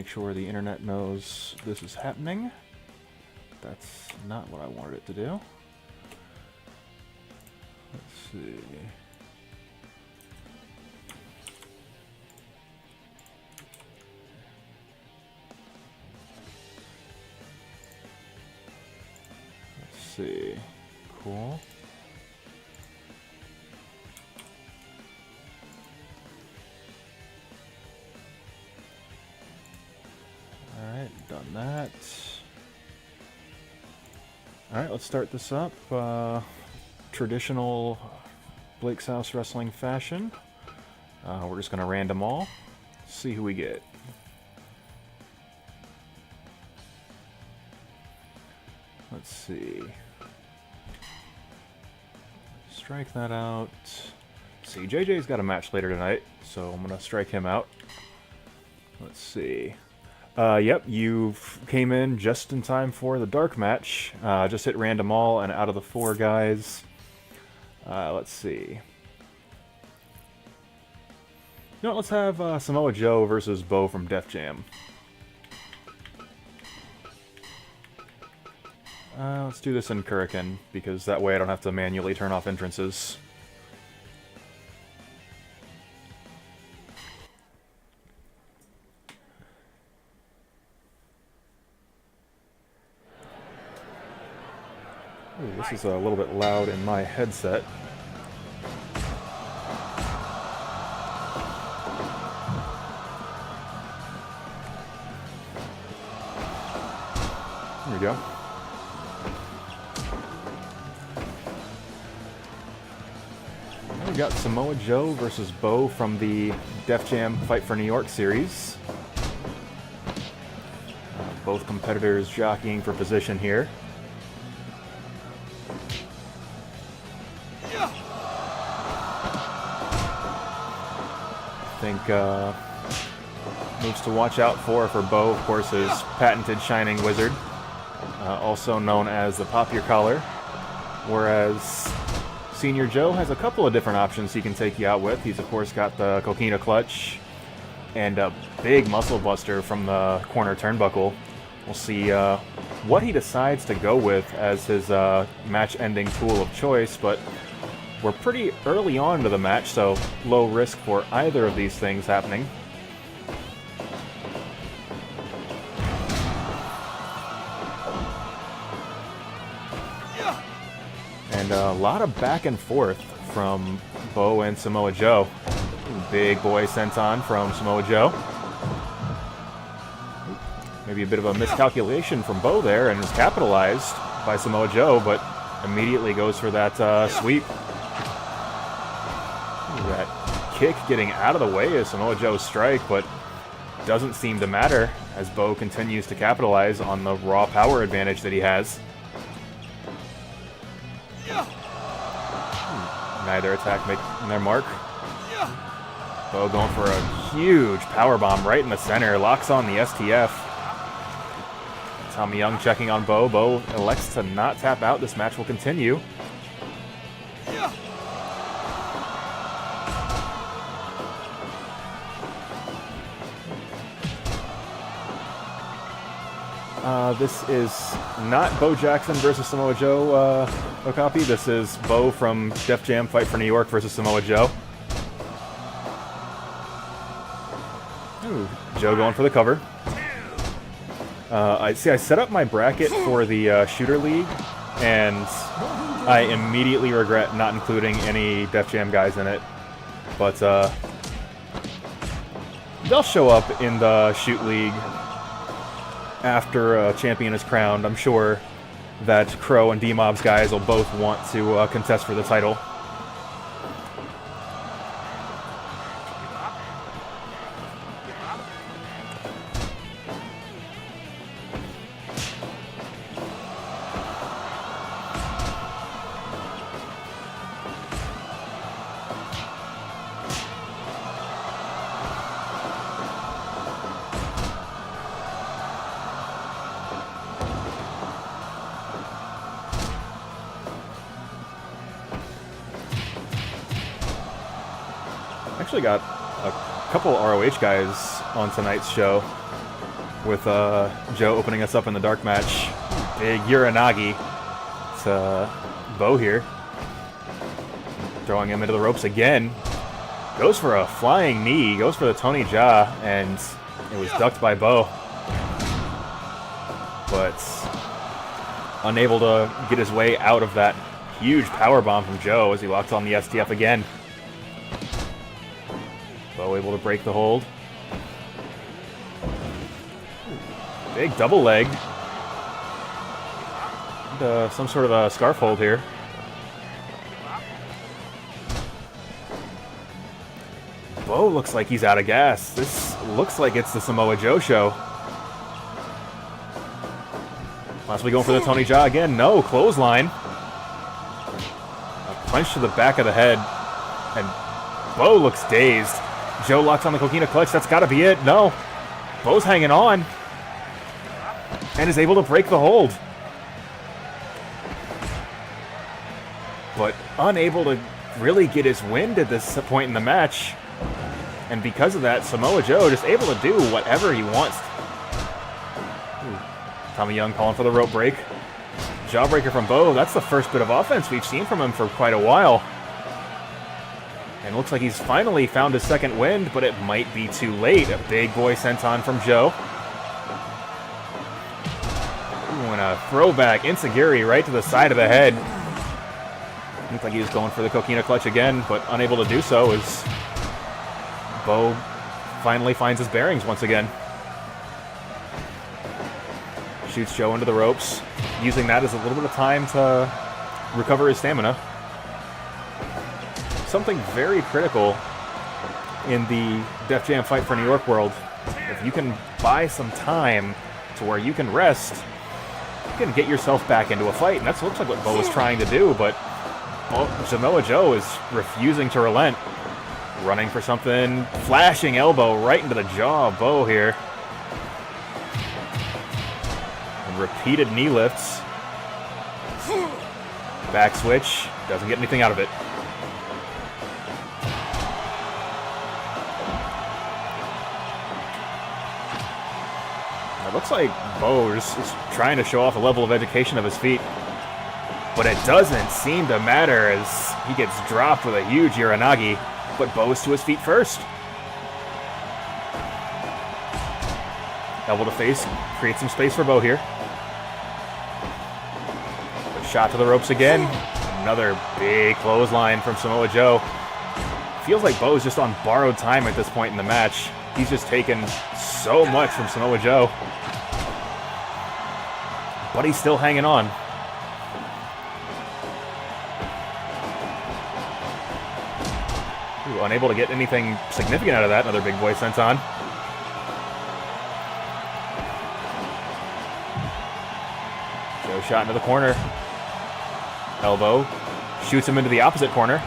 Make sure the internet knows this is happening. That's not what I wanted it to do. Let's see. Let's see. Cool. Alright, done that. Alright, let's start this up. Traditional Blake's House Wrestling fashion. We're just going to random all. See who we get. Let's see. Strike that out. Let's see, JJ's got a match later tonight, so I'm going to strike him out. Let's see. Yep, you came in just in time for the dark match. Just hit random all, and out of the 4 guys, let's see. You know what, let's have Samoa Joe versus Bo from Def Jam. Let's do this in Kurikan, because that way I don't have to manually turn off entrances. Ooh, this is a little bit loud in my headset. There we go. Now we got Samoa Joe versus Bo from the Def Jam Fight for New York series. Both competitors jockeying for position here. I think moves to watch out for Bo, of course, is patented Shining Wizard, also known as the Pop Your Collar, whereas Senior Joe has a couple of different options he can take you out with. He's, of course, got the Coquina Clutch and a big Muscle Buster from the corner turnbuckle. We'll see what he decides to go with as his match-ending tool of choice, but we're pretty early on to the match, so low risk for either of these things happening. And a lot of back and forth from Bo and Samoa Joe. Big boy senton from Samoa Joe. Maybe a bit of a miscalculation from Bo there, and was capitalized by Samoa Joe, but immediately goes for that sweep. That kick getting out of the way of Samoa Joe's strike, but doesn't seem to matter as Bo continues to capitalize on the raw power advantage that he has. Neither attack making their mark. Bo going for a huge powerbomb right in the center, locks on the STF. Tommy Young checking on Bo. Bo elects to not tap out. This match will continue. This is not Bo Jackson versus Samoa Joe, Okapi. This is Bo from Def Jam Fight for New York versus Samoa Joe. Ooh, Joe going for the cover. I set up my bracket for the Shooter League, and I immediately regret not including any Def Jam guys in it. But they'll show up in the Shoot League after a champion is crowned. I'm sure that Crow and D-Mob's guys will both want to contest for the title. Actually got a couple ROH guys on tonight's show. with Joe opening us up in the dark match. Big Uranagi to Bo here. Throwing him into the ropes again. Goes for a flying knee, goes for the Tony Jaa, and it was ducked by Bo. But unable to get his way out of that huge powerbomb from Joe as he locks on the STF again. Bo able to break the hold. Big double leg. And, some sort of a scarf hold here. Bo looks like he's out of gas. This looks like it's the Samoa Joe show. Possibly going for the Tony Jaa again. No, clothesline. A punch to the back of the head. And Bo looks dazed. Joe locks on the coquina clutch. That's got to be it. No. Bo's hanging on. And is able to break the hold. But unable to really get his wind at this point in the match. And because of that, Samoa Joe just able to do whatever he wants. Ooh. Tommy Young calling for the rope break. Jawbreaker from Bo. That's the first bit of offense we've seen from him for quite a while. And looks like he's finally found his second wind, but it might be too late. A big boy senton from Joe. Ooh, and a throwback Enziguri right to the side of the head. Looked like he was going for the coquina clutch again, but unable to do so as Bo finally finds his bearings once again. Shoots Joe into the ropes, using that as a little bit of time to recover his stamina. Something very critical in the Def Jam Fight for New York world. If you can buy some time to where you can rest, you can get yourself back into a fight. And that looks like what Bo was trying to do, but Samoa Joe is refusing to relent. Running for something. Flashing elbow right into the jaw of Bo here. And repeated knee lifts. Back switch. Doesn't get anything out of it. It looks like Bo is trying to show off a level of education of his feet. But it doesn't seem to matter as he gets dropped with a huge Uranagi. But Bo's to his feet first. Elbow to face. Create some space for Bo here. A shot to the ropes again. Another big clothesline from Samoa Joe. Feels like Bo's just on borrowed time at this point in the match. He's just taken so much from Samoa Joe. But he's still hanging on. Ooh, unable to get anything significant out of that. Another big boy senton. Joe shot into the corner. Elbow. Shoots him into the opposite corner.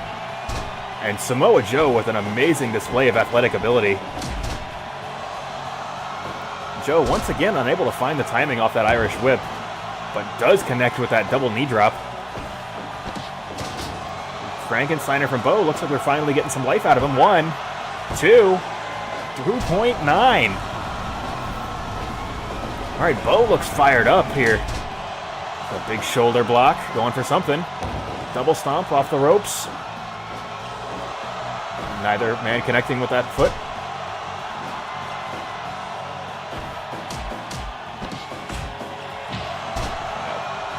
And Samoa Joe with an amazing display of athletic ability. Joe once again unable to find the timing off that Irish whip, but does connect with that double knee drop. Frankensteiner from Bo. Looks like we're finally getting some life out of him. 1, 2, 3.9. All right, Bo looks fired up here. A big shoulder block, going for something. Double stomp off the ropes. Neither man connecting with that foot.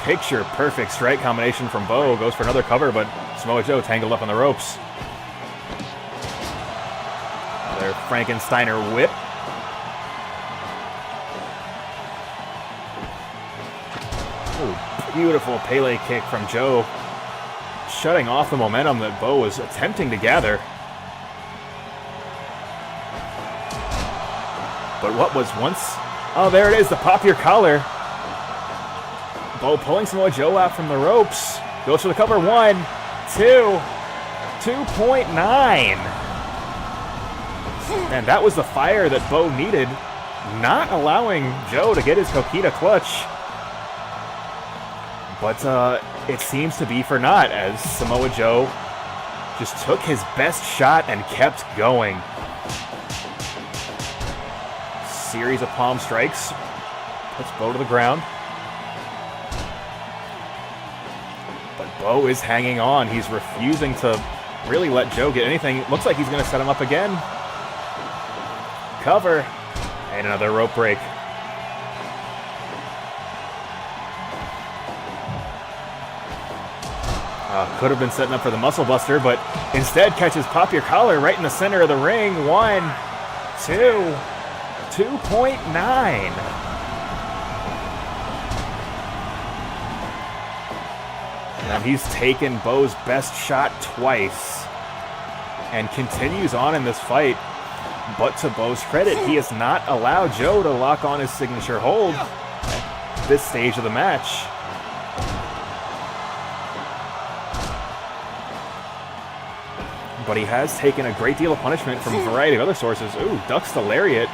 Picture perfect strike combination from Bo. Goes for another cover, but Samoa Joe tangled up on the ropes. Another Frankensteiner whip. Ooh, beautiful Pele kick from Joe. Shutting off the momentum that Bo was attempting to gather. But what was once... Oh, there it is, the pop your collar. Bo pulling Samoa Joe out from the ropes. Goes for the cover. 1, 2, 2.9. And that was the fire that Bo needed. Not allowing Joe to get his coquina clutch. But it seems to be for naught as Samoa Joe just took his best shot and kept going. series of palm strikes. Puts Bo to the ground. But Bo is hanging on. He's refusing to really let Joe get anything. Looks like he's going to set him up again. Cover. And another rope break. Could have been setting up for the muscle buster, but instead catches Pop Your Collar right in the center of the ring. 1, 2, 2.9. And he's taken Bo's best shot twice and continues on in this fight. But to Bo's credit, he has not allowed Joe to lock on his signature hold at this stage of the match. But he has taken a great deal of punishment from a variety of other sources. Ooh, ducks the lariat.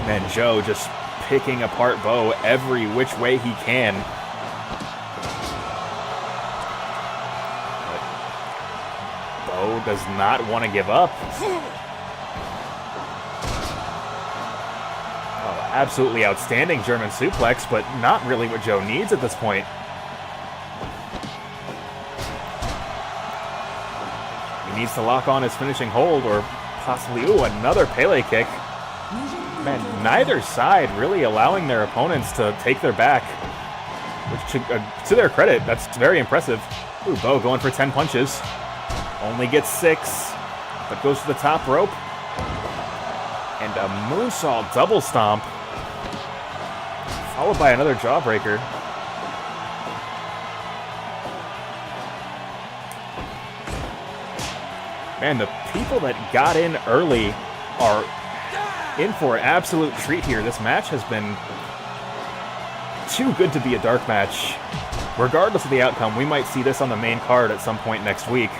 And Joe just picking apart Bo every which way he can. But Bo does not want to give up. Oh, absolutely outstanding German suplex, but not really what Joe needs at this point. He needs to lock on his finishing hold, or possibly, ooh, another Pele kick. Man, neither side really allowing their opponents to take their back, which to their credit, that's very impressive. Ooh, Bo going for 10 punches. Only gets 6, but goes to the top rope. And a moonsault double stomp, followed by another jawbreaker. Man, the people that got in early are in for an absolute treat here. This match has been too good to be a dark match. Regardless of the outcome, we might see this on the main card at some point next week.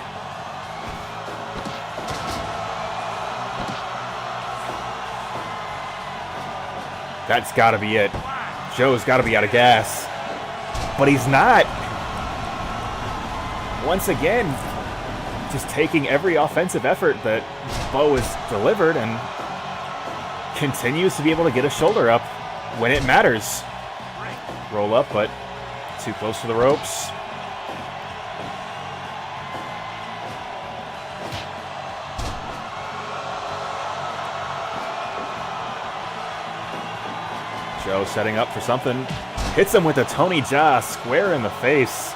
That's got to be it. Joe's got to be out of gas. But he's not. Once again, just taking every offensive effort that Bo has delivered and continues to be able to get a shoulder up when it matters. Roll up, but too close to the ropes. Joe setting up for something. Hits him with a Tony Jaa square in the face.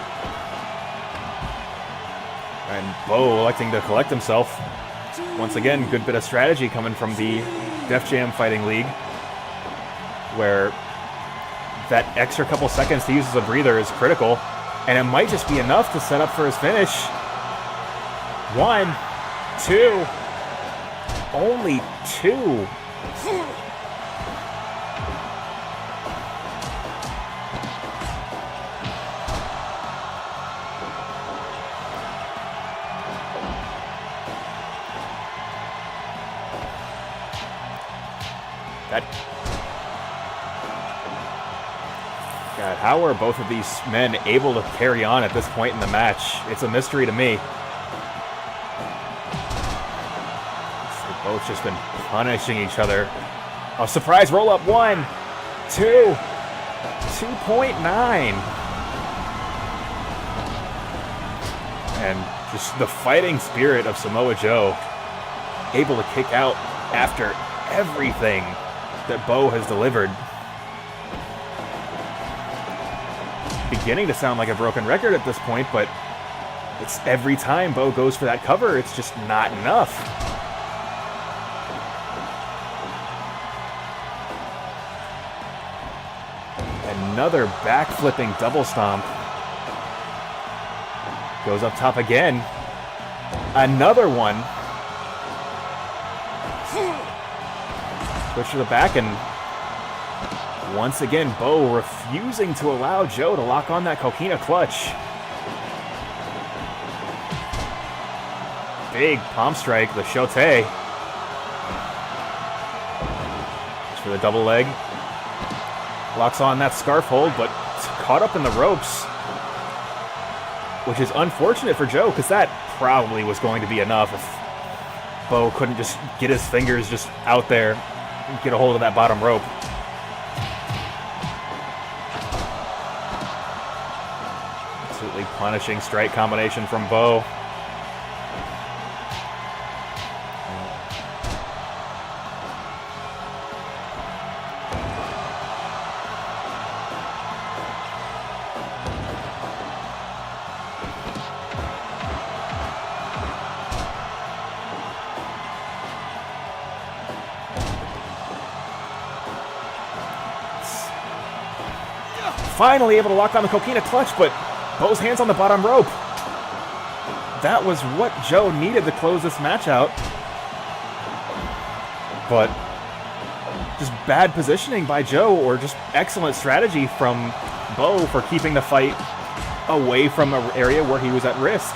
And Bo electing to collect himself. Once again, good bit of strategy coming from the Def Jam Fighting League, where that extra couple seconds to use as a breather is critical, and it might just be enough to set up for his finish. 1, 2, only 2. God, how are both of these men able to carry on at this point in the match? It's a mystery to me. They've both just been punishing each other. A surprise roll-up. 1, 2, 2.9. And just the fighting spirit of Samoa Joe, able to kick out after everything that Bo has delivered. Beginning to sound like a broken record at this point, but it's every time Bo goes for that cover, it's just not enough. Another back-flipping double stomp. Goes up top again. Another one. Switch to the back, and once again, Bo refusing to allow Joe to lock on that coquina clutch. Big palm strike, the shote. It's for the double leg. Locks on that scarf hold, but caught up in the ropes. Which is unfortunate for Joe, because that probably was going to be enough. If Bo couldn't just get his fingers just out there and get a hold of that bottom rope. Absolutely punishing strike combination from Bo. Finally able to lock on the coquina clutch, but Bo's hands on the bottom rope. That was what Joe needed to close this match out. But just bad positioning by Joe, or just excellent strategy from Bo for keeping the fight away from an area where he was at risk.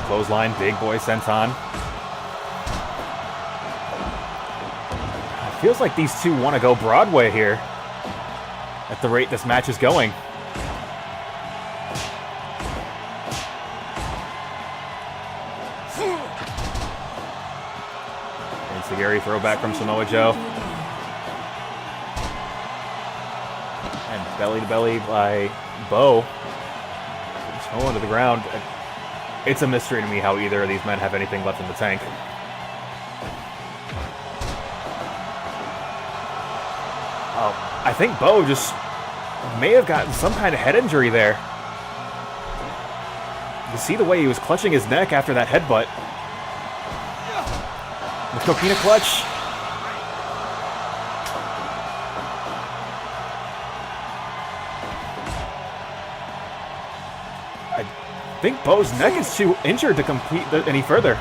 Clothesline, big boy senton. It feels like these two want to go Broadway here at the rate this match is going. Enziguri throwback from Samoa Joe. And belly to belly by Bo. Samoa to the ground. It's a mystery to me how either of these men have anything left in the tank. I think Bo just may have gotten some kind of head injury there. You see the way he was clutching his neck after that headbutt. The coquina clutch. I think Bo's neck is too injured to compete any further.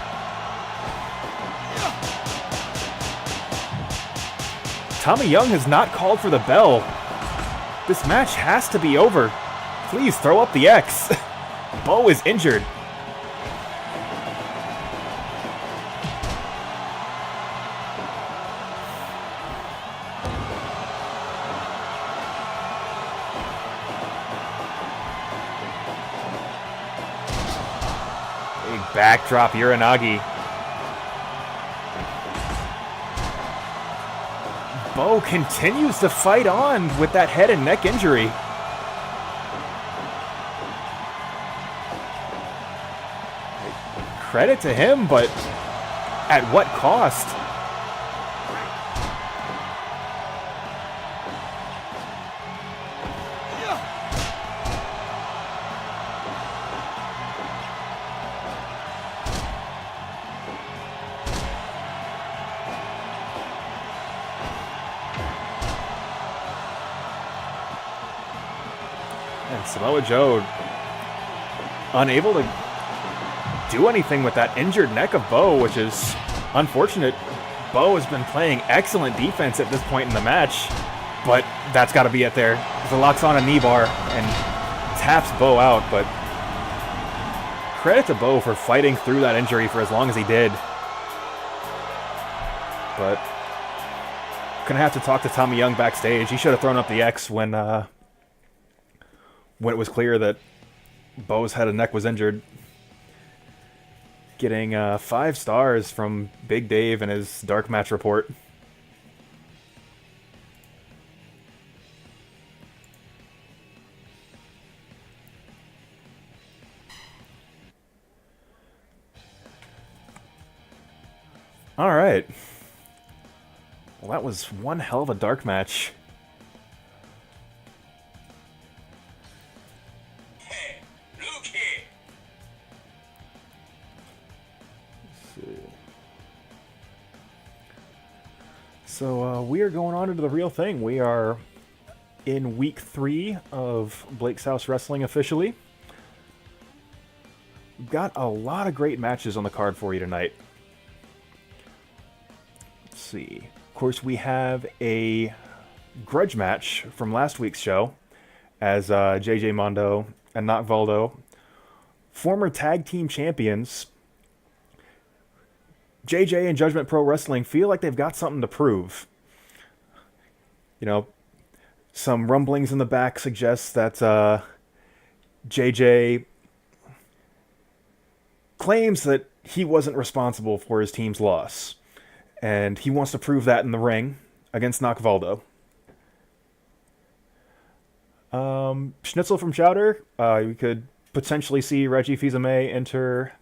Tommy Young has not called for the bell. This match has to be over. Please throw up the X. Bo is injured. Backdrop Uranagi. Bo continues to fight on with that head and neck injury. Credit to him, but at what cost? Samoa Joe unable to do anything with that injured neck of Bo, which is unfortunate. Bo has been playing excellent defense at this point in the match, but that's got to be it there. The locks on a knee bar and taps Bo out, but credit to Bo for fighting through that injury for as long as he did. But gonna have to talk to Tommy Young backstage. He should have thrown up the X when it was clear that Bo's head and neck was injured. Getting 5 stars from Big Dave in his dark match report. All right. Well, that was one hell of a dark match. So we are going on into the real thing. We are in week 3 of Blake's House Wrestling officially. We've got a lot of great matches on the card for you tonight. Let's see. Of course, we have a grudge match from last week's show as JJ Mondo and Nock Voldo, former tag team champions, JJ and Judgment Pro Wrestling feel like they've got something to prove. You know, some rumblings in the back suggest that JJ claims that he wasn't responsible for his team's loss, and he wants to prove that in the ring against Nock Voldo. Schnitzel from Chowder, we could potentially see Reggie Fils-Aimé enter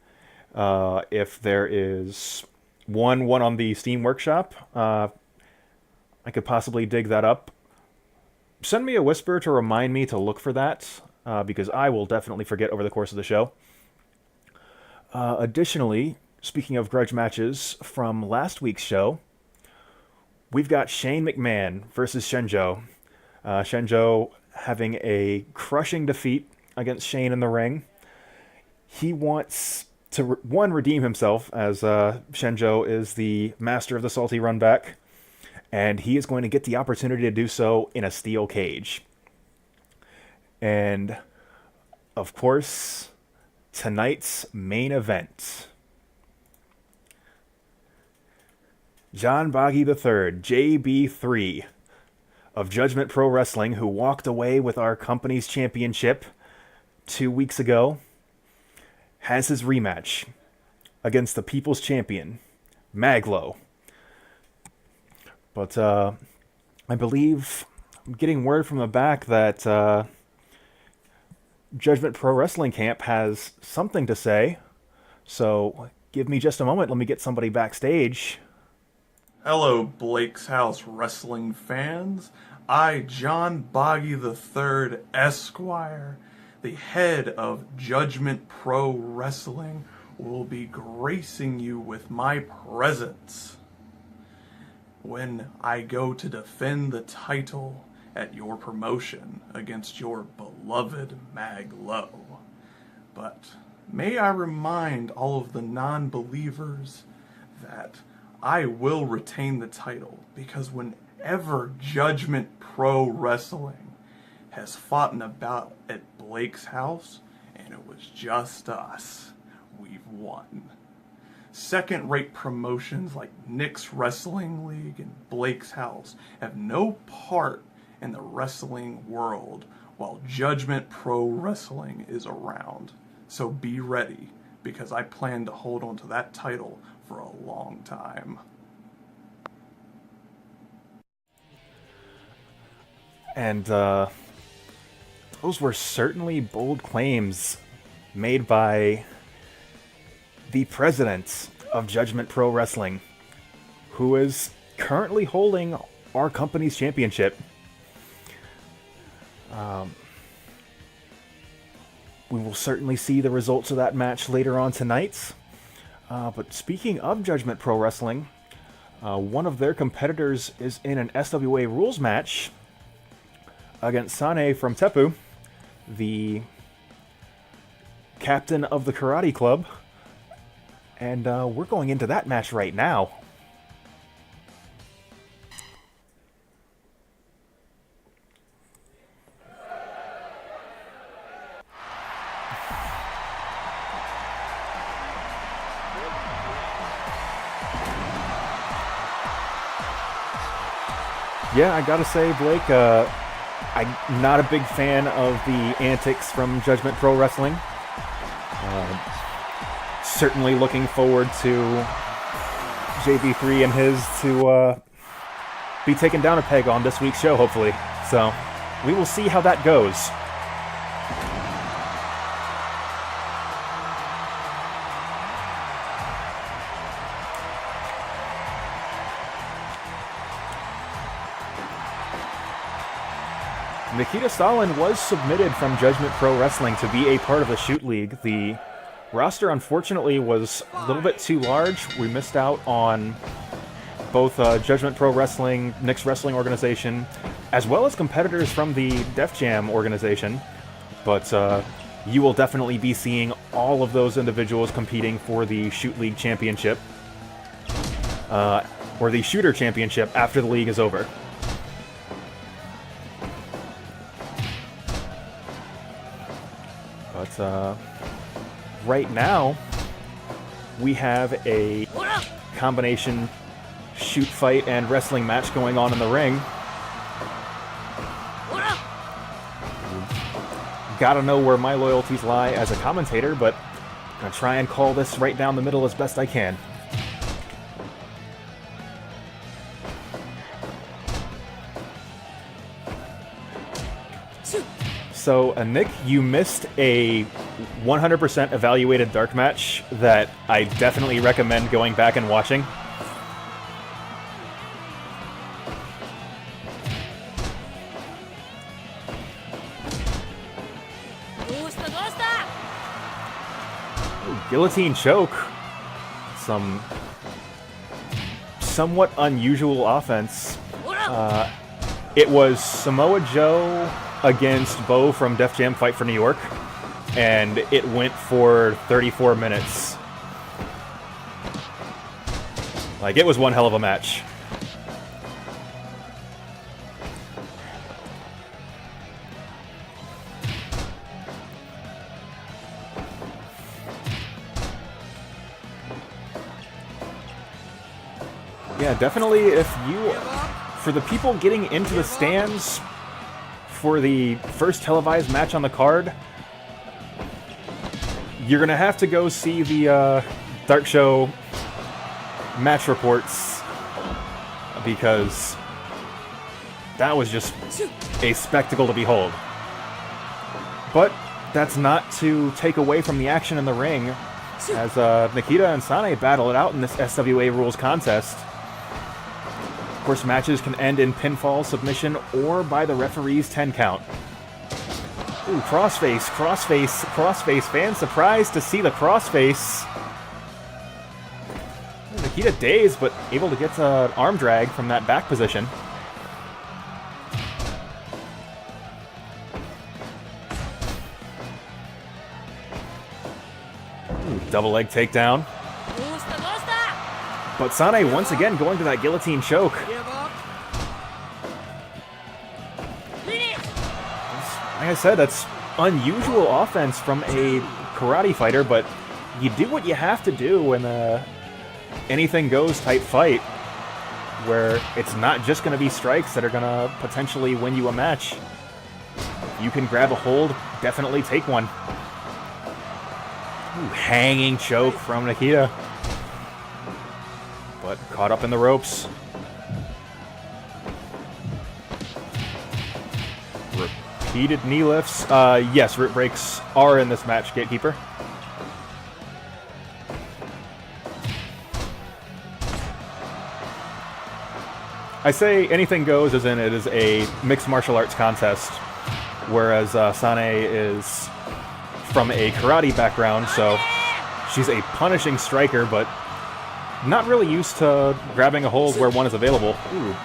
if there is one on the Steam Workshop. I could possibly dig that up. Send me a whisper to remind me to look for that, because I will definitely forget over the course of the show. Additionally, speaking of grudge matches from last week's show, we've got Shane McMahon versus Hsien-Jo. Hsien-Jo having a crushing defeat against Shane in the ring. He wants to, redeem himself, as Hsien-Jo is the master of the salty run back, and he is going to get the opportunity to do so in a steel cage. And, of course, tonight's main event. John Bagi III, JB3, of Judgment Pro Wrestling, who walked away with our company's championship 2 weeks ago, has his rematch against the People's Champion, Maglo. But I believe I'm getting word from the back that Judgment Pro Wrestling Camp has something to say. So give me just a moment. Let me get somebody backstage. Hello, Blake's House wrestling fans. I, John Bagi III, Esquire, the head of Judgment Pro Wrestling, will be gracing you with my presence when I go to defend the title at your promotion against your beloved Maglo. But may I remind all of the non-believers that I will retain the title, because whenever Judgment Pro Wrestling has fought in a bout at Blake's house, and it was just us, we've won. Second-rate promotions like Nick's Wrestling League and Blake's House have no part in the wrestling world while Judgment Pro Wrestling is around. So be ready, because I plan to hold on to that title for a long time. And those were certainly bold claims made by the president of Judgment Pro Wrestling, who is currently holding our company's championship. We will certainly see the results of that match later on tonight. But speaking of Judgment Pro Wrestling, one of their competitors is in an SWA rules match against Sanae from Tepu, the captain of the karate club. And we're going into that match right now. Yeah, I gotta say, Blake, I'm not a big fan of the antics from Judgment Pro Wrestling. Certainly looking forward to JB3 and his to be taken down a peg on this week's show, hopefully. So, we will see how that goes. Nikita Stalin was submitted from Judgment Pro Wrestling to be a part of the Shoot League. The roster, unfortunately, was a little bit too large. We missed out on both Judgment Pro Wrestling, Nick's Wrestling Organization, as well as competitors from the Def Jam organization. But you will definitely be seeing all of those individuals competing for the Shoot League Championship, or the Shooter Championship, after the league is over. But right now, we have a combination shoot fight and wrestling match going on in the ring. Gotta know where my loyalties lie as a commentator, but I'm gonna try and call this right down the middle as best I can. So, Nick, you missed a 100% evaluated dark match that I definitely recommend going back and watching. Guillotine choke. Some somewhat unusual offense. It was Samoa Joe against Bo from Def Jam Fight for New York, and it went for 34 minutes. Like, it was one hell of a match. Yeah, definitely, if you... For the people getting into the stands for the first televised match on the card, you're going to have to go see the Dark Show match reports, because that was just a spectacle to behold. But that's not to take away from the action in the ring, as Nikita and Sanae battle it out in this SWA Rules contest. Of course, matches can end in pinfall, submission, or by the referee's 10 count. Ooh, crossface, crossface, crossface. Fans surprised to see the crossface. Nikita dazed, but able to get an arm drag from that back position. Ooh, double leg takedown. But Sanae once again going to that guillotine choke. Like I said, that's unusual offense from a karate fighter, but you do what you have to do in a anything goes type fight, where it's not just going to be strikes that are going to potentially win you a match. If you can grab a hold, definitely take one. Ooh, hanging choke from Nikita. But caught up in the ropes. Repeated knee lifts. Yes, root breaks are in this match, Gatekeeper. I say anything goes as in it is a mixed martial arts contest, whereas Sanae is from a karate background, so she's a punishing striker, but not really used to grabbing a hold where one is available. Ooh,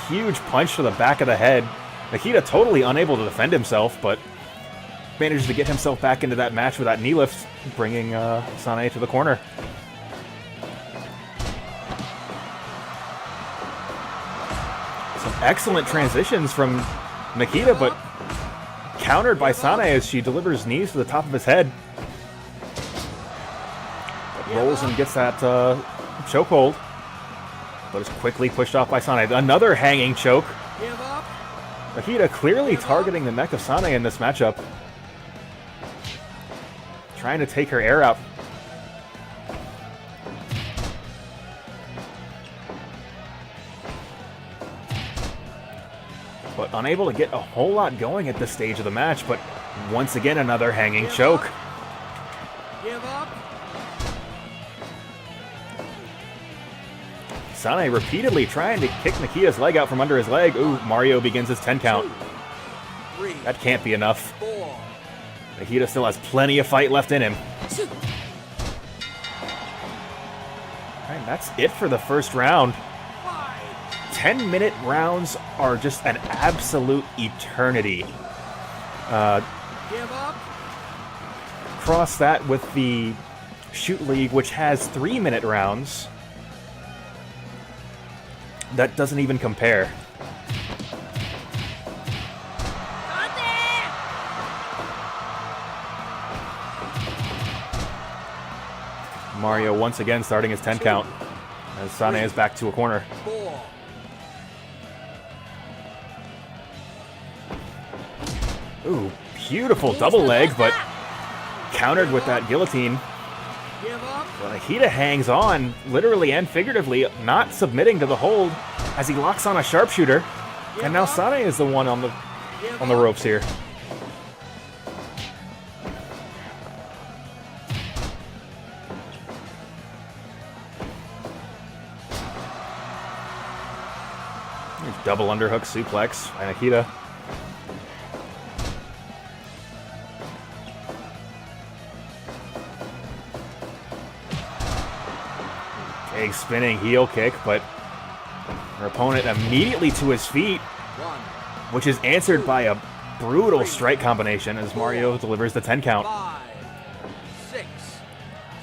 huge punch to the back of the head. Nikita totally unable to defend himself, but manages to get himself back into that match with that knee lift, bringing Sanae to the corner. Some excellent transitions from Nikita, but countered by Sanae as she delivers knees to the top of his head. But rolls and gets that chokehold, but is quickly pushed off by Sanae. Another hanging choke. Nikita clearly targeting the neck of Sanae in this matchup. Trying to take her air out. But unable to get a whole lot going at this stage of the match, but once again another hanging choke. Give up. Sanae repeatedly trying to kick Nikita's leg out from under his leg. Ooh, Mario begins his 10 count. That can't be enough. Nikita still has plenty of fight left in him. Alright, that's it for the first round. 10-minute rounds are just an absolute eternity. Cross that with the Shoot League, which has 3-minute rounds. That doesn't even compare. Mario once again starting his 10 count. as Sanae is back to a corner. 4. Ooh, beautiful double leg, but countered with that guillotine. Give up. But Nikita hangs on, literally and figuratively, not submitting to the hold as he locks on a sharpshooter. And now Sanae is the one on the ropes here. Double underhook suplex by Nikita. Big spinning heel kick, but her opponent immediately to his feet, 1, which is answered by a brutal strike combination as Mario delivers the 10 count. 5, 6,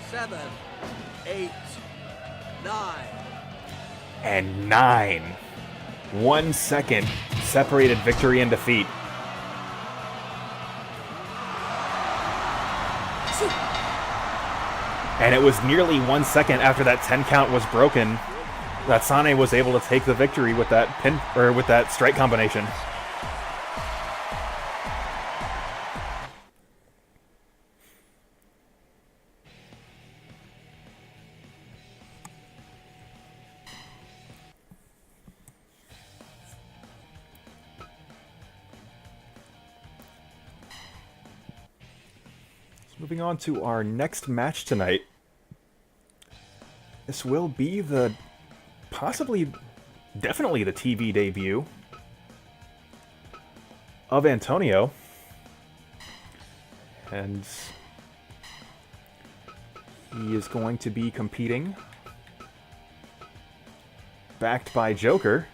7, 8, 9. And 9. 1 second separated victory and defeat. And it was nearly 1 second after that 10 count was broken that Sanae was able to take the victory with that pin or with that strike combination. Moving on to our next match tonight. This will be definitely the TV debut of Antonio. And he is going to be competing, backed by Joker.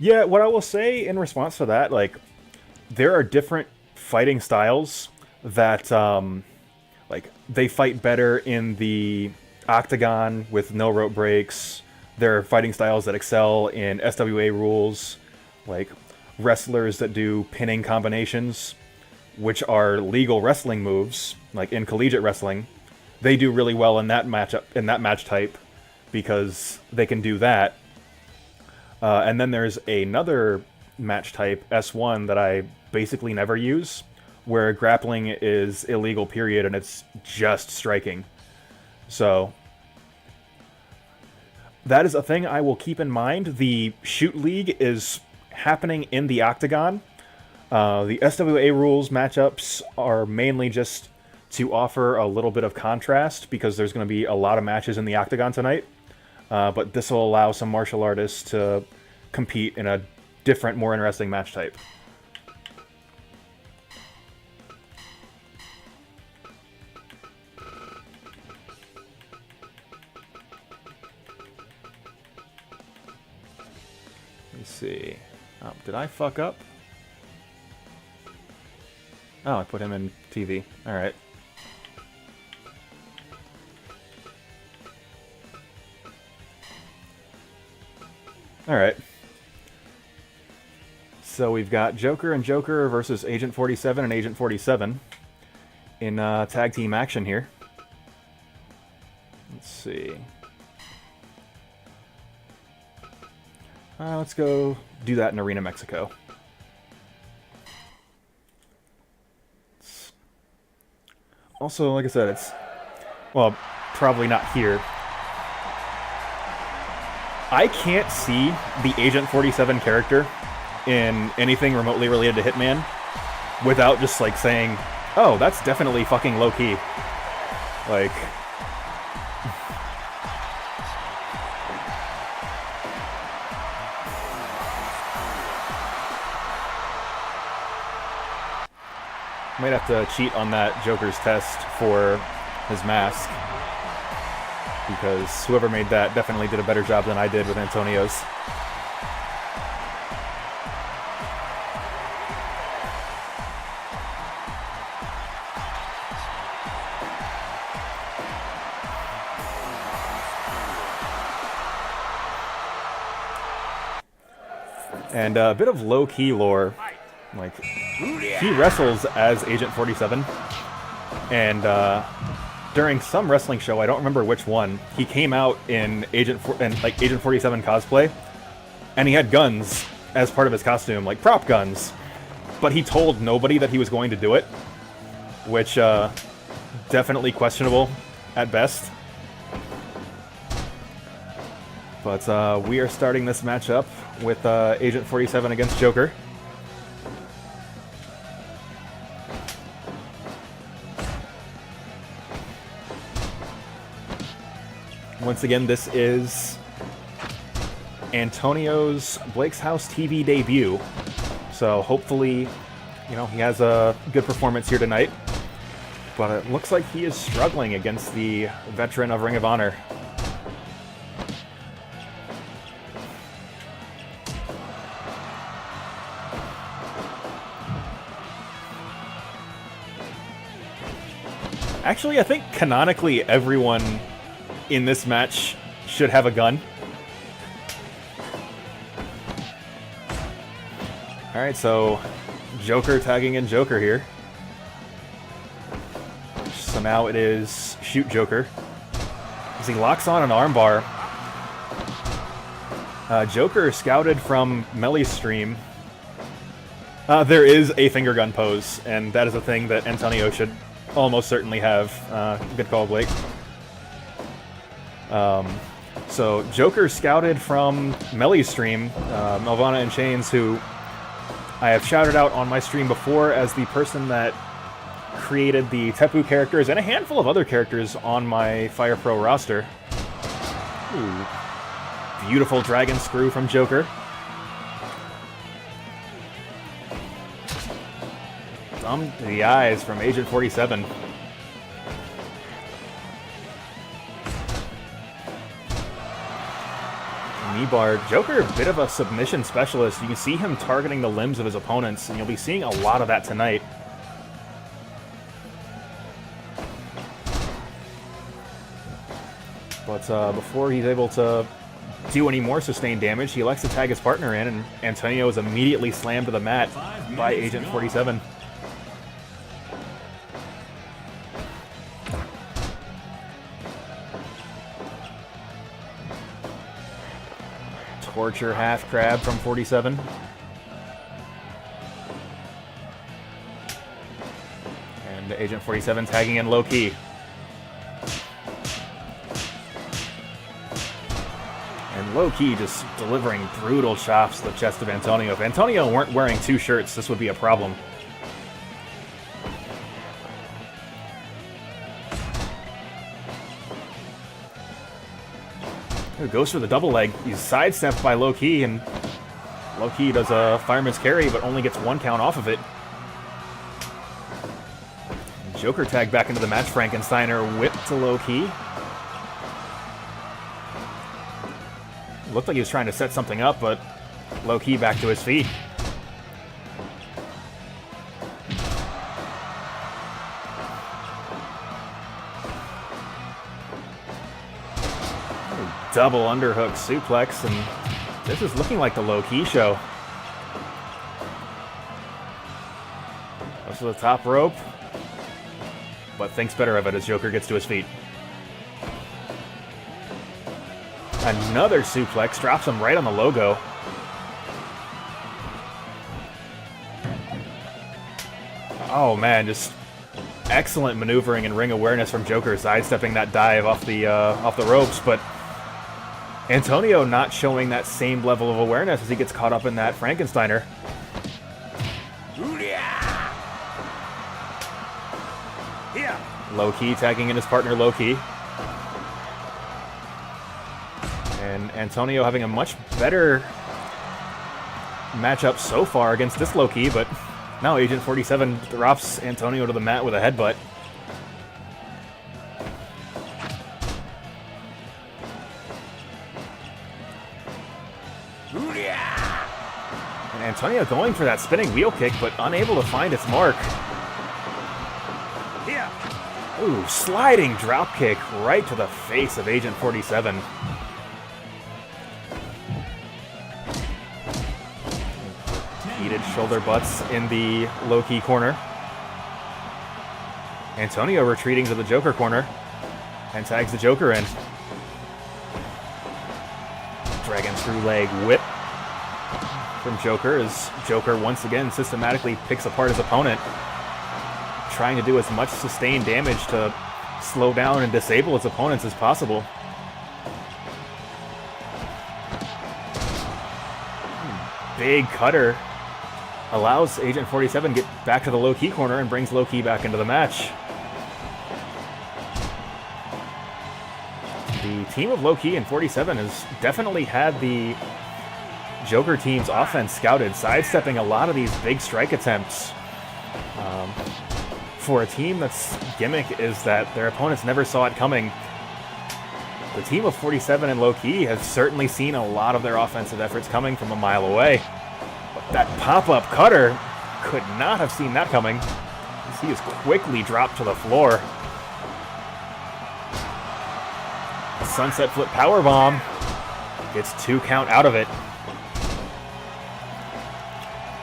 Yeah, what I will say in response to that, like, there are different fighting styles that, like, they fight better in the octagon with no rope breaks. There are fighting styles that excel in SWA rules, like wrestlers that do pinning combinations, which are legal wrestling moves, like in collegiate wrestling. They do really well in that matchup, in that match type, because they can do that. And then there's another match type, S1, that I basically never use, where grappling is illegal, period, and it's just striking. So that is a thing I will keep in mind. The Shoot League is happening in the octagon. The SWA rules matchups are mainly just to offer a little bit of contrast, because there's going to be a lot of matches in the octagon tonight. But this will allow some martial artists to compete in a different, more interesting match type. Let me see. Oh, did I fuck up? Oh, I put him in TV. Alright. Alright. So we've got Joker and Joker versus Agent 47 and Agent 47 in tag team action here. Let's see. Let's go do that in Arena Mexico. Also, like I said, it's, well, probably not here. I can't see the Agent 47 character in anything remotely related to Hitman without just, like, saying, oh, that's definitely fucking low-key. Like, might have to cheat on that Joker's test for his mask, because whoever made that definitely did a better job than I did with Antonio's. And a bit of low-key lore. Like, he wrestles as Agent 47. And during some wrestling show, I don't remember which one, he came out in Agent 47 cosplay, and he had guns as part of his costume, like prop guns. But he told nobody that he was going to do it, which definitely questionable at best. But we are starting this matchup with Agent 47 against Joker. Once again, this is Antonio's Blake's House TV debut. So hopefully, you know, he has a good performance here tonight. But it looks like he is struggling against the veteran of Ring of Honor. Actually, I think canonically everyone in this match should have a gun. Alright, so Joker tagging in Joker here. So now it is shoot Joker. As he locks on an armbar. Joker scouted from Melly's stream. There is a finger gun pose, and that is a thing that Antonio should almost certainly have. Good call, Blake. So Joker scouted from Melly's stream, Melvana and Chains, who I have shouted out on my stream before as the person that created the Tepu characters and a handful of other characters on my Fire Pro roster. Ooh. Beautiful dragon screw from Joker. Thumb to the eyes from Agent 47. Knee bar. Joker, a bit of a submission specialist. You can see him targeting the limbs of his opponents, and you'll be seeing a lot of that tonight. But before he's able to do any more sustained damage, he elects to tag his partner in, and Antonio is immediately slammed to the mat by Agent 47. Torture half crab from 47. And Agent 47 tagging in low key. And low key just delivering brutal chops to the chest of Antonio. If Antonio weren't wearing two shirts, this would be a problem. Goes for the double leg. He's sidestepped by Low Key, and Low Key does a fireman's carry, but only gets one count off of it. Joker tagged back into the match. Frankensteiner whip to Low Key. Looked like he was trying to set something up, but Low Key back to his feet. Double underhook suplex, and this is looking like the Low Key show. Goes to the top rope, but thinks better of it as Joker gets to his feet. Another suplex, drops him right on the logo. Oh man, just excellent maneuvering and ring awareness from Joker, sidestepping that dive off the ropes, but Antonio not showing that same level of awareness as he gets caught up in that Frankensteiner. Low Key tagging in his partner Low Key. And Antonio having a much better matchup so far against this Low Key, but now Agent 47 drops Antonio to the mat with a headbutt. And Antonio going for that spinning wheel kick, but unable to find its mark. Ooh, sliding drop kick right to the face of Agent 47. Heated shoulder butts in the low-key corner. Antonio retreating to the Joker corner and tags the Joker in. Dragon through leg whip from Joker as Joker once again systematically picks apart his opponent, trying to do as much sustained damage to slow down and disable his opponents as possible. Big cutter allows Agent 47 to get back to the low-key corner and brings low-key back into the match. The team of low-key and 47 has definitely had the Joker team's offense scouted, sidestepping a lot of these big strike attempts. For a team that's gimmick is that their opponents never saw it coming, the team of 47 and low-key has certainly seen a lot of their offensive efforts coming from a mile away. But that pop-up cutter could not have seen that coming, as he is quickly dropped to the floor. Sunset flip powerbomb gets 2 count out of it.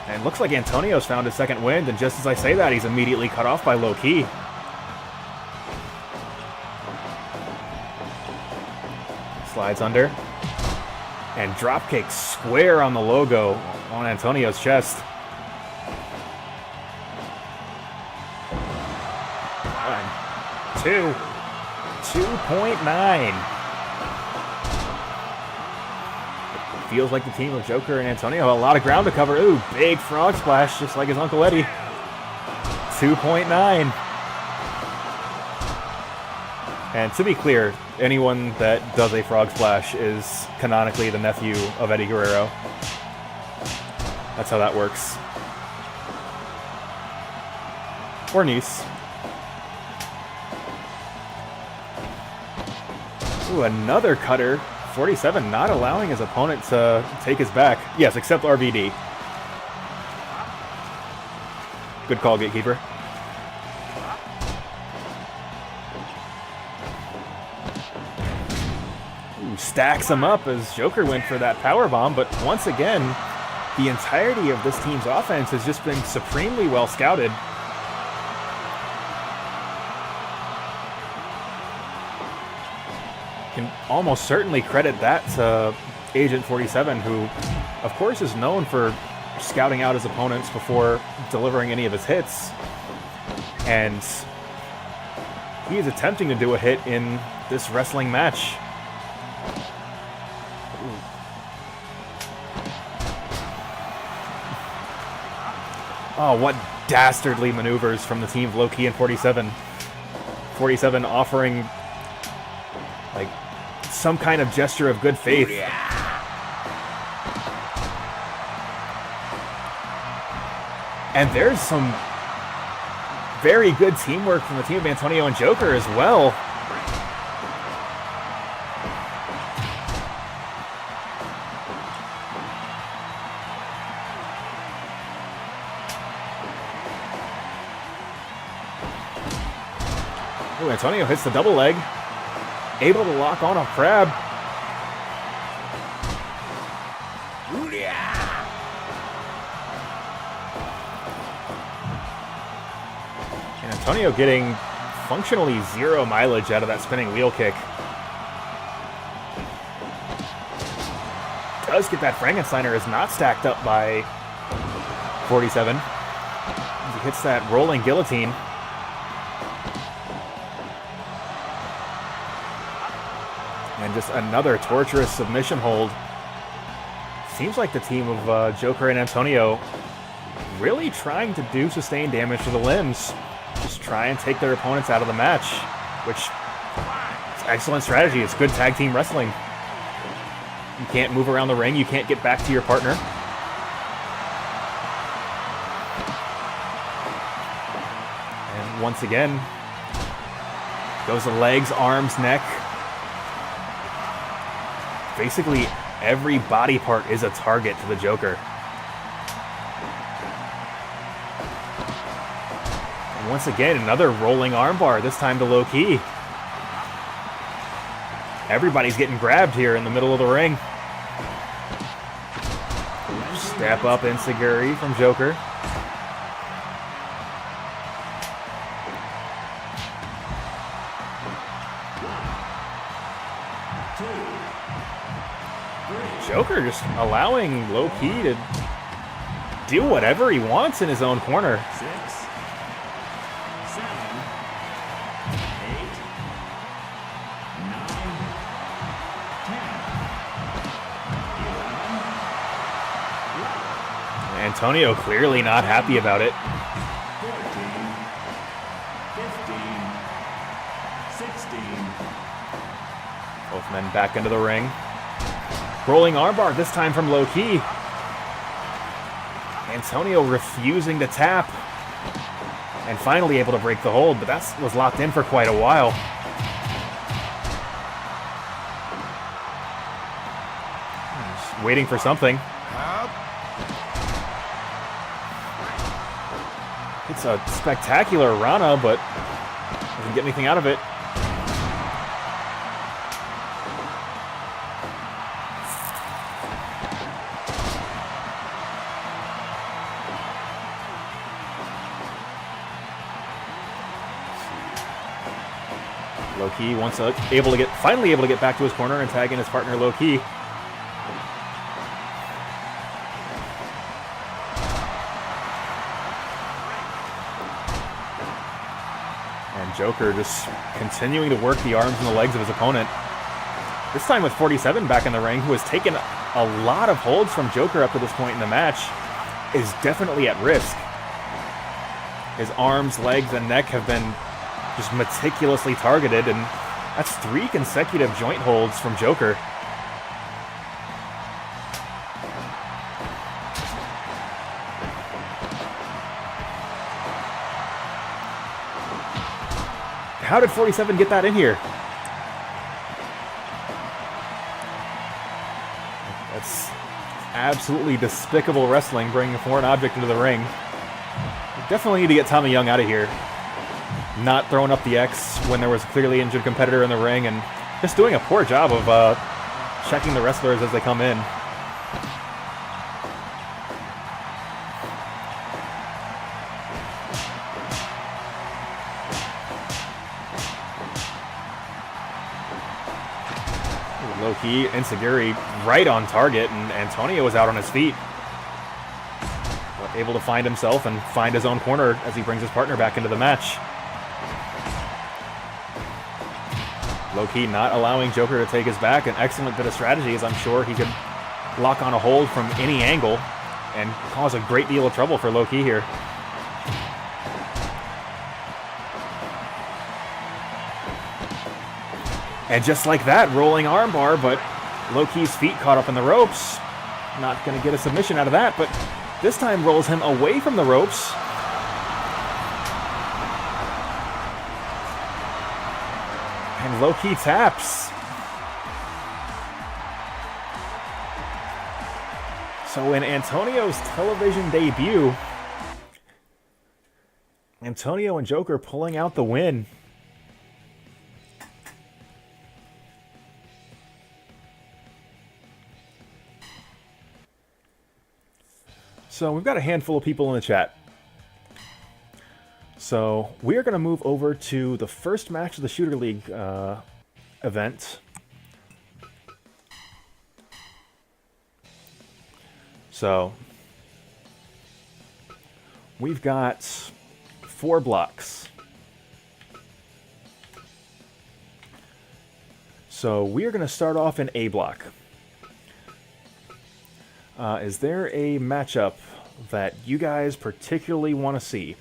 And looks like Antonio's found his second wind, and just as I say that, he's immediately cut off by low-key. Slides under. And dropkick square on the logo on Antonio's chest. 1, 2, 2.9. Feels like the team of Joker and Antonio have a lot of ground to cover. Ooh, big frog splash, just like his Uncle Eddie. 2.9. And to be clear, anyone that does a frog splash is canonically the nephew of Eddie Guerrero. That's how that works. Or niece. Ooh, another cutter. 47 not allowing his opponent to take his back. Yes, except RVD. Good call, Gatekeeper. Ooh, stacks him up as Joker went for that powerbomb, but once again, the entirety of this team's offense has just been supremely well scouted. Can almost certainly credit that to Agent 47, who, of course, is known for scouting out his opponents before delivering any of his hits. And he is attempting to do a hit in this wrestling match. Oh, what dastardly maneuvers from the team of Low-Key and 47. 47 offering, like, some kind of gesture of good faith. And there's some very good teamwork from the team of Antonio and Joker as well. Ooh, Antonio hits the double leg. Able to lock on a crab. And Antonio getting functionally 0 mileage out of that spinning wheel kick. Does get that Frankensteiner, is not stacked up by 47. He hits that rolling guillotine. And just another torturous submission hold. Seems like the team of Joker and Antonio really trying to do sustained damage to the limbs. Just try and take their opponents out of the match, which is excellent strategy. It's good tag team wrestling. You can't move around the ring. You can't get back to your partner. And once again, goes the legs, arms, neck. Basically, every body part is a target to the Joker. And once again, another rolling armbar, this time to Low-Key. Everybody's getting grabbed here in the middle of the ring. Just Step up Enzuigiri from Joker. Joker just allowing low-key to do whatever he wants in his own corner. 6, 7, 8, 9, 10, 11, Antonio clearly not happy about it. 14, 15, 16. Both men back into the ring. Rolling armbar, this time from low-key. Antonio refusing to tap. And finally able to break the hold, but that was locked in for quite a while. Just waiting for something. It's a spectacular Rana, but doesn't get anything out of it. Low-key finally able to get back to his corner and tag in his partner low-key. And Joker just continuing to work the arms and the legs of his opponent. This time with 47 back in the ring, who has taken a lot of holds from Joker up to this point in the match, is definitely at risk. His arms, legs, and neck have been just meticulously targeted, and that's 3 consecutive joint holds from Joker. How did 47 get that in here? That's absolutely despicable wrestling, bringing a foreign object into the ring. We definitely need to get Tommy Young out of here. Not throwing up the X when there was a clearly injured competitor in the ring, and just doing a poor job of checking the wrestlers as they come in. Low-key, Enzuigiri right on target, and Antonio was out on his feet. But able to find himself and find his own corner as he brings his partner back into the match. Low-key not allowing Joker to take his back. An excellent bit of strategy, as I'm sure he could lock on a hold from any angle and cause a great deal of trouble for Low-key here. And just like that, rolling armbar, but Low-key's feet caught up in the ropes. Not going to get a submission out of that, but this time rolls him away from the ropes. And Low-key taps. So in Antonio's television debut, Antonio and Joker pulling out the win. So we've got a handful of people in the chat. So we are going to move over to the first match of the Shooter League event. So we've got 4 blocks. So we are going to start off in A block. Is there a matchup that you guys particularly want to see?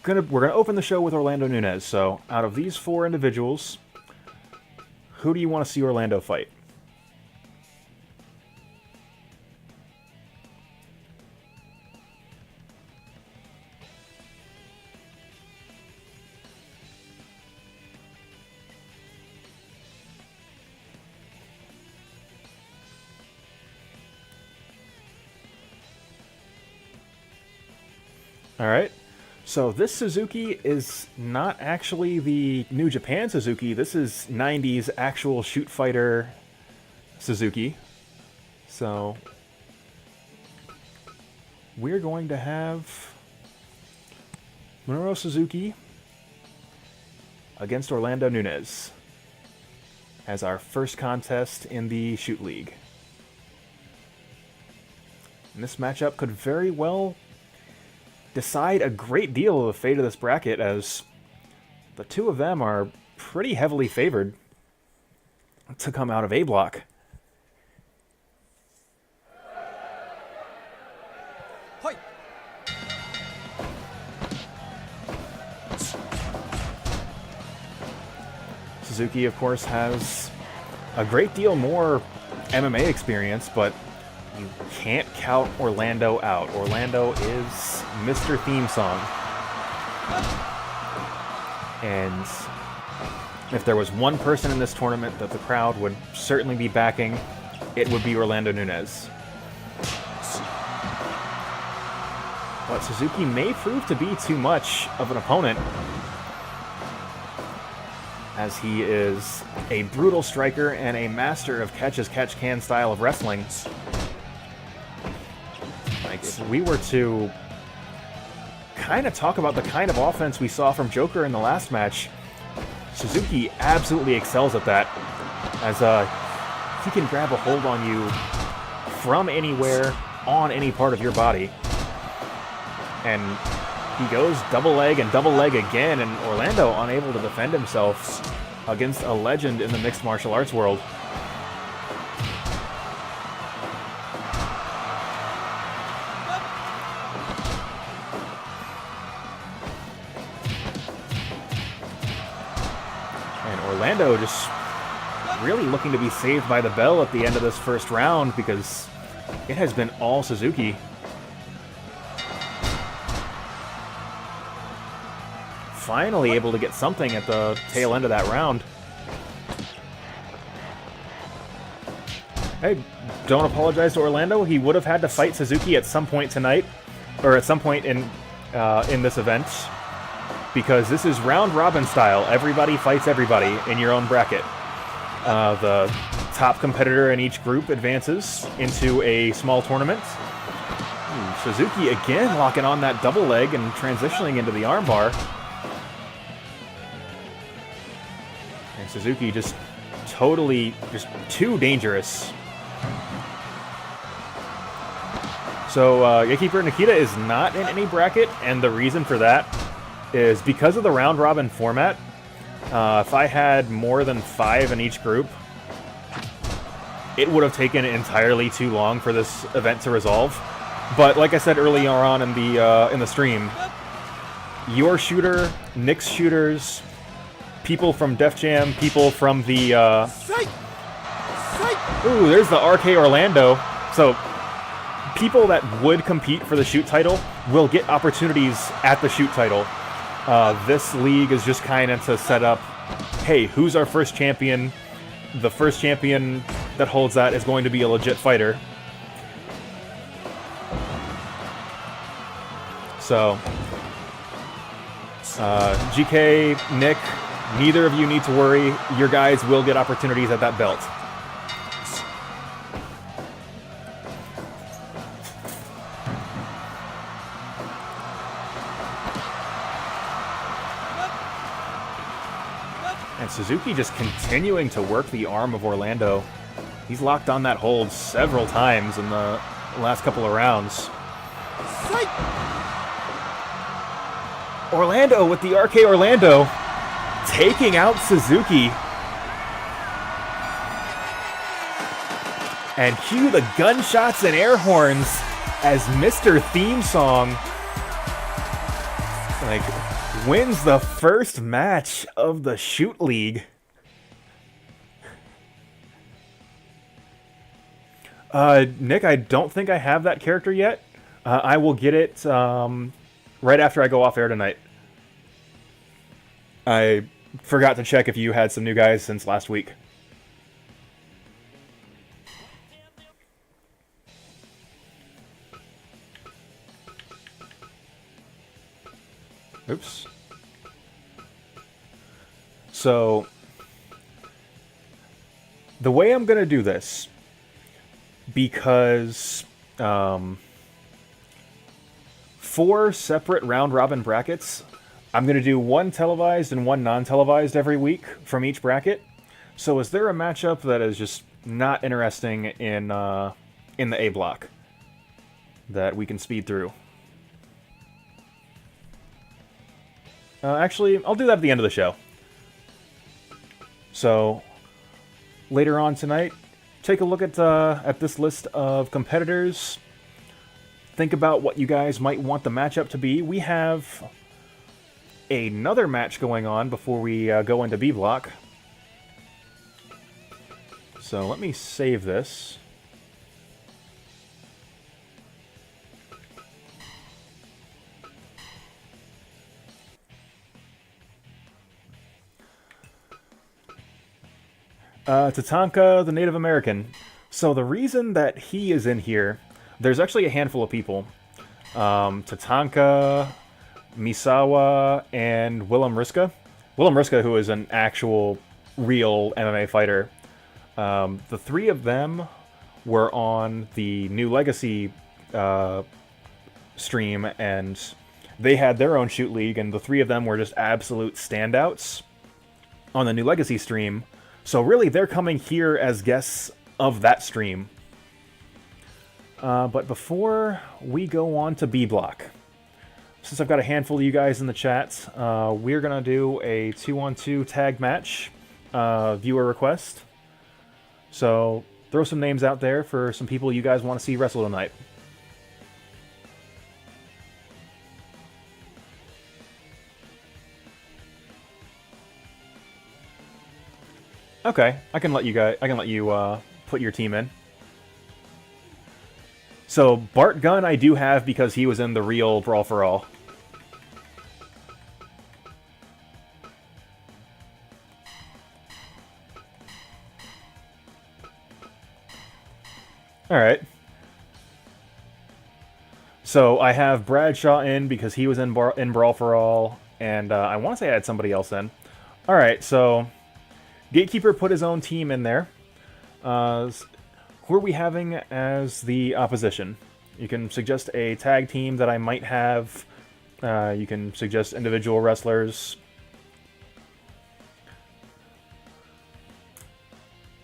We're gonna open the show with Orlando Nunez. So out of these 4 individuals, who do you want to see Orlando fight? All right. So this Suzuki is not actually the New Japan Suzuki. This is 90s actual shoot fighter Suzuki. So we're going to have Minoru Suzuki against Orlando Nunez as our first contest in the Shoot League. And this matchup could very well decide a great deal of the fate of this bracket, as the two of them are pretty heavily favored to come out of A block. Hoi. Suzuki, of course, has a great deal more MMA experience, but you can't count Orlando out. Orlando is Mr. Theme Song. And if there was one person in this tournament that the crowd would certainly be backing, it would be Orlando Nunez. But Suzuki may prove to be too much of an opponent, as he is a brutal striker and a master of catch-as-catch-can style of wrestling. Like, if we were to kind of talk about the kind of offense we saw from Joker in the last match, Suzuki absolutely excels at that, as he can grab a hold on you from anywhere on any part of your body. And he goes double leg and double leg again, and Orlando unable to defend himself against a legend in the mixed martial arts world. And Orlando just really looking to be saved by the bell at the end of this first round, because it has been all Suzuki. Finally able to get something at the tail end of that round. Hey, don't apologize to Orlando. He would have had to fight Suzuki at some point tonight, or at some point in this event, because this is round robin style. Everybody fights everybody in your own bracket. The top competitor in each group advances into a small tournament. Suzuki again locking on that double leg and transitioning into the armbar. And Suzuki just totally, just too dangerous. So Gatekeeper Nikita is not in any bracket, and the reason for that is because of the round robin format. If I had more than 5 in each group, it would have taken entirely too long for this event to resolve. But like I said earlier on in the stream, your shooter, Nick's shooters, people from Def Jam, people from the ooh, there's the RK Orlando. So people that would compete for the shoot title will get opportunities at the shoot title. This league is just kind of to set up, hey, who's our first champion? The first champion that holds that is going to be a legit fighter. So, GK, Nick, neither of you need to worry. Your guys will get opportunities at that belt. And Suzuki just continuing to work the arm of Orlando. He's locked on that hold several times in the last couple of rounds. Orlando with the RK Orlando taking out Suzuki. And cue the gunshots and air horns as Mr. Theme Song wins the first match of the Shoot League. Nick, I don't think I have that character yet. I will get it right after I go off air tonight. I forgot to check if you had some new guys since last week. Oops. So, the way I'm going to do this, because 4 separate round-robin brackets. I'm going to do 1 televised and 1 non-televised every week from each bracket. So is there a matchup that is just not interesting in the A block that we can speed through? Actually, I'll do that at the end of the show. So, later on tonight, take a look at this list of competitors. Think about what you guys might want the matchup to be. We have another match going on before we go into B block. So let me save this. Tatanka, the Native American. So the reason that he is in here, there's actually a handful of people. Tatanka, Misawa, and Willem Riska. Willem Riska, who is an actual, real MMA fighter. The 3 of them were on the New Legacy stream, and they had their own shoot league, and the 3 of them were just absolute standouts on the New Legacy stream. So really, they're coming here as guests of that stream. But before we go on to B block, since I've got a handful of you guys in the chat, we're going to do a 2-on-2 tag match, viewer request. So throw some names out there for some people you guys want to see wrestle tonight. Okay, I can let you put your team in. So Bart Gunn I do have because he was in the real Brawl for All. Alright. So I have Bradshaw in because he was in Brawl for All, and I want to say I had somebody else in. Alright, so Gatekeeper put his own team in there. Who are we having as the opposition? You can suggest a tag team that I might have. You can suggest individual wrestlers.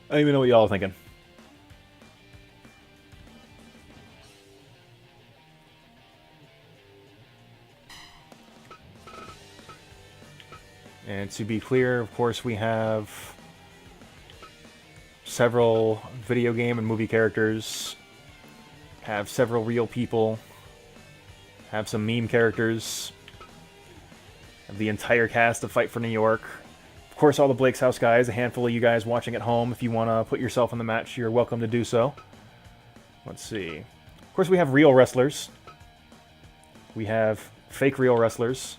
I don't even know what y'all are thinking. And to be clear, of course, we have several video game and movie characters, have several real people, have some meme characters, have the entire cast of Fight for New York. Of course, all the Blake's House guys, a handful of you guys watching at home. If you want to put yourself in the match, you're welcome to do so. Let's see. Of course, we have real wrestlers. We have fake real wrestlers.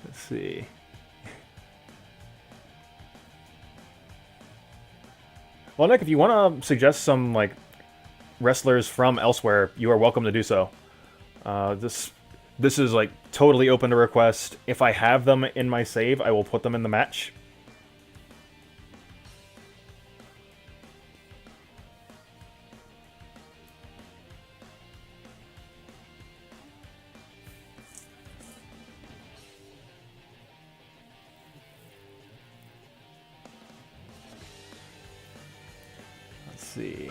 Let's see. Well, Nick, if you want to suggest some like wrestlers from elsewhere, you are welcome to do so. This is like totally open to request. If I have them in my save, I will put them in the match. See.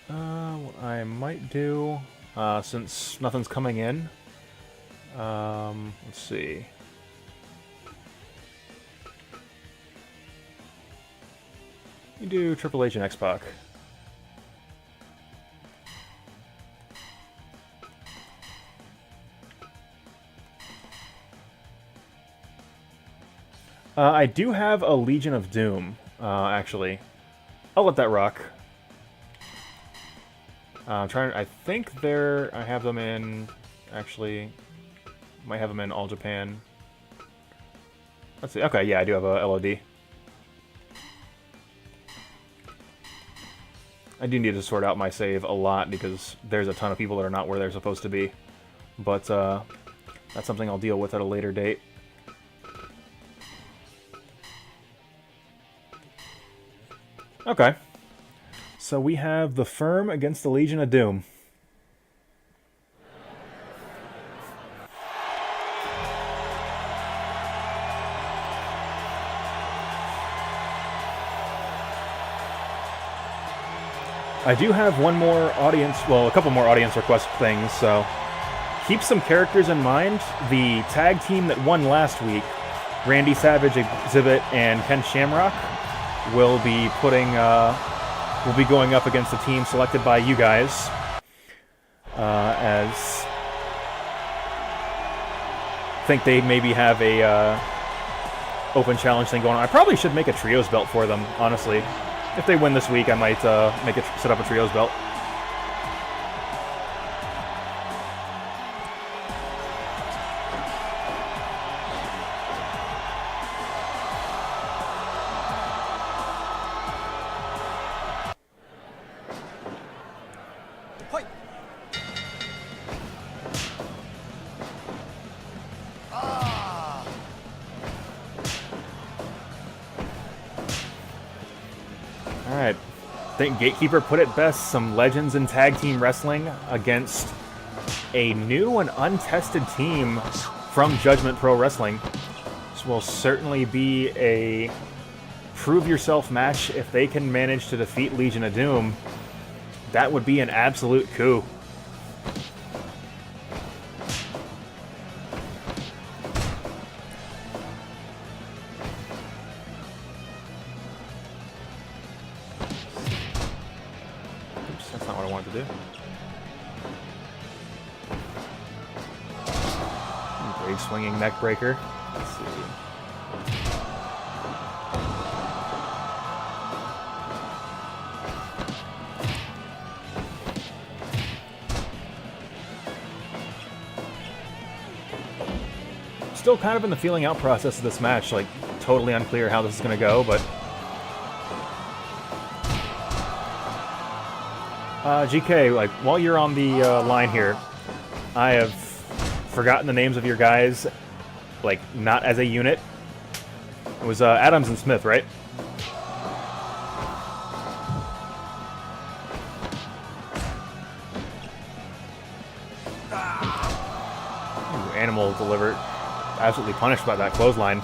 What I might do, since nothing's coming in, let's see. You do Triple H and X-Pac. I do have a Legion of Doom, actually. I'll let that rock. I think I have them in, actually, might have them in All Japan. Let's see, okay, yeah, I do have a LOD. I do need to sort out my save a lot because there's a ton of people that are not where they're supposed to be. But, that's something I'll deal with at a later date. Okay. So we have the Firm against the Legion of Doom. I do have one more audience, well, a couple more audience request things, so keep some characters in mind. The tag team that won last week, Randy Savage, Xzibit, and Ken Shamrock, will be going up against the team selected by you guys, as I think they maybe have a open challenge thing going on. I probably should make a trios belt for them, honestly. If they win this week, I might set up a trios belt. Alright, I think Gatekeeper put it best. Some legends in tag team wrestling against a new and untested team from Judgment Pro Wrestling. This will certainly be a prove yourself match. If they can manage to defeat Legion of Doom, that would be an absolute coup. To do. Big swinging neck breaker. Let's see. Still kind of in the feeling out process of this match, like totally unclear how this is going to go, but GK, like, while you're on the line here, I have forgotten the names of your guys, like, not as a unit. It was Adams and Smith, right? Ooh, Animal delivered. Absolutely punished by that clothesline.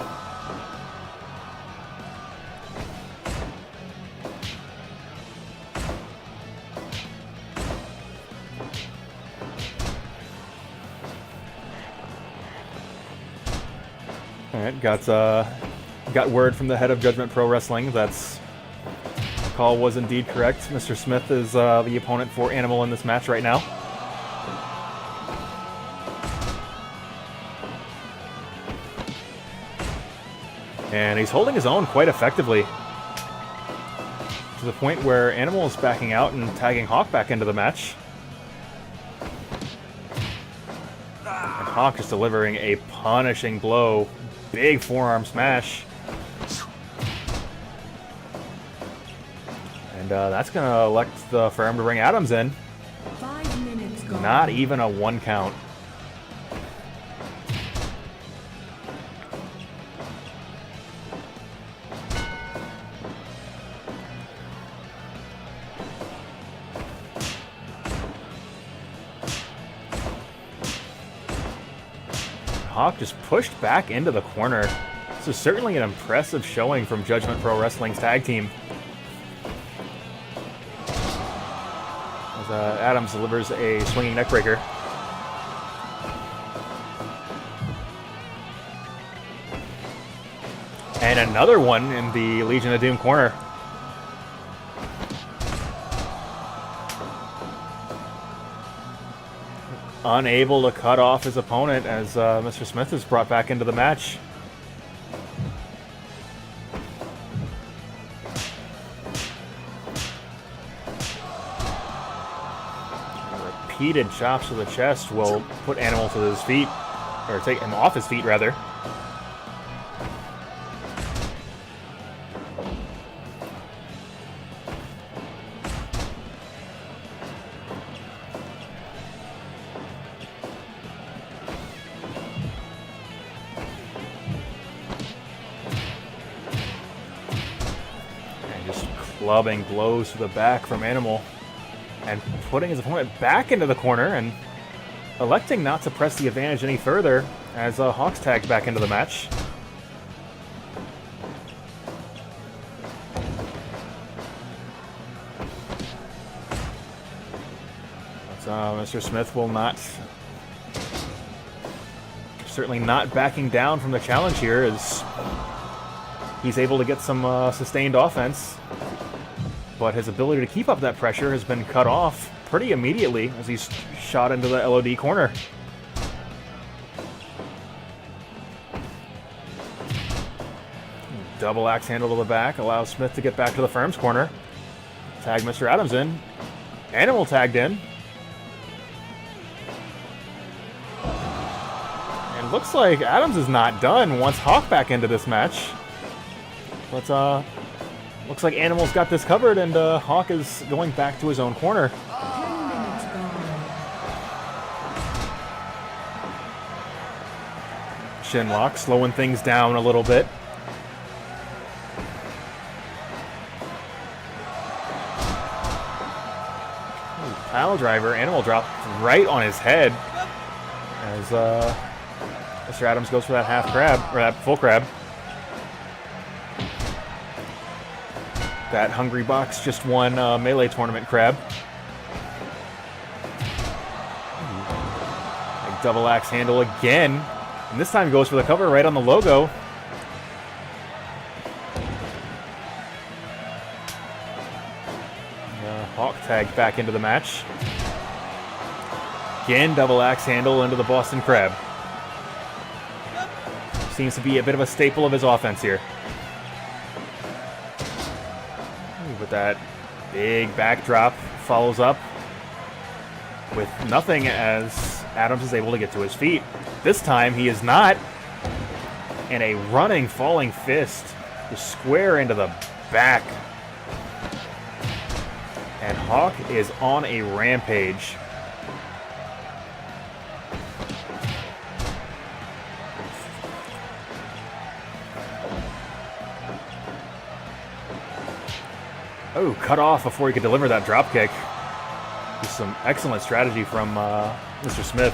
Alright, got word from the head of Judgment Pro Wrestling that's the call was indeed correct. Mr. Smith is the opponent for Animal in this match right now. And he's holding his own quite effectively, to the point where Animal is backing out and tagging Hawk back into the match. And Hawk is delivering a punishing blow. Big forearm smash. And that's going to elect the Firm to bring Adams in. 5 minutes gone. Not even a 1 count. Hawk just pushed back into the corner. This is certainly an impressive showing from Judgment Pro Wrestling's tag team. As Adams delivers a swinging neckbreaker. And another one in the Legion of Doom corner. Unable to cut off his opponent as Mr. Smith is brought back into the match. Repeated chops to the chest will put Animal to his feet, or take him off his feet rather. Clubbing blows to the back from Animal, and putting his opponent back into the corner and electing not to press the advantage any further as Hawk's tagged back into the match. Mr. Smith will not, certainly not backing down from the challenge here, as he's able to get some sustained offense, but his ability to keep up that pressure has been cut off pretty immediately as he's shot into the LOD corner. Double axe handle to the back allows Smith to get back to the firm's corner. Tag Mr. Adams in. Animal tagged in. And looks like Adams is not done. Wants Hawk back into this match. But looks like Animal's got this covered, and Hawk is going back to his own corner. 10 minutes gone. Shin lock, slowing things down a little bit. Pile driver, Animal drop right on his head as Mr. Adams goes for that half crab, or that full crab. That Hungry Box just won Melee Tournament crab. Like double axe handle again. And this time goes for the cover right on the logo. Hawk tagged back into the match. Again, double axe handle into the Boston Crab. Seems to be a bit of a staple of his offense here. But that big backdrop follows up with nothing as Adams is able to get to his feet. This time he is not. And a running falling fist just square into the back. And Hawk is on a rampage. Oh, cut off before he could deliver that drop kick. Just some excellent strategy from Mr. Smith.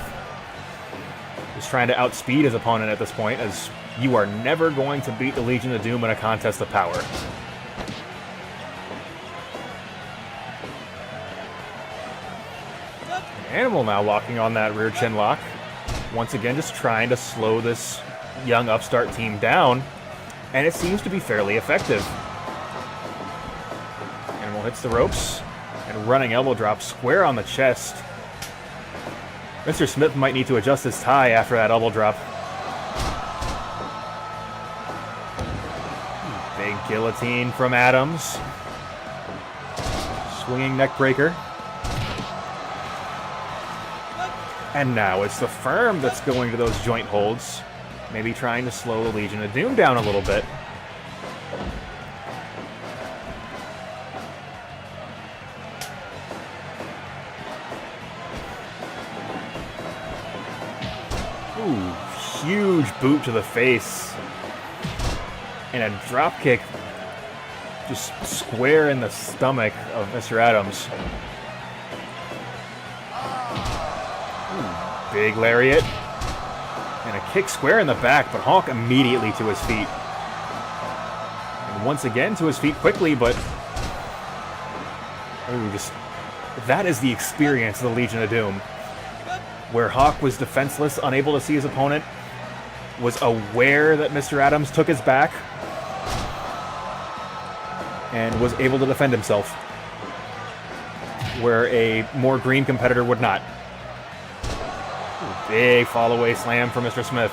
Just trying to outspeed his opponent at this point, as you are never going to beat the Legion of Doom in a contest of power. Animal now walking on that rear chin lock. Once again, just trying to slow this young upstart team down, and it seems to be fairly effective. Animal hits the ropes, and running elbow drop square on the chest. Mr. Smith might need to adjust his tie after that elbow drop. Big guillotine from Adams. Swinging neck breaker. And now it's the Firm that's going to those joint holds, maybe trying to slow the Legion of Doom down a little bit. Ooh, huge boot to the face. And a drop kick just square in the stomach of Mr. Adams. Big lariat, and a kick square in the back, but Hawk immediately to his feet. And once again to his feet quickly, but that is the experience of the Legion of Doom, where Hawk was defenseless, unable to see his opponent, was aware that Mr. Adams took his back, and was able to defend himself, where a more green competitor would not. Big fall-away slam from Mr. Smith.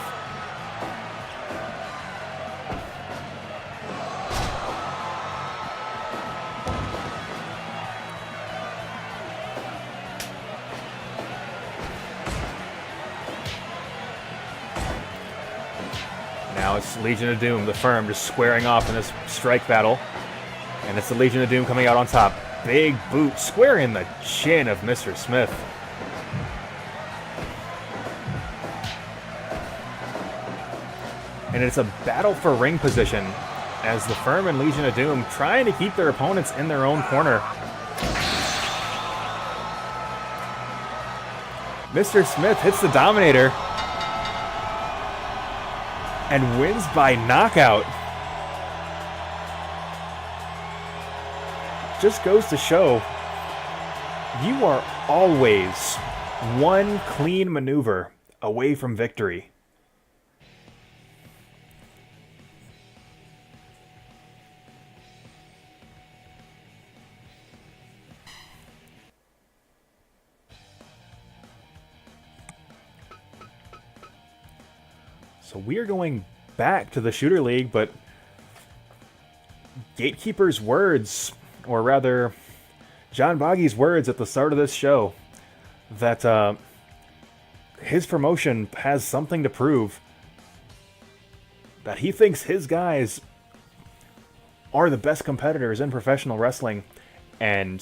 Now it's Legion of Doom, the Firm, just squaring off in this strike battle. And it's the Legion of Doom coming out on top. Big boot square in the chin of Mr. Smith. And it's a battle for ring position as the Firm and Legion of Doom trying to keep their opponents in their own corner. Mr. Smith hits the Dominator and wins by knockout. Just goes to show, you are always one clean maneuver away from victory. So we are going back to the Shooter League, but Gatekeeper's words, or rather, John Bagi's words at the start of this show, that his promotion has something to prove. That he thinks his guys are the best competitors in professional wrestling. And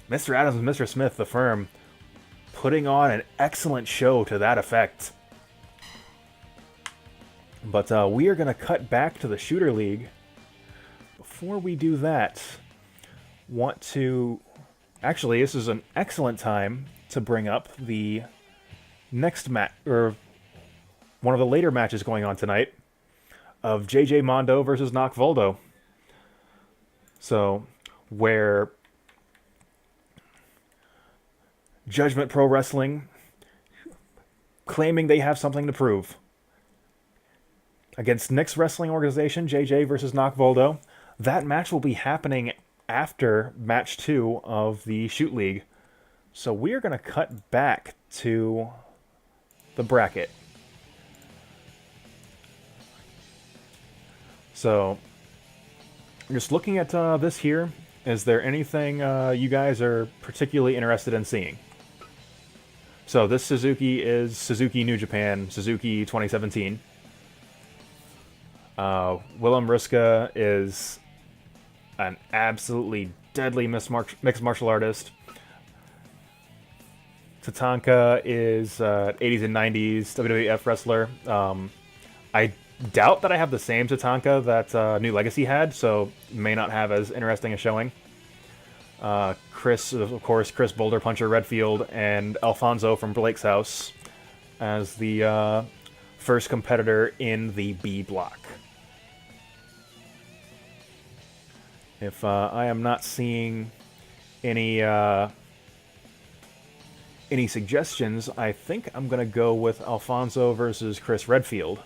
Mr. Adams and Mr. Smith, the Firm, putting on an excellent show to that effect. But we are going to cut back to the Shooter League. Before we do that, want to... Actually, this is an excellent time to bring up the next match, or one of the later matches going on tonight, of JJ Mondo versus Nock Voldo. So, where Judgment Pro Wrestling claiming they have something to prove against Nick's wrestling organization, JJ versus Nock Voldo. That match will be happening after match 2 of the Shoot League. So we are going to cut back to the bracket. So, just looking at this here, is there anything you guys are particularly interested in seeing? So this Suzuki is Suzuki New Japan, Suzuki 2017. Willem Riska is an absolutely deadly mixed martial artist. Tatanka is 80s and 90s WWF wrestler. I doubt that I have the same Tatanka that New Legacy had, so may not have as interesting a showing. Chris, of course, Chris Boulder Puncher Redfield, and Alphonso from Blake's House as the first competitor in the B block. If I am not seeing any suggestions, I think I'm going to go with Alphonso versus Chris Redfield.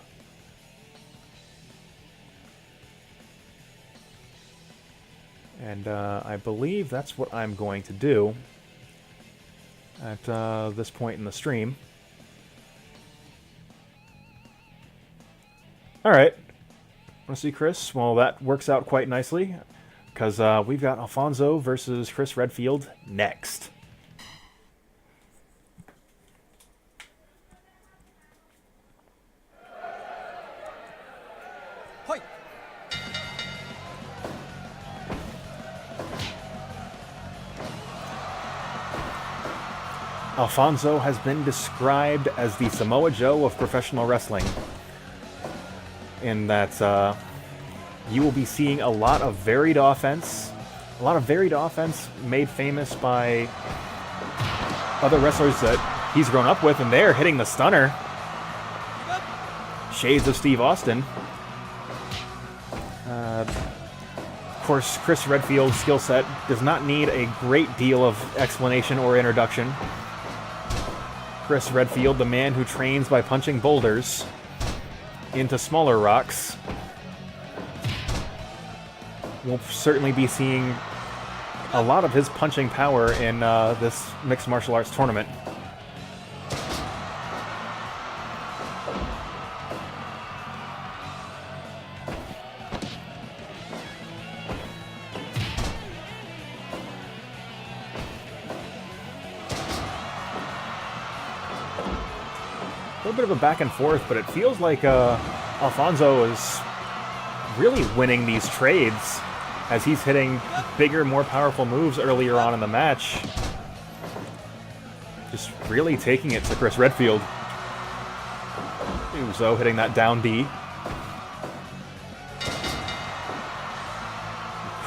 And I believe that's what I'm going to do at this point in the stream. Alright. Want to see Chris? Well, that works out quite nicely, because we've got Alphonso versus Chris Redfield next. Hoi. Alphonso has been described as the Samoa Joe of professional wrestling, in that you will be seeing a lot of varied offense made famous by other wrestlers that he's grown up with, and they're hitting the stunner. Shades of Steve Austin. Of course, Chris Redfield's skill set does not need a great deal of explanation or introduction. Chris Redfield, the man who trains by punching boulders into smaller rocks. We'll certainly be seeing a lot of his punching power in this mixed martial arts tournament. A little bit of a back and forth, but it feels like Alphonso is really winning these trades as he's hitting bigger, more powerful moves earlier on in the match. Just really taking it to Chris Redfield. Uzo hitting that down D.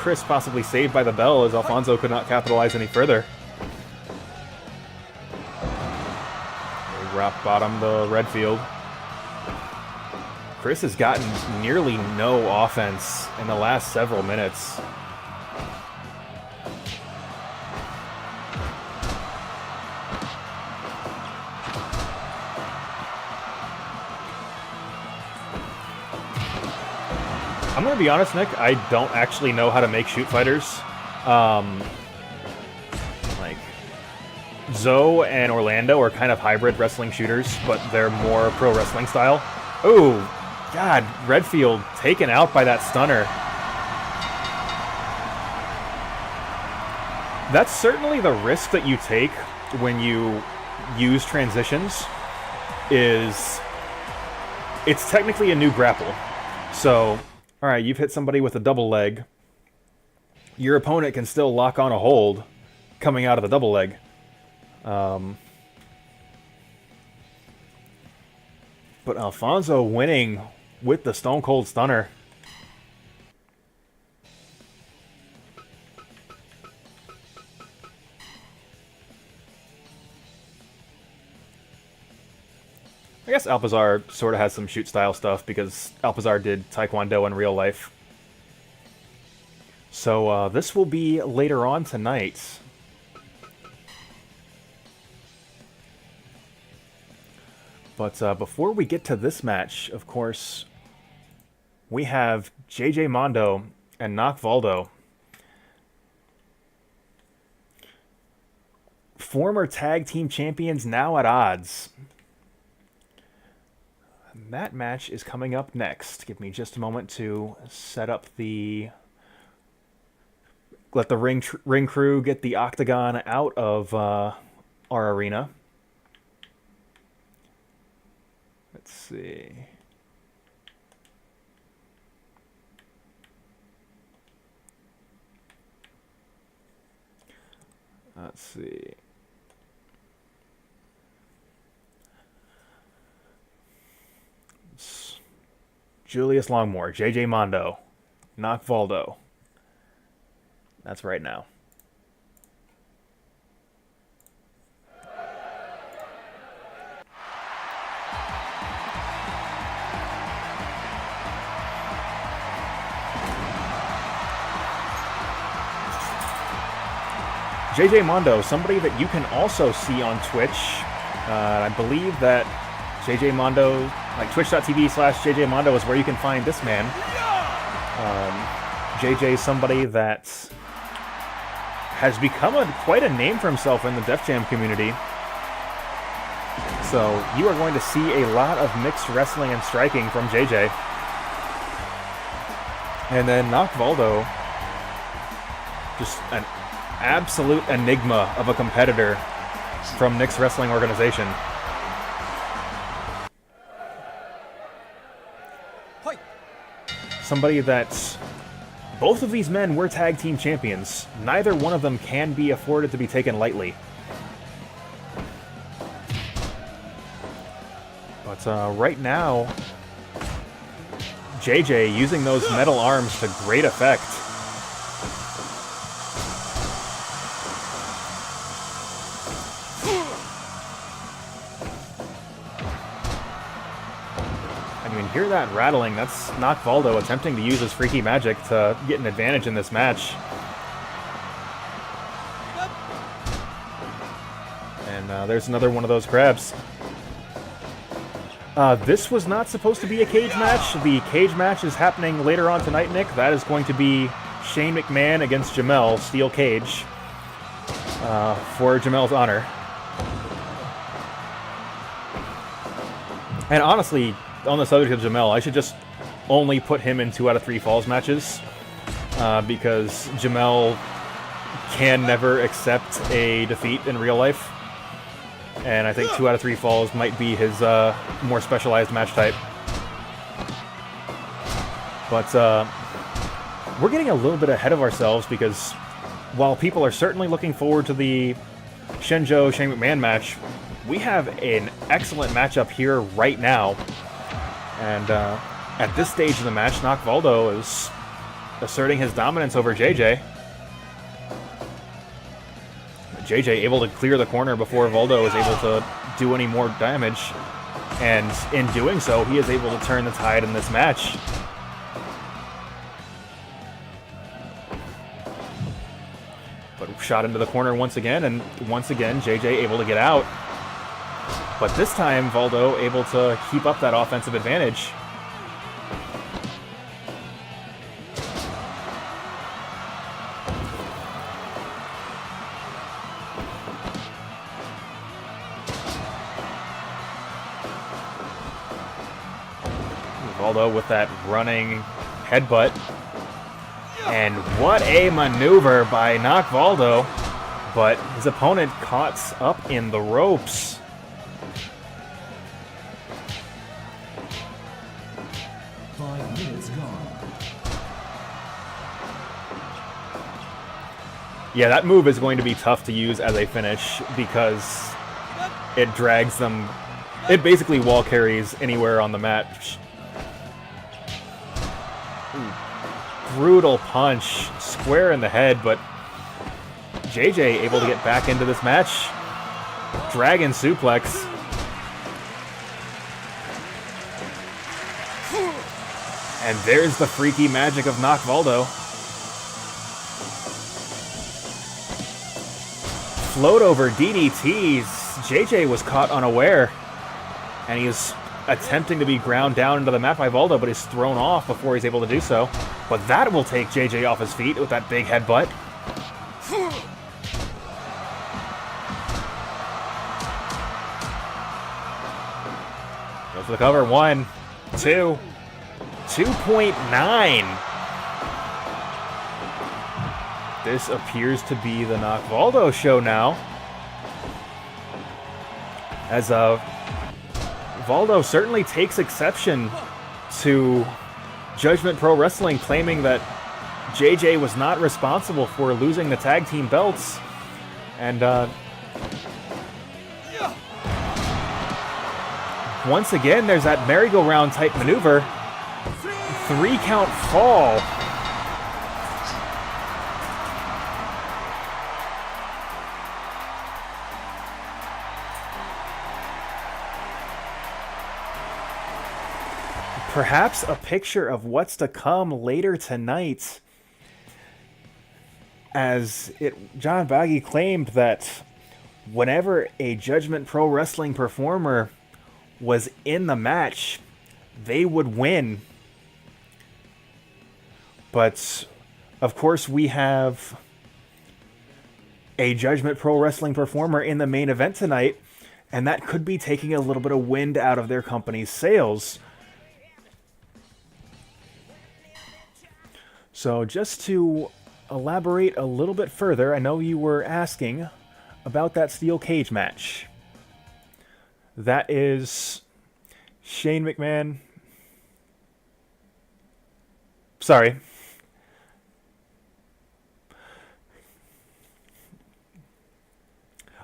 Chris possibly saved by the bell as Alphonso could not capitalize any further. They rock bottom the Redfield. Chris has gotten nearly no offense in the last several minutes. I'm gonna be honest, Nick, I don't actually know how to make shoot fighters. Like, Zoe and Orlando are kind of hybrid wrestling shooters, but they're more pro wrestling style. Oh, God, Redfield taken out by that stunner. That's certainly the risk that you take when you use transitions, is it's technically a new grapple. So, alright, you've hit somebody with a double leg. Your opponent can still lock on a hold coming out of the double leg. But Alphonso winning with the Stone Cold Stunner. I guess Alpizar sort of has some shoot style stuff because Alpizar did Taekwondo in real life. So this will be later on tonight. But before we get to this match, of course, we have JJ Mondo and Nock Voldo. Former tag team champions now at odds. That match is coming up next. Give me just a moment to set up the... Let the ring crew get the octagon out of our arena. Let's see. Let's see. Julius Longmore, JJ Mondo, Nock Voldo. That's right now. JJ Mondo, somebody that you can also see on Twitch. I believe that JJ Mondo, like twitch.tv/JJ Mondo is where you can find this man. JJ is somebody that has become quite a name for himself in the Def Jam community. So you are going to see a lot of mixed wrestling and striking from JJ. And then Nock Voldo, just an absolute enigma of a competitor from Nick's wrestling organization. Somebody that both of these men were tag team champions. Neither one of them can be afforded to be taken lightly. But right now, JJ using those metal arms to great effect. Hear that rattling? That's Nock Voldo attempting to use his freaky magic to get an advantage in this match. And there's another one of those crabs. This was not supposed to be a cage match. The cage match is happening later on tonight, Nick. That is going to be Shane McMahon against Jamel, steel cage, for Jamel's honor. And honestly, on the subject of Jamel, I should just only put him in 2 out of 3 falls matches because Jamel can never accept a defeat in real life, and I think 2 out of 3 falls might be his more specialized match type. But we're getting a little bit ahead of ourselves because while people are certainly looking forward to the Hsien-Jo Shane McMahon match, we have an excellent matchup here right now. And at this stage of the match, Nock Voldo is asserting his dominance over JJ. JJ able to clear the corner before Voldo is able to do any more damage. And in doing so, he is able to turn the tide in this match. But shot into the corner once again, and once again, JJ able to get out. But this time, Voldo able to keep up that offensive advantage. Voldo with that running headbutt. And what a maneuver by Nock Voldo. But his opponent caught up in the ropes. Yeah, that move is going to be tough to use as a finish because it drags them. It basically wall carries anywhere on the mat. Ooh, brutal punch, square in the head, but JJ able to get back into this match. Dragon suplex. And there's the freaky magic of Nock Voldo. Float over DDTs. JJ was caught unaware. And he's attempting to be ground down into the mat by Voldo, but he's thrown off before he's able to do so. But that will take JJ off his feet with that big headbutt. Goes for the cover. 1, 2, 2.9. This appears to be the Nock Voldo show now. As Voldo certainly takes exception to Judgment Pro Wrestling claiming that JJ was not responsible for losing the tag team belts. And once again, there's that merry-go-round type maneuver. 3-count fall. Perhaps a picture of what's to come later tonight, as John Bagi claimed that whenever a Judgment Pro Wrestling performer was in the match, they would win. But, of course, we have a Judgment Pro Wrestling performer in the main event tonight, and that could be taking a little bit of wind out of their company's sails. So just to elaborate a little bit further, I know you were asking about that steel cage match. That is Shane McMahon. Sorry.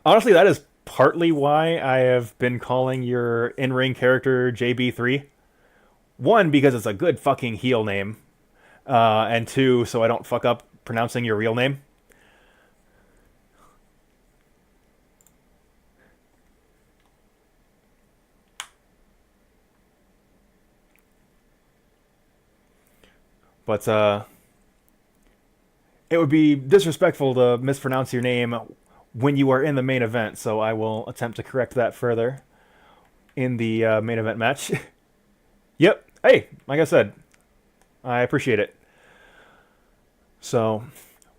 Honestly, that is partly why I have been calling your in-ring character JB3. 1, because it's a good fucking heel name. And 2, so I don't fuck up pronouncing your real name. But, it would be disrespectful to mispronounce your name when you are in the main event, so I will attempt to correct that further in the main event match. Yep. Hey, like I said, I appreciate it. So,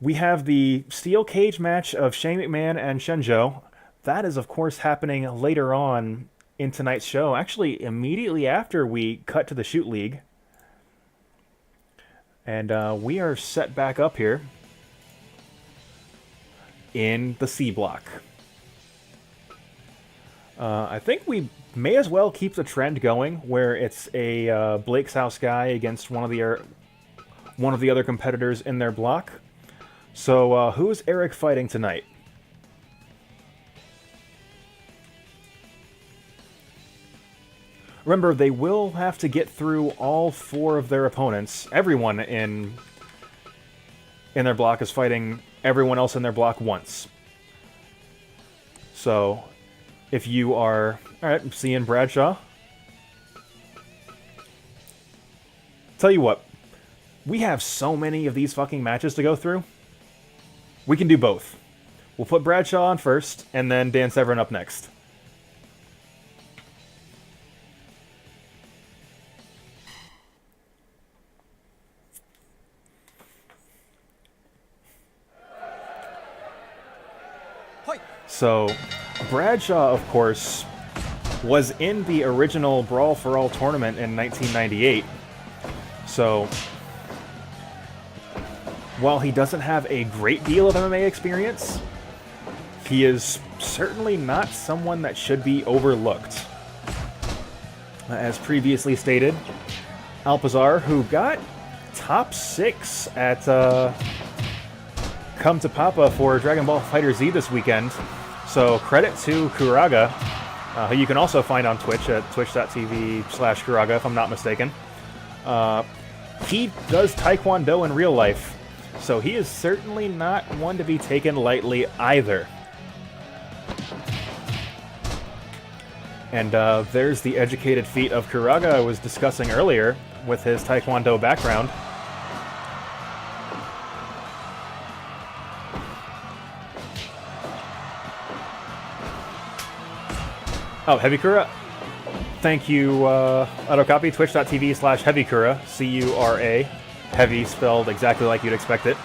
we have the steel cage match of Shane McMahon and Hsien-Jo. That is, of course, happening later on in tonight's show. Actually, immediately after we cut to the Shoot League. And we are set back up here in the C block. I think we may as well keep the trend going, where it's a Blake's House guy against one of the other competitors in their block. So, who's Eric fighting tonight? Remember, they will have to get through all 4 of their opponents, everyone in in their block is fighting everyone else in their block once. So, if you are... Alright, I'm seeing Bradshaw. Tell you what, we have so many of these fucking matches to go through. We can do both. We'll put Bradshaw on first, and then Dan Severen up next. So, Bradshaw, of course, was in the original Brawl for All tournament in 1998. So, while he doesn't have a great deal of MMA experience, he is certainly not someone that should be overlooked. As previously stated, Alpizar, who got top 6 at Come to Papa for Dragon Ball FighterZ this weekend. So credit to Kuraga, who you can also find on Twitch at twitch.tv/Kuraga, if I'm not mistaken. He does Taekwondo in real life, so he is certainly not one to be taken lightly either. And there's the educated feet of Kuraga I was discussing earlier with his Taekwondo background. Oh, Heavy Kura. Thank you, Autocopy, twitch.tv/Heavy Kura, C-U-R-A. Heavy spelled exactly like you'd expect it.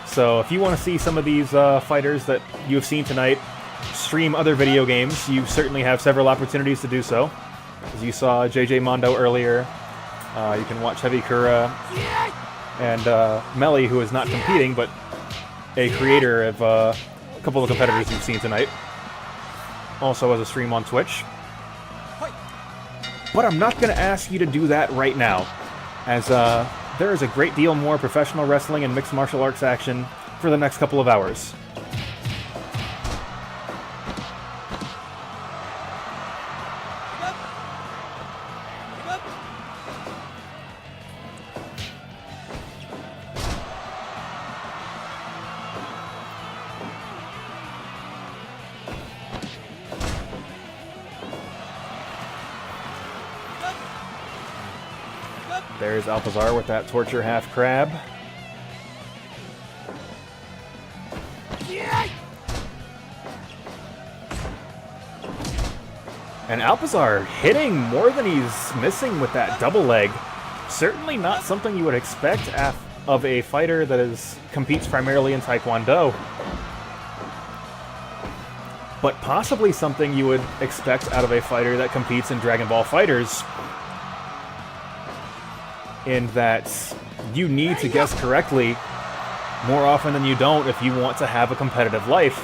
So if you want to see some of these fighters that you have seen tonight stream other video games, you certainly have several opportunities to do so. As you saw JJ Mondo earlier, you can watch Heavy Kura and Melly, who is not competing, but a creator of a couple of competitors you've seen tonight. Also as a stream on Twitch. But I'm not going to ask you to do that right now, as there is a great deal more professional wrestling and mixed martial arts action for the next couple of hours. There's Alpizar with that torture half crab. And Alpizar hitting more than he's missing with that double leg. Certainly not something you would expect of a fighter that competes primarily in Taekwondo. But possibly something you would expect out of a fighter that competes in Dragon Ball FighterZ. In that you need to guess correctly more often than you don't if you want to have a competitive life.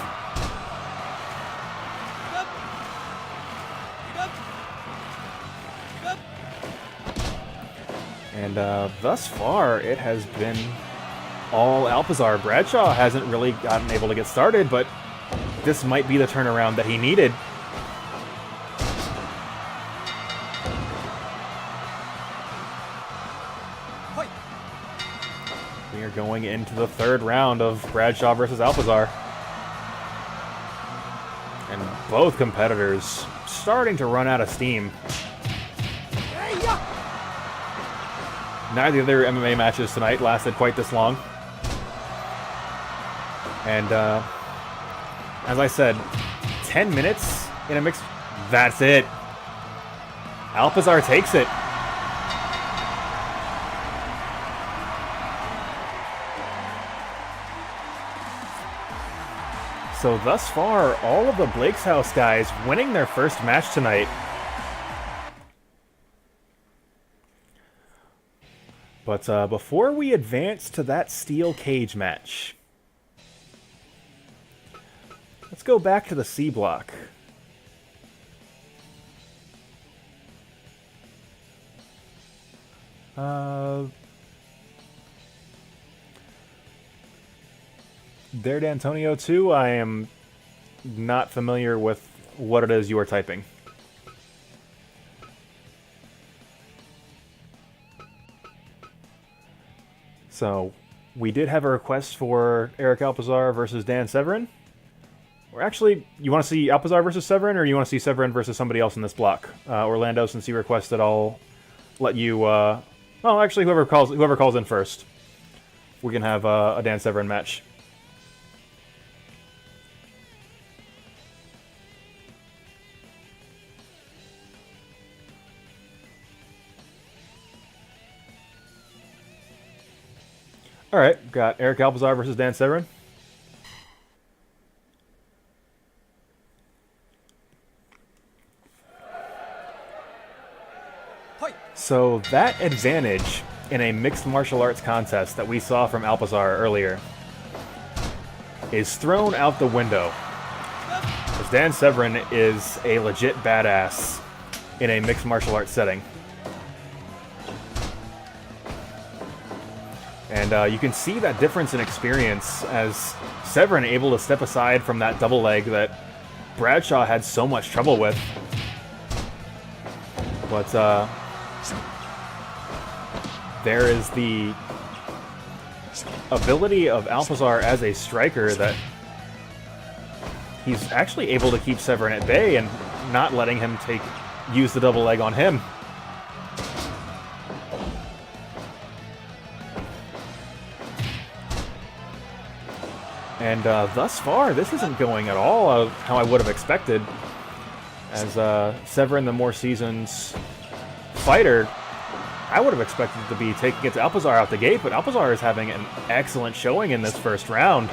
And thus far, it has been all Alpizar. Bradshaw hasn't really gotten able to get started, but this might be the turnaround that he needed. We are going into the third round of Bradshaw versus Alpizar. And both competitors starting to run out of steam. Neither of their MMA matches tonight lasted quite this long. And as I said, 10 minutes in a mix. That's it. Alpizar takes it. So thus far, all of the Blake's House guys winning their first match tonight. But before we advance to that steel cage match, let's go back to the C block. There, D'Antonio, too. I am not familiar with what it is you are typing. So, we did have a request for Eric Alpizar versus Dan Severen. Or actually, you want to see Alpizar versus Severen, or you want to see Severen versus somebody else in this block? Orlando, since you requested, I'll let you... well, actually, whoever calls in first, we can have a Dan Severen match. All right, got Eric Alpizar versus Dan Severen. So that advantage in a mixed martial arts contest that we saw from Alpizar earlier is thrown out the window, as Dan Severen is a legit badass in a mixed martial arts setting. And you can see that difference in experience as Severen able to step aside from that double leg that Bradshaw had so much trouble with. But there is the ability of Alpizar as a striker that he's actually able to keep Severen at bay and not letting him use the double leg on him. And thus far, this isn't going at all how I would have expected. As Severen, the more seasoned fighter, I would have expected to be taking it to Alpizar out the gate, but Alpizar is having an excellent showing in this first round.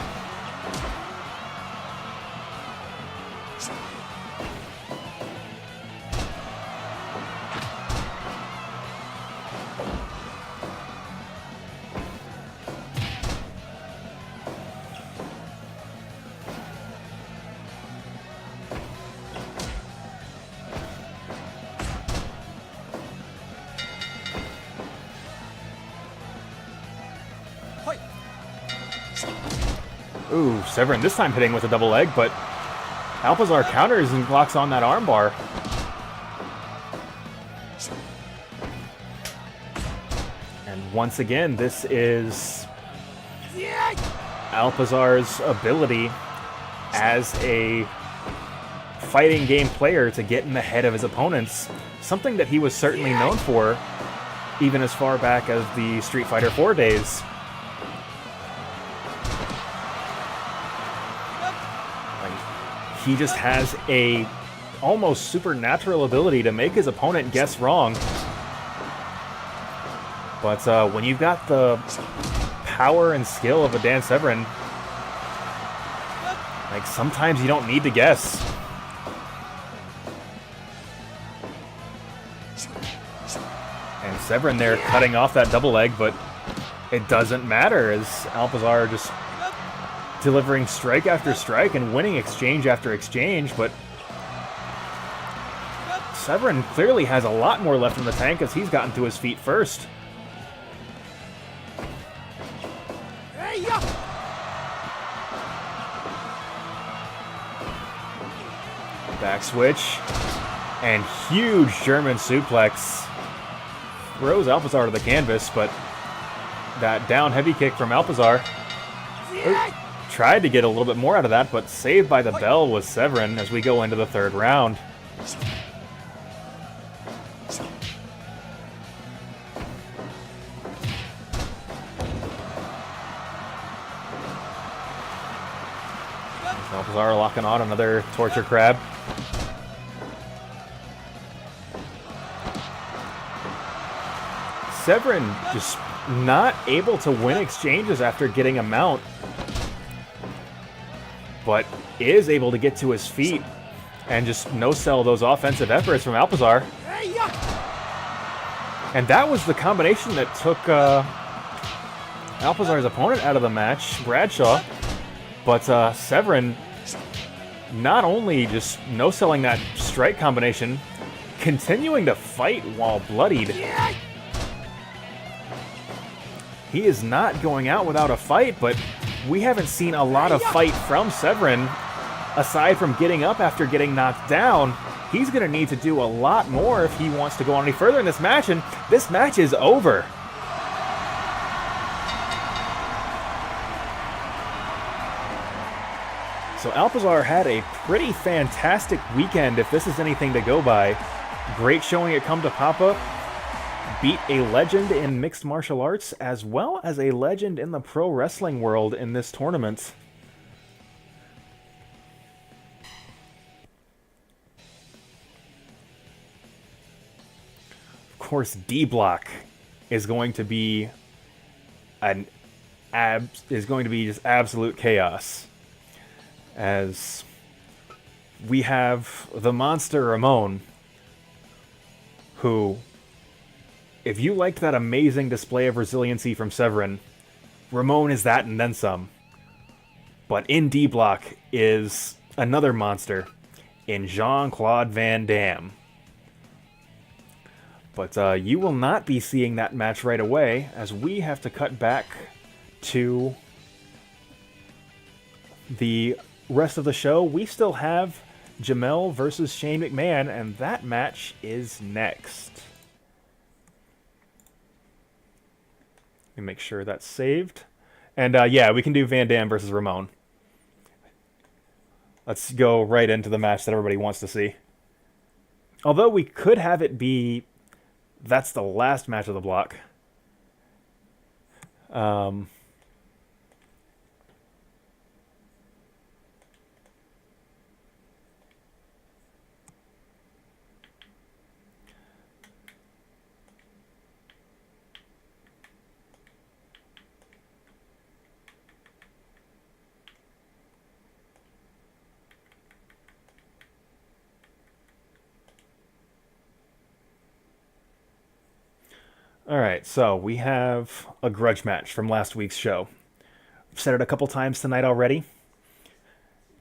Ooh, Severen this time hitting with a double leg, but Alpizar counters and locks on that armbar. And once again, this is Alpizar's ability as a fighting game player to get in the head of his opponents, something that he was certainly known for even as far back as the Street Fighter 4 days. He just has a almost supernatural ability to make his opponent guess wrong. But when you've got the power and skill of a Dan Severen, like, sometimes you don't need to guess. And Severen there cutting off that double leg, but it doesn't matter as Alpizar just delivering strike after strike and winning exchange after exchange, but Severen clearly has a lot more left in the tank as he's gotten to his feet first. Back switch and huge German suplex throws Alpizar to the canvas, but that down heavy kick from Alpizar tried to get a little bit more out of that, but saved by the bell was Severen as we go into the third round. Alpizar locking on another torture crab. Severen just not able to win exchanges after getting a mount, but is able to get to his feet and just no-sell those offensive efforts from Alpizar. And that was the combination that took Alpizar's opponent out of the match, Bradshaw. But Severen not only just no-selling that strike combination, continuing to fight while bloodied. He is not going out without a fight, but we haven't seen a lot of fight from Severen. Aside from getting up after getting knocked down, he's going to need to do a lot more if he wants to go on any further in this match, and this match is over. So Alpizar had a pretty fantastic weekend, if this is anything to go by. Great showing at Come to Papa. Beat a legend in mixed martial arts, as well as a legend in the pro wrestling world in this tournament. Of course, D Block is going to be just absolute chaos, as we have the monster Ramon, who, if you liked that amazing display of resiliency from Severen, Ramon is that and then some. But in D Block is another monster in Jean-Claude Van Damme. But you will not be seeing that match right away, as we have to cut back to the rest of the show. We still have Jamel versus Shane McMahon, and that match is next. Let me make sure that's saved. And yeah, we can do Van Damme versus Ramon. Let's go right into the match that everybody wants to see. Although we could have it be that's the last match of the block. Alright, so we have a grudge match from last week's show. I've said it a couple times tonight already.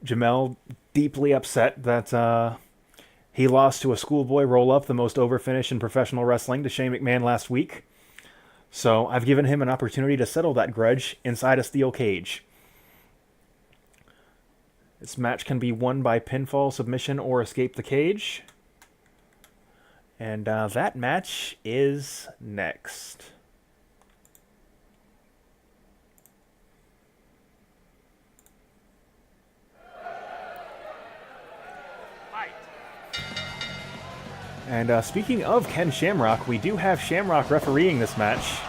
Jamel deeply upset that he lost to a schoolboy roll-up, the most over finish in professional wrestling, to Shane McMahon last week. So I've given him an opportunity to settle that grudge inside a steel cage. This match can be won by pinfall, submission, or escape the cage. And that match is next. And speaking of Ken Shamrock, we do have Shamrock refereeing this match.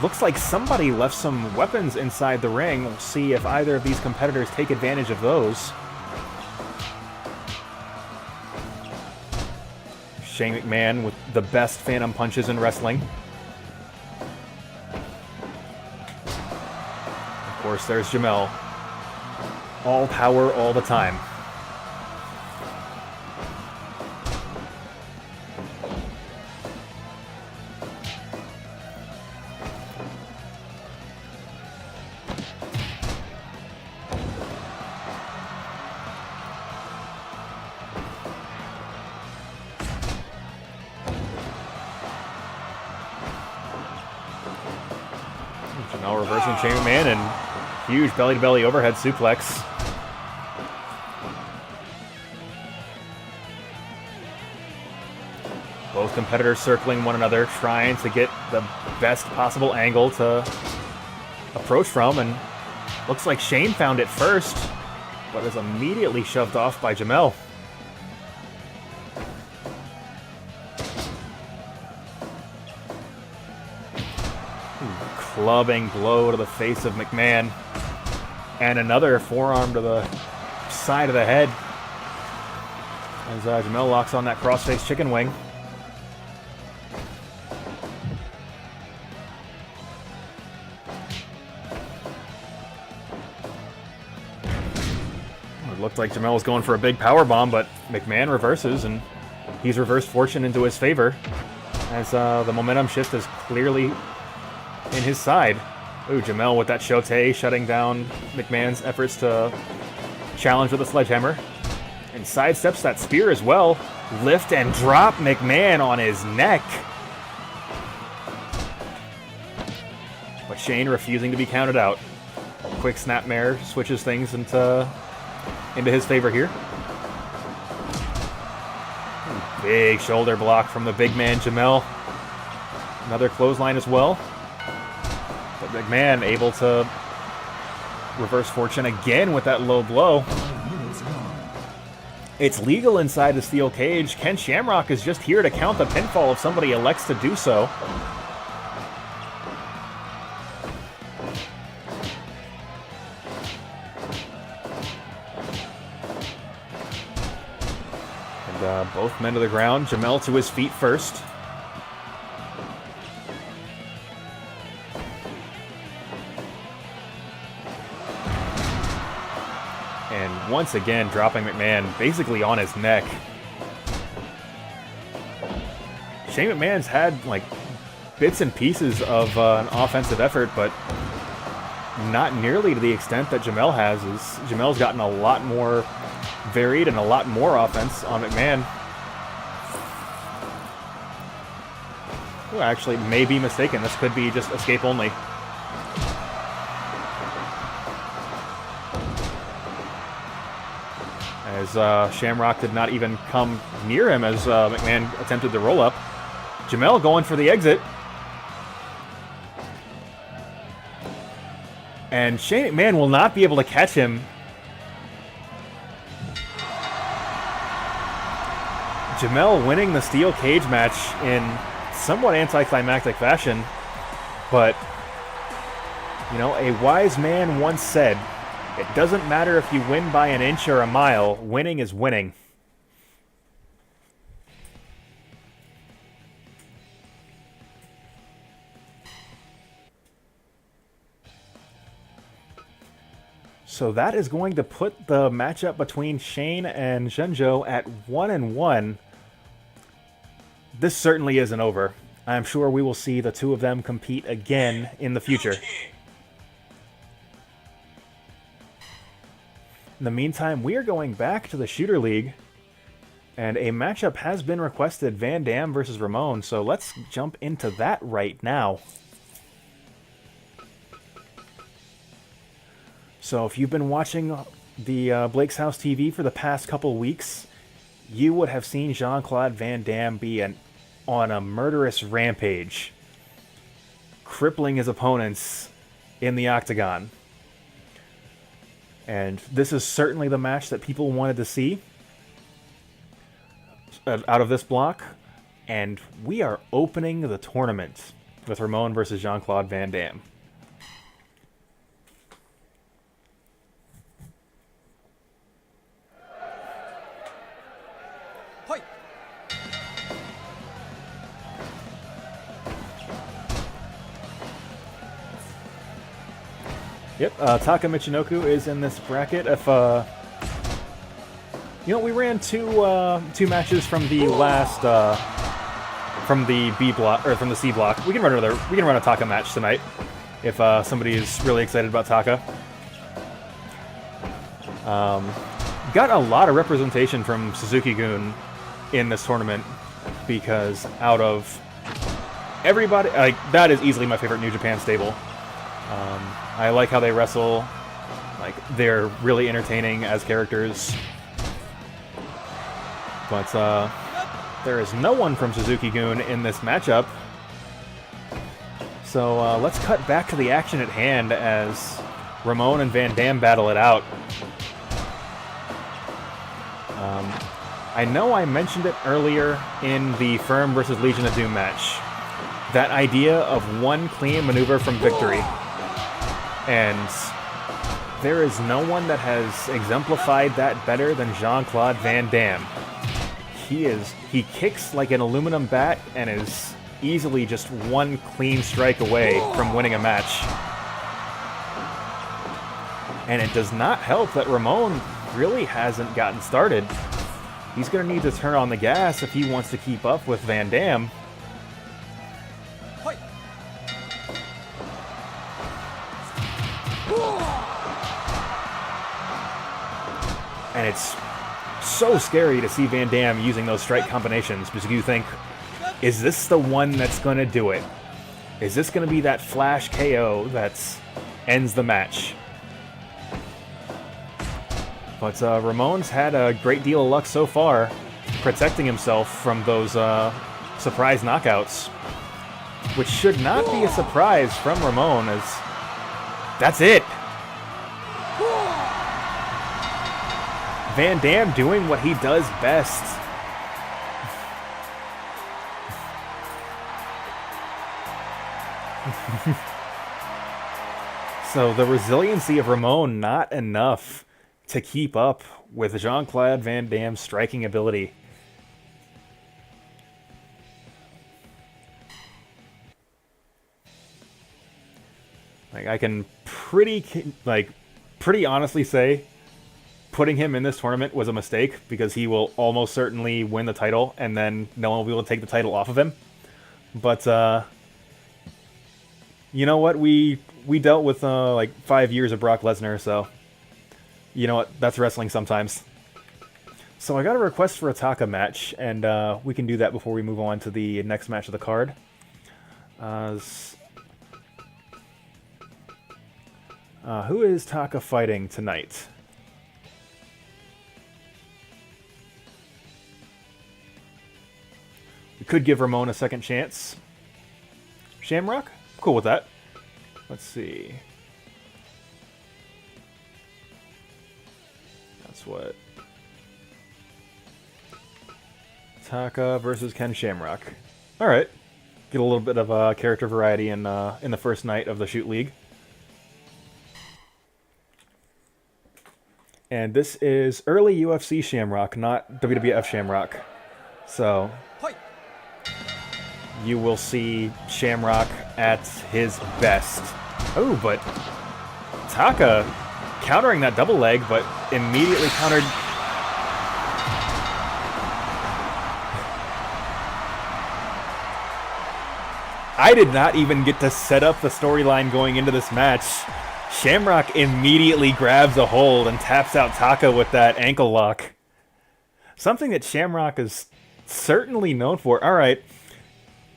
Looks like somebody left some weapons inside the ring. We'll see if either of these competitors take advantage of those. Shane McMahon with the best phantom punches in wrestling. Of course, there's Jamel. All power all the time. Jamel reversing Shane McMahon and huge belly-to-belly overhead suplex. Both competitors circling one another, trying to get the best possible angle to approach from, and looks like Shane found it first, but is immediately shoved off by Jamel. Clubbing blow to the face of McMahon. And another forearm to the side of the head. As Jamel locks on that crossface chicken wing. It looked like Jamel was going for a big power bomb, but McMahon reverses, and he's reversed fortune into his favor. As the momentum shift is clearly in his side. Ooh, Jamel with that shote, shutting down McMahon's efforts to challenge with a sledgehammer. And sidesteps that spear as well. Lift and drop McMahon on his neck. But Shane refusing to be counted out. Quick snapmare switches things into his favor here. Ooh, big shoulder block from the big man Jamel. Another clothesline as well. But McMahon able to reverse fortune again with that low blow. It's legal inside the steel cage. Ken Shamrock is just here to count the pinfall if somebody elects to do so. And both men to the ground. Jamel to his feet first. And once again, dropping McMahon basically on his neck. Shane McMahon's had, like, bits and pieces of an offensive effort, but not nearly to the extent that Jamel has. Jamel's gotten a lot more varied and a lot more offense on McMahon. Who actually may be mistaken. This could be just escape only. As Shamrock did not even come near him as McMahon attempted to roll up. Jamel going for the exit. And Shane McMahon will not be able to catch him. Jamel winning the steel cage match in somewhat anticlimactic fashion. But, you know, a wise man once said, it doesn't matter if you win by an inch or a mile, winning is winning. So that is going to put the matchup between Shane and Hsien-Jo at 1-1. This certainly isn't over. I'm sure we will see the two of them compete again in the future. In the meantime, we are going back to the Shooter League, and a matchup has been requested, Van Damme versus Ramon, so let's jump into that right now. So if you've been watching the Blake's House TV for the past couple weeks, you would have seen Jean-Claude Van Damme be on a murderous rampage, crippling his opponents in the octagon. And this is certainly the match that people wanted to see out of this block. And we are opening the tournament with Ramon versus Jean-Claude Van Damme. Hoi. Yep, TAKA Michinoku is in this bracket. If you know, we ran two matches from the last from the B block or from the C block. We can run a TAKA match tonight if somebody is really excited about TAKA. Got a lot of representation from Suzuki-gun in this tournament because out of everybody, like, that is easily my favorite New Japan stable. I like how they wrestle. Like, they're really entertaining as characters. But there is no one from Suzuki-gun in this matchup. So let's cut back to the action at hand as Ramon and Van Damme battle it out. I know I mentioned it earlier in the Firm versus Legion of Doom match. That idea of one clean maneuver from victory. And there is no one that has exemplified that better than Jean-Claude Van Damme. He kicks like an aluminum bat and is easily just one clean strike away from winning a match. And it does not help that Ramon really hasn't gotten started. He's going to need to turn on the gas if he wants to keep up with Van Damme. And it's so scary to see Van Damme using those strike combinations because you think, is this the one that's going to do it? Is this going to be that flash KO that ends the match? But Ramon's had a great deal of luck so far protecting himself from those surprise knockouts, which should not be a surprise from Ramon, as that's it. Van Damme doing what he does best. So the resiliency of Ramon, not enough to keep up with Jean-Claude Van Damme's striking ability. Like, I can pretty honestly say putting him in this tournament was a mistake, because he will almost certainly win the title, and then no one will be able to take the title off of him. But, you know what? We dealt with, like, 5 years of Brock Lesnar, so... You know what? That's wrestling sometimes. So I got a request for a TAKA match, and we can do that before we move on to the next match of the card. Who is TAKA fighting tonight? We could give Ramon a second chance. Shamrock? Cool with that. Let's see. That's what... TAKA versus Ken Shamrock. Alright. Get a little bit of character variety in the first night of the Shoot League. And this is early UFC Shamrock, not WWF Shamrock. So, you will see Shamrock at his best. Oh, but TAKA countering that double leg, but immediately countered... I did not even get to set up the storyline going into this match. Shamrock immediately grabs a hold and taps out TAKA with that ankle lock. Something that Shamrock is certainly known for. Alright,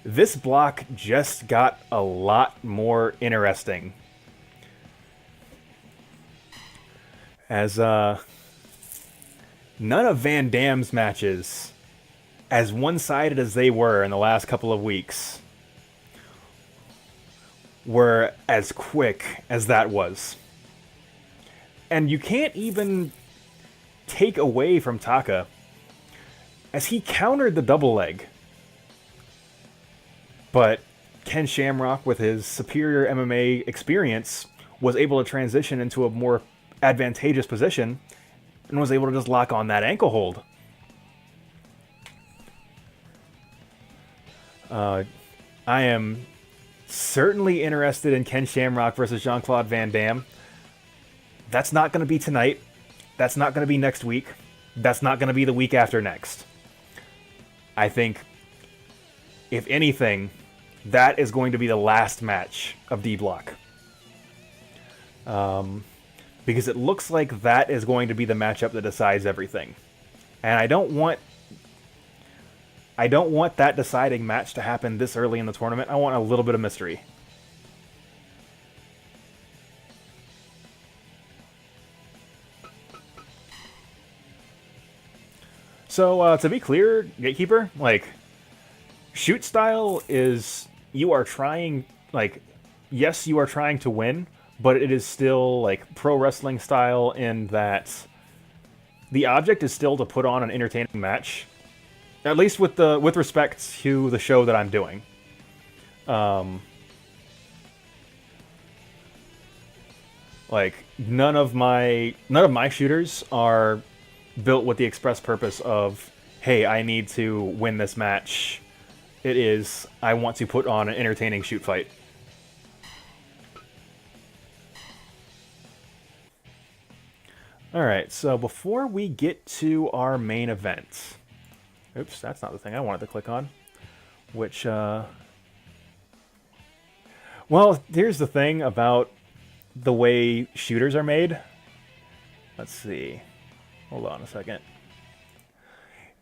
this block just got a lot more interesting. As none of Van Damme's matches, as one-sided as they were in the last couple of weeks, were as quick as that was. And you can't even take away from TAKA, as he countered the double leg. But Ken Shamrock, with his superior MMA experience, was able to transition into a more advantageous position and was able to just lock on that ankle hold. I am certainly interested in Ken Shamrock versus Jean-Claude Van Damme. That's not going to be tonight. That's not going to be next week. That's not going to be the week after next. I think, if anything, that is going to be the last match of D-Block. Because it looks like that is going to be the matchup that decides everything. And I don't want that deciding match to happen this early in the tournament. I want a little bit of mystery. So, to be clear, Gatekeeper, like, shoot style is, you are trying, like, yes, you are trying to win, but it is still, like, pro wrestling style in that the object is still to put on an entertaining match. At least with respect to the show that I'm doing. Like, none of my shooters are built with the express purpose of, hey, I need to win this match. It is, I want to put on an entertaining shoot fight. Alright, so before we get to our main event... Oops, that's not the thing I wanted to click on. Which, well, here's the thing about the way shooters are made. Let's see. Hold on a second.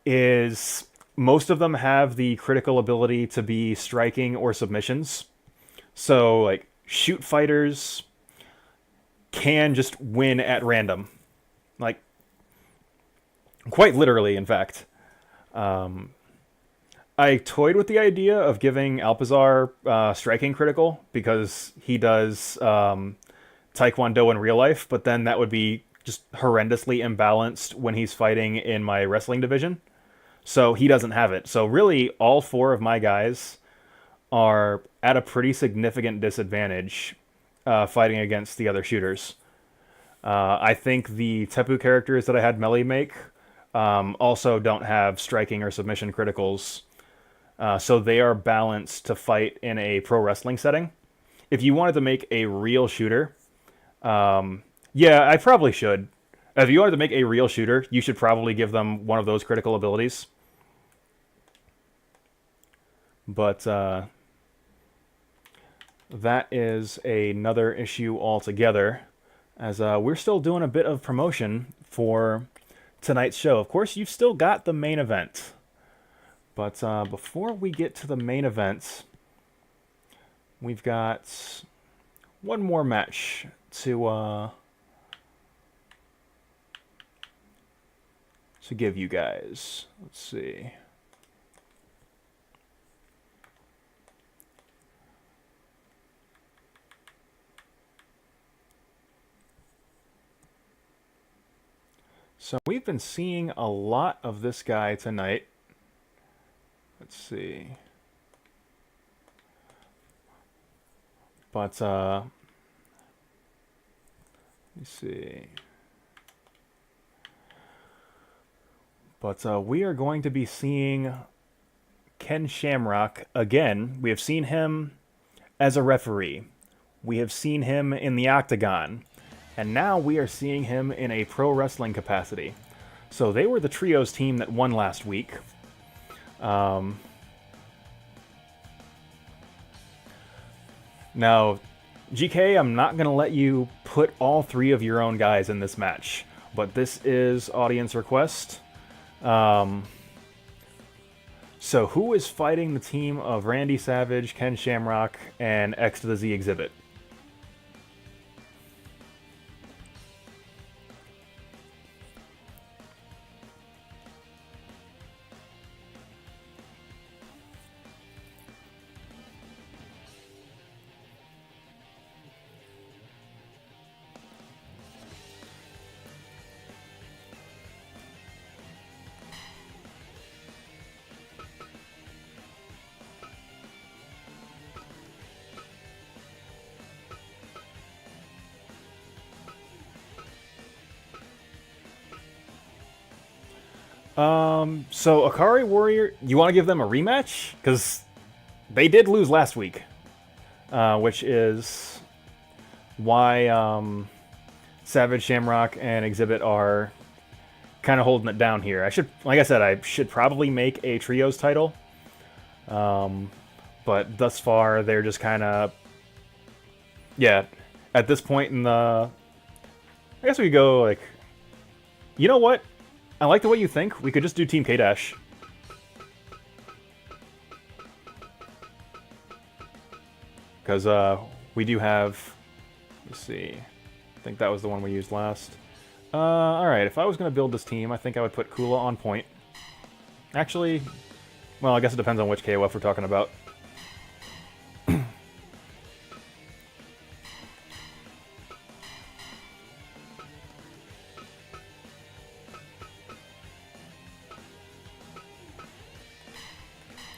Is most of them have the critical ability to be striking or submissions. So, like, shoot fighters can just win at random. Like, quite literally, in fact. I toyed with the idea of giving Alpizar striking critical, because he does Taekwondo in real life, but then that would be just horrendously imbalanced when he's fighting in my wrestling division. So he doesn't have it. So really, all 4 of my guys are at a pretty significant disadvantage fighting against the other shooters. I think the Tepu characters that I had Melee make also don't have striking or submission criticals. So they are balanced to fight in a pro wrestling setting. If you wanted to make a real shooter, yeah, I probably should. If you wanted to make a real shooter, you should probably give them one of those critical abilities. But that is another issue altogether, as we're still doing a bit of promotion for tonight's show. Of course, you've still got the main event. But before we get to the main event, we've got one more match to give you guys. Let's see. So we've been seeing a lot of this guy tonight. Let's see. But let me see. But we are going to be seeing Ken Shamrock again. We have seen him as a referee. We have seen him in the Octagon. And now we are seeing him in a pro wrestling capacity. So they were the trios team that won last week. Now, GK, I'm not going to let you put all 3 of your own guys in this match. But this is audience request. So who is fighting the team of Randy Savage, Ken Shamrock, and X to the Z Xzibit? So Akari Warrior, you want to give them a rematch? Because they did lose last week, which is why Savage, Shamrock, and Xzibit are kind of holding it down here. Like I said, I should probably make a trios title, but thus far they're just kind of, yeah. At this point in the, I guess we could go like, you know what? I like the way you think. We could just do Team K-Dash. Because we do have... Let's see. I think that was the one we used last. Alright, if I was going to build this team, I think I would put Kula on point. Actually, well, I guess it depends on which KOF we're talking about.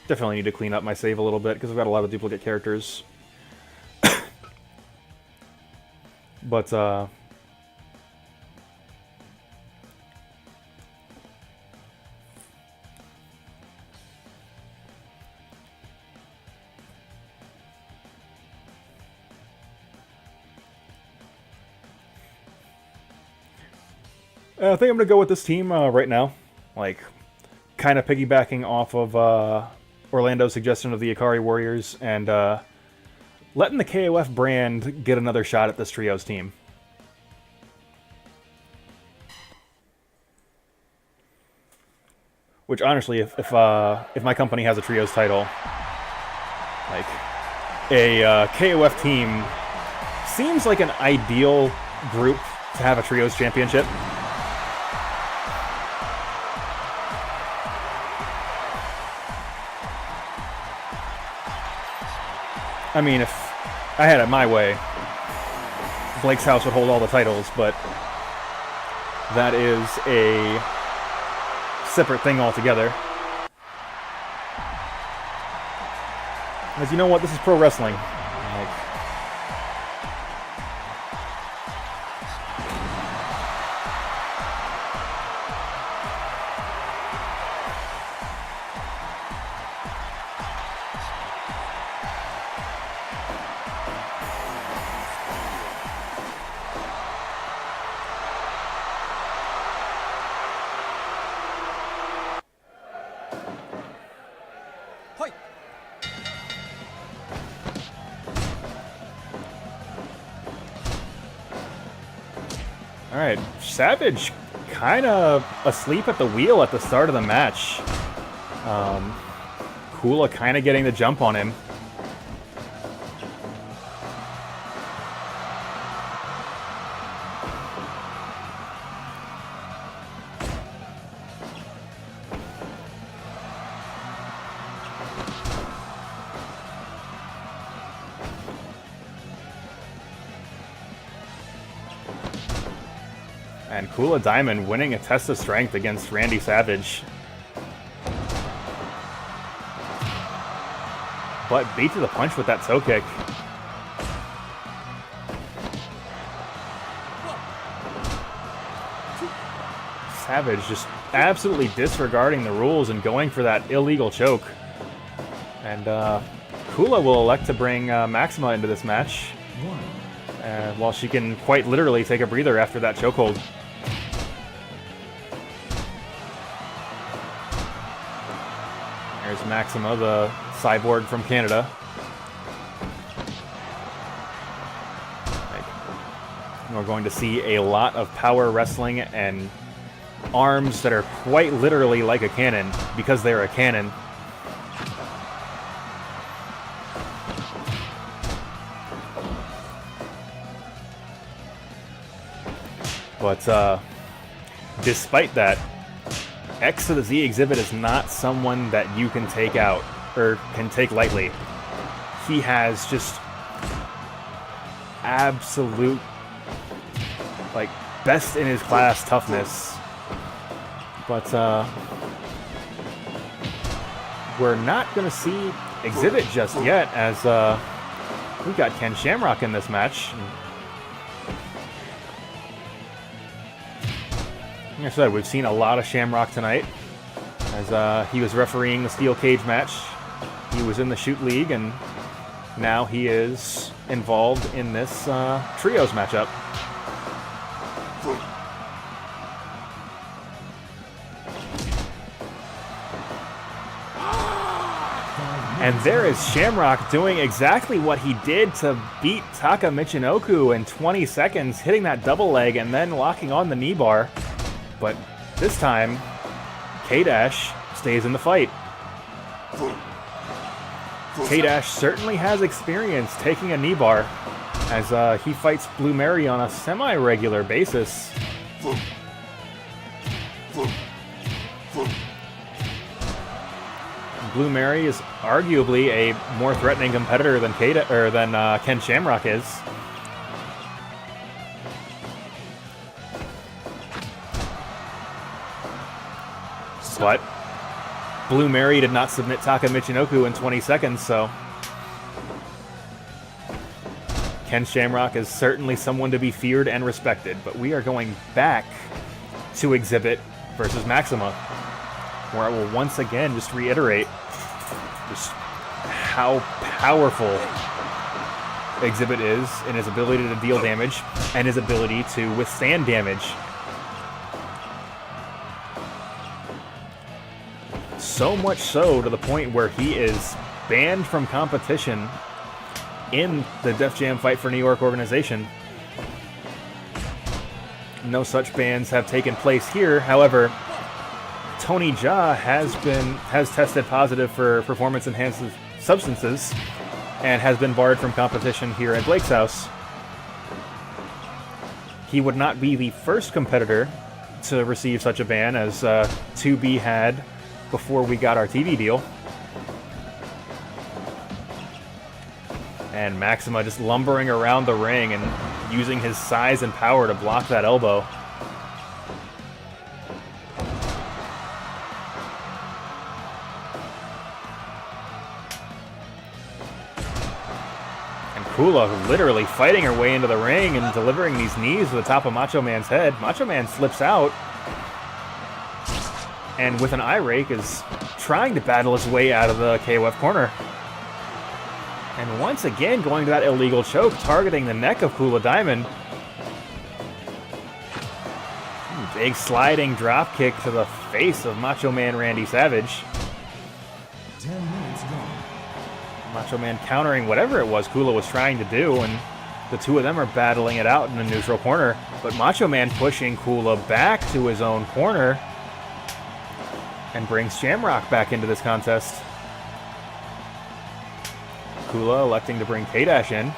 Definitely need to clean up my save a little bit because I've got a lot of duplicate characters. But I think I'm gonna go with this team right now, like kind of piggybacking off of Orlando's suggestion of the Akari Warriors, and letting the KOF brand get another shot at this trios team. Which honestly, if my company has a trios title, like a KOF team seems like an ideal group to have a trios championship. I mean, if I had it my way, Blake's house would hold all the titles, but that is a separate thing altogether. As you know what, this is pro wrestling. Like, Alright, Savage kind of asleep at the wheel at the start of the match. Kula kind of getting the jump on him. And Kula Diamond winning a test of strength against Randy Savage. But beat to the punch with that toe kick. Savage just absolutely disregarding the rules and going for that illegal choke. And Kula will elect to bring Maxima into this match. While she can quite literally take a breather after that chokehold. There's Maxima, the cyborg from Canada. We're going to see a lot of power wrestling and arms that are quite literally like a cannon because they're a cannon. But despite that, X to the Z Xzibit is not someone that you can take out or can take lightly. He has just absolute, like, best in his class toughness. But we're not going to see Xzibit just yet, as we've got Ken Shamrock in this match. Like I said, we've seen a lot of Shamrock tonight, as he was refereeing the steel cage match. He was in the Shoot League, and now he is involved in this trios matchup. And there is Shamrock doing exactly what he did to beat TAKA Michinoku in 20 seconds, hitting that double leg and then locking on the knee bar. But this time, K-Dash stays in the fight. K-Dash certainly has experience taking a knee bar, as he fights Blue Mary on a semi-regular basis. Blue Mary is arguably a more threatening competitor than Ken Shamrock is. But Blue Mary did not submit TAKA Michinoku in 20 seconds, so Ken Shamrock is certainly someone to be feared and respected. But we are going back to Xzibit versus Maxima, where I will once again just reiterate just how powerful Xzibit is in his ability to deal damage and his ability to withstand damage. So much so to the point where he is banned from competition in the Def Jam Fight for New York organization. No such bans have taken place here. However, Tony Jaa has tested positive for performance-enhancing substances and has been barred from competition here at Blake's house. He would not be the first competitor to receive such a ban, as 2B had before we got our TV deal. And Maxima just lumbering around the ring and using his size and power to block that elbow. And Kula literally fighting her way into the ring and delivering these knees to the top of Macho Man's head. Macho Man slips out. And with an eye rake is trying to battle his way out of the KOF corner. And once again going to that illegal choke, targeting the neck of Kula Diamond. Big sliding drop kick to the face of Macho Man Randy Savage. 10 minutes gone. Macho Man countering whatever it was Kula was trying to do, and the two of them are battling it out in the neutral corner. But Macho Man pushing Kula back to his own corner and brings Shamrock back into this contest. Kula electing to bring K-Dash in.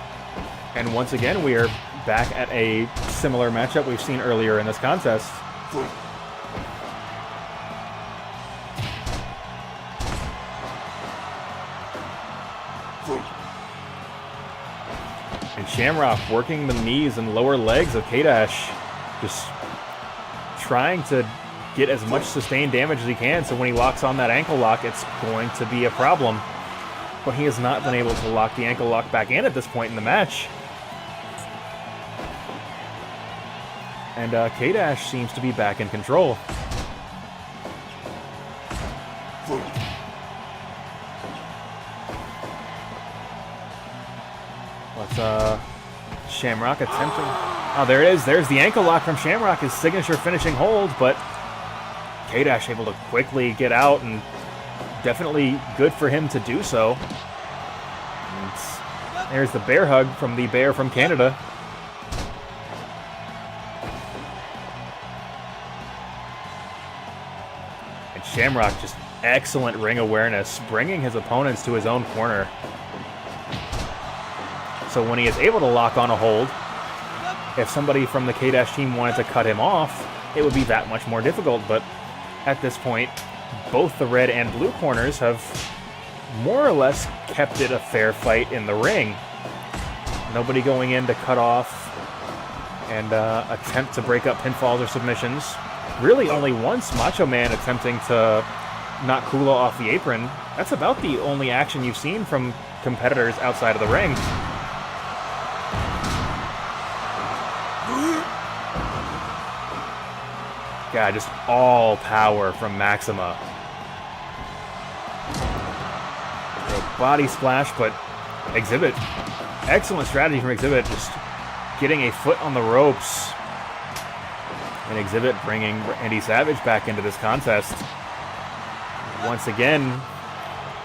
And once again, we are back at a similar matchup we've seen earlier in this contest. And Shamrock working the knees and lower legs of K-Dash, just trying to get as much sustained damage as he can, so when he locks on that ankle lock, it's going to be a problem. But he has not been able to lock the ankle lock back in at this point in the match. And K-Dash seems to be back in control. Let's, Shamrock attempting... Oh, there it is. There's the ankle lock from Shamrock, his signature finishing hold, but K-Dash able to quickly get out, and definitely good for him to do so. And there's the bear hug from the bear from Canada. And Shamrock just excellent ring awareness, bringing his opponents to his own corner. So when he is able to lock on a hold, if somebody from the K-Dash team wanted to cut him off, it would be that much more difficult. But at this point, both the red and blue corners have more or less kept it a fair fight in the ring. Nobody going in to cut off and attempt to break up pinfalls or submissions. Really only once Macho Man attempting to knock Kula off the apron. That's about the only action you've seen from competitors outside of the ring. God, just all power from Maxima. A body splash, but Xzibit. Excellent strategy from Xzibit, just getting a foot on the ropes. And Xzibit bringing Randy Savage back into this contest. Once again,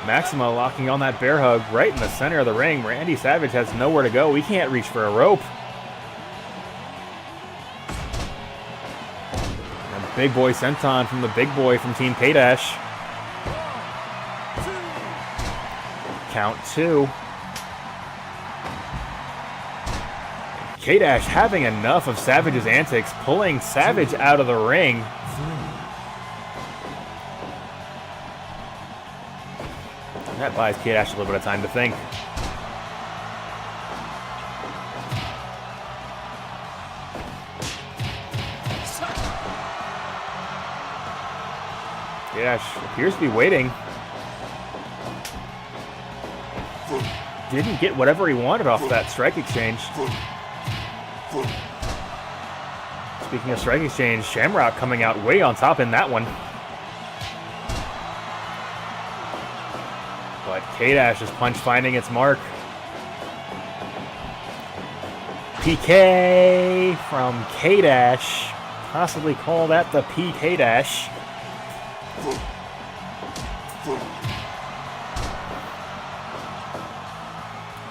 Maxima locking on that bear hug right in the center of the ring. Randy Savage has nowhere to go. He can't reach for a rope. Big boy senton from the big boy from Team K-Dash. Count two. K-Dash having enough of Savage's antics, pulling Savage out of the ring. That buys K-Dash a little bit of time to think. K-Dash appears to be waiting. Didn't get whatever he wanted off that strike exchange. Speaking of strike exchange, Shamrock coming out way on top in that one. But K-Dash's punch finding its mark. PK from K-Dash. Possibly call that the PK Dash.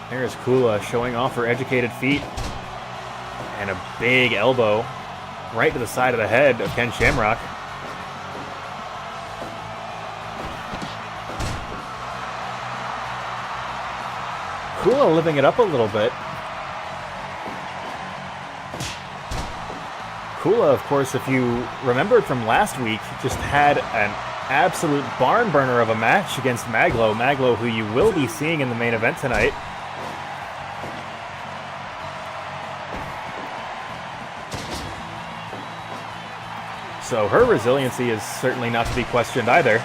There's Kula showing off her educated feet. And a big elbow right to the side of the head of Ken Shamrock. Kula living it up a little bit. Kula, of course, if you remembered from last week, just had an absolute barn burner of a match against Maglo. Maglo, who you will be seeing in the main event tonight. So her resiliency is certainly not to be questioned either.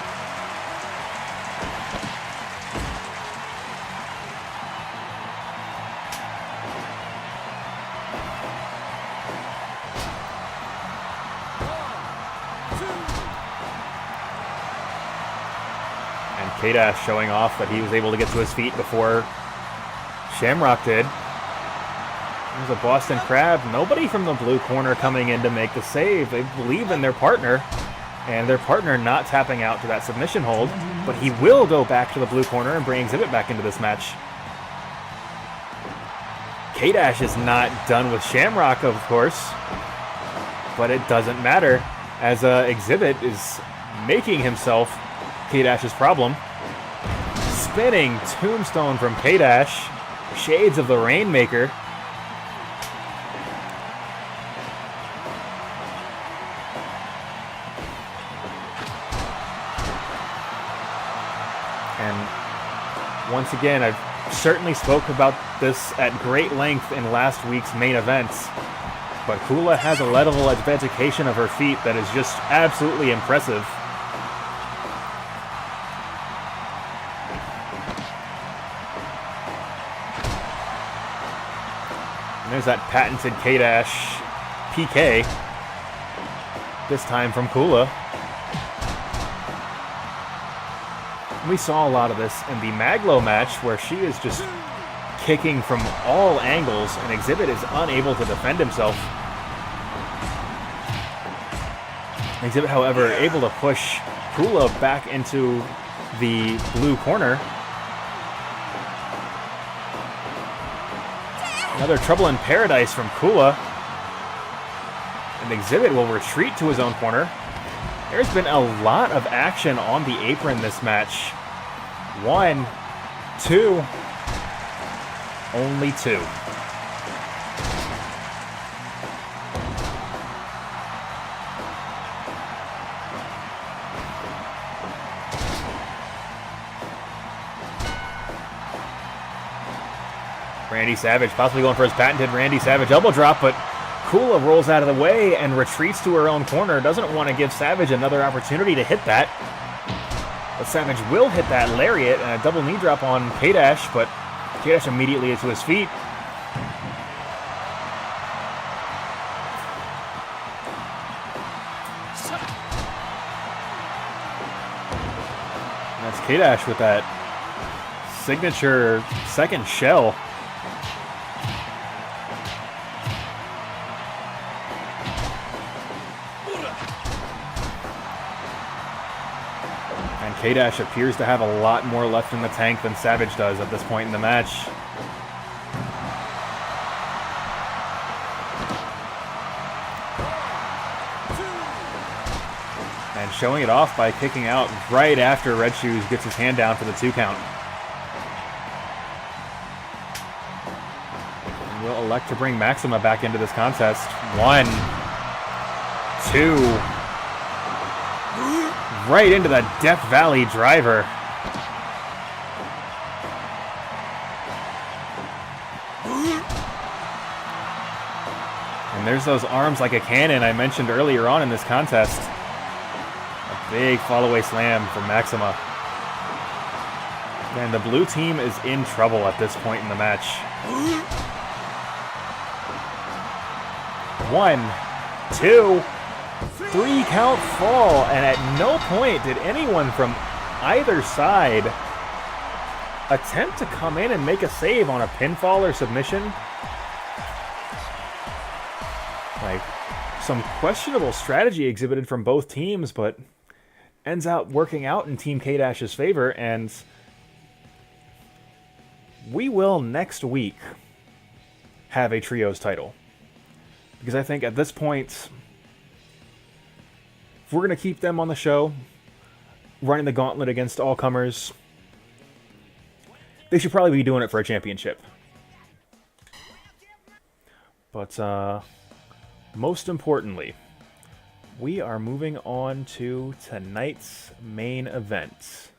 K-Dash showing off that he was able to get to his feet before Shamrock did. There's a Boston Crab. Nobody from the blue corner coming in to make the save. They believe in their partner, and their partner not tapping out to that submission hold, but he will go back to the blue corner and bring Xzibit back into this match. K-Dash is not done with Shamrock, of course, but it doesn't matter, as Xzibit is making himself K-Dash's problem. Spinning tombstone from K-Dash, shades of the Rainmaker. And once again, I've certainly spoke about this at great length in last week's main events, but Kula has a level of education of her feet that is just absolutely impressive. And there's that patented K-Dash PK, this time from Kula. We saw a lot of this in the Maglo match, where she is just kicking from all angles, and Xzibit is unable to defend himself. Xzibit, however, able to push Kula back into the blue corner. Another Trouble in Paradise from Kula. And Xzibit will retreat to his own corner. There's been a lot of action on the apron this match. 1, 2, only 2. Randy Savage possibly going for his patented Randy Savage elbow drop, but Kula rolls out of the way and retreats to her own corner. Doesn't want to give Savage another opportunity to hit that. But Savage will hit that lariat and a double knee drop on K-Dash, but K-Dash immediately is to his feet. And that's K-Dash with that signature second shell. K-Dash appears to have a lot more left in the tank than Savage does at this point in the match. And showing it off by kicking out right after Red Shoes gets his hand down for the 2 count. And we'll elect to bring Maxima back into this contest. 1, 2... right into the Death Valley driver. And there's those arms like a cannon I mentioned earlier on in this contest. A big fall-away slam from Maxima. And the blue team is in trouble at this point in the match. 1, 2... 3 count fall, and at no point did anyone from either side attempt to come in and make a save on a pinfall or submission. Like, some questionable strategy exhibited from both teams, but ends out working out in Team K-Dash's favor, and we will next week have a trios title. Because I think at this point, if we're going to keep them on the show, running the gauntlet against all comers, they should probably be doing it for a championship. But most importantly, we are moving on to tonight's main event.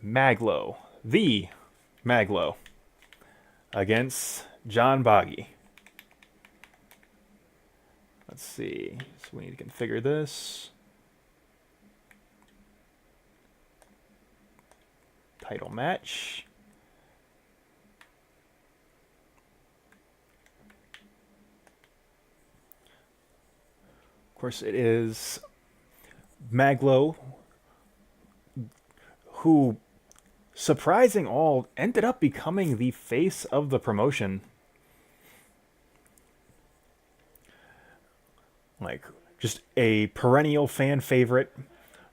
Maglo, the Maglo, against John Bagi. Let's see. So we need to configure this. Title match. Of course, it is Maglo who, surprising all, ended up becoming the face of the promotion. Like, just a perennial fan favorite,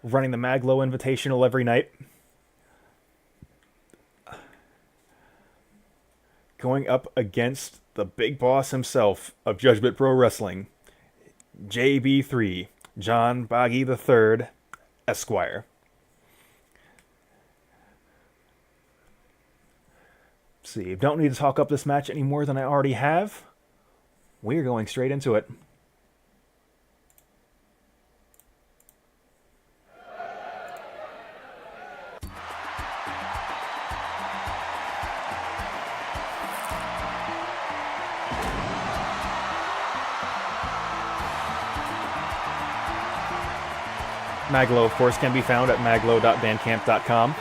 running the Maglo Invitational every night. Going up against the big boss himself of Judgment Pro Wrestling, JB3, John Bagi III, Esquire. See, don't need to talk up this match any more than I already have. We're going straight into it. Maglo, of course, can be found at maglo.bandcamp.com.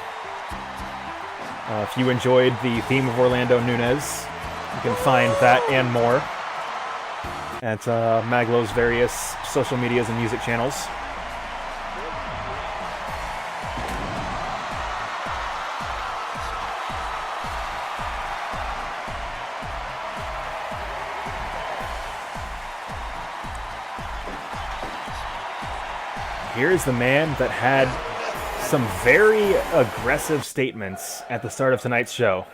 If you enjoyed the theme of Orlando Nunez, you can find that and more at Maglo's various social medias and music channels. Here's the man that had some very aggressive statements at the start of tonight's show.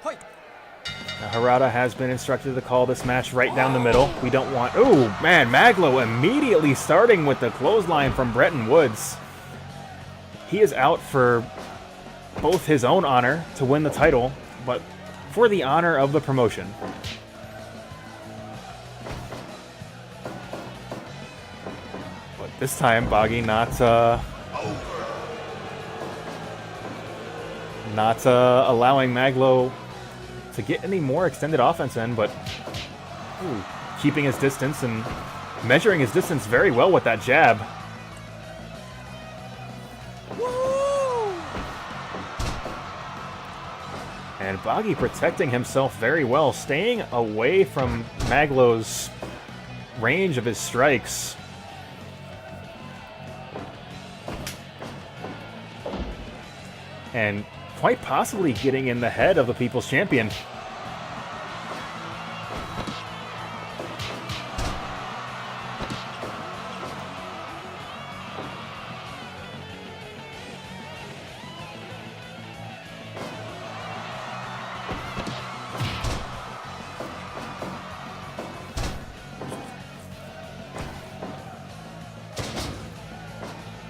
Now, Harada has been instructed to call this match right down the middle. We don't want... Ooh, man, Maglo immediately starting with the clothesline from Bretton Woods. He is out for both his own honor to win the title, but for the honor of the promotion. This time, Bagi not allowing Maglo to get any more extended offense in, but keeping his distance and measuring his distance very well with that jab. Woo! And Bagi protecting himself very well, staying away from Maglo's range of his strikes. And quite possibly getting in the head of the People's Champion.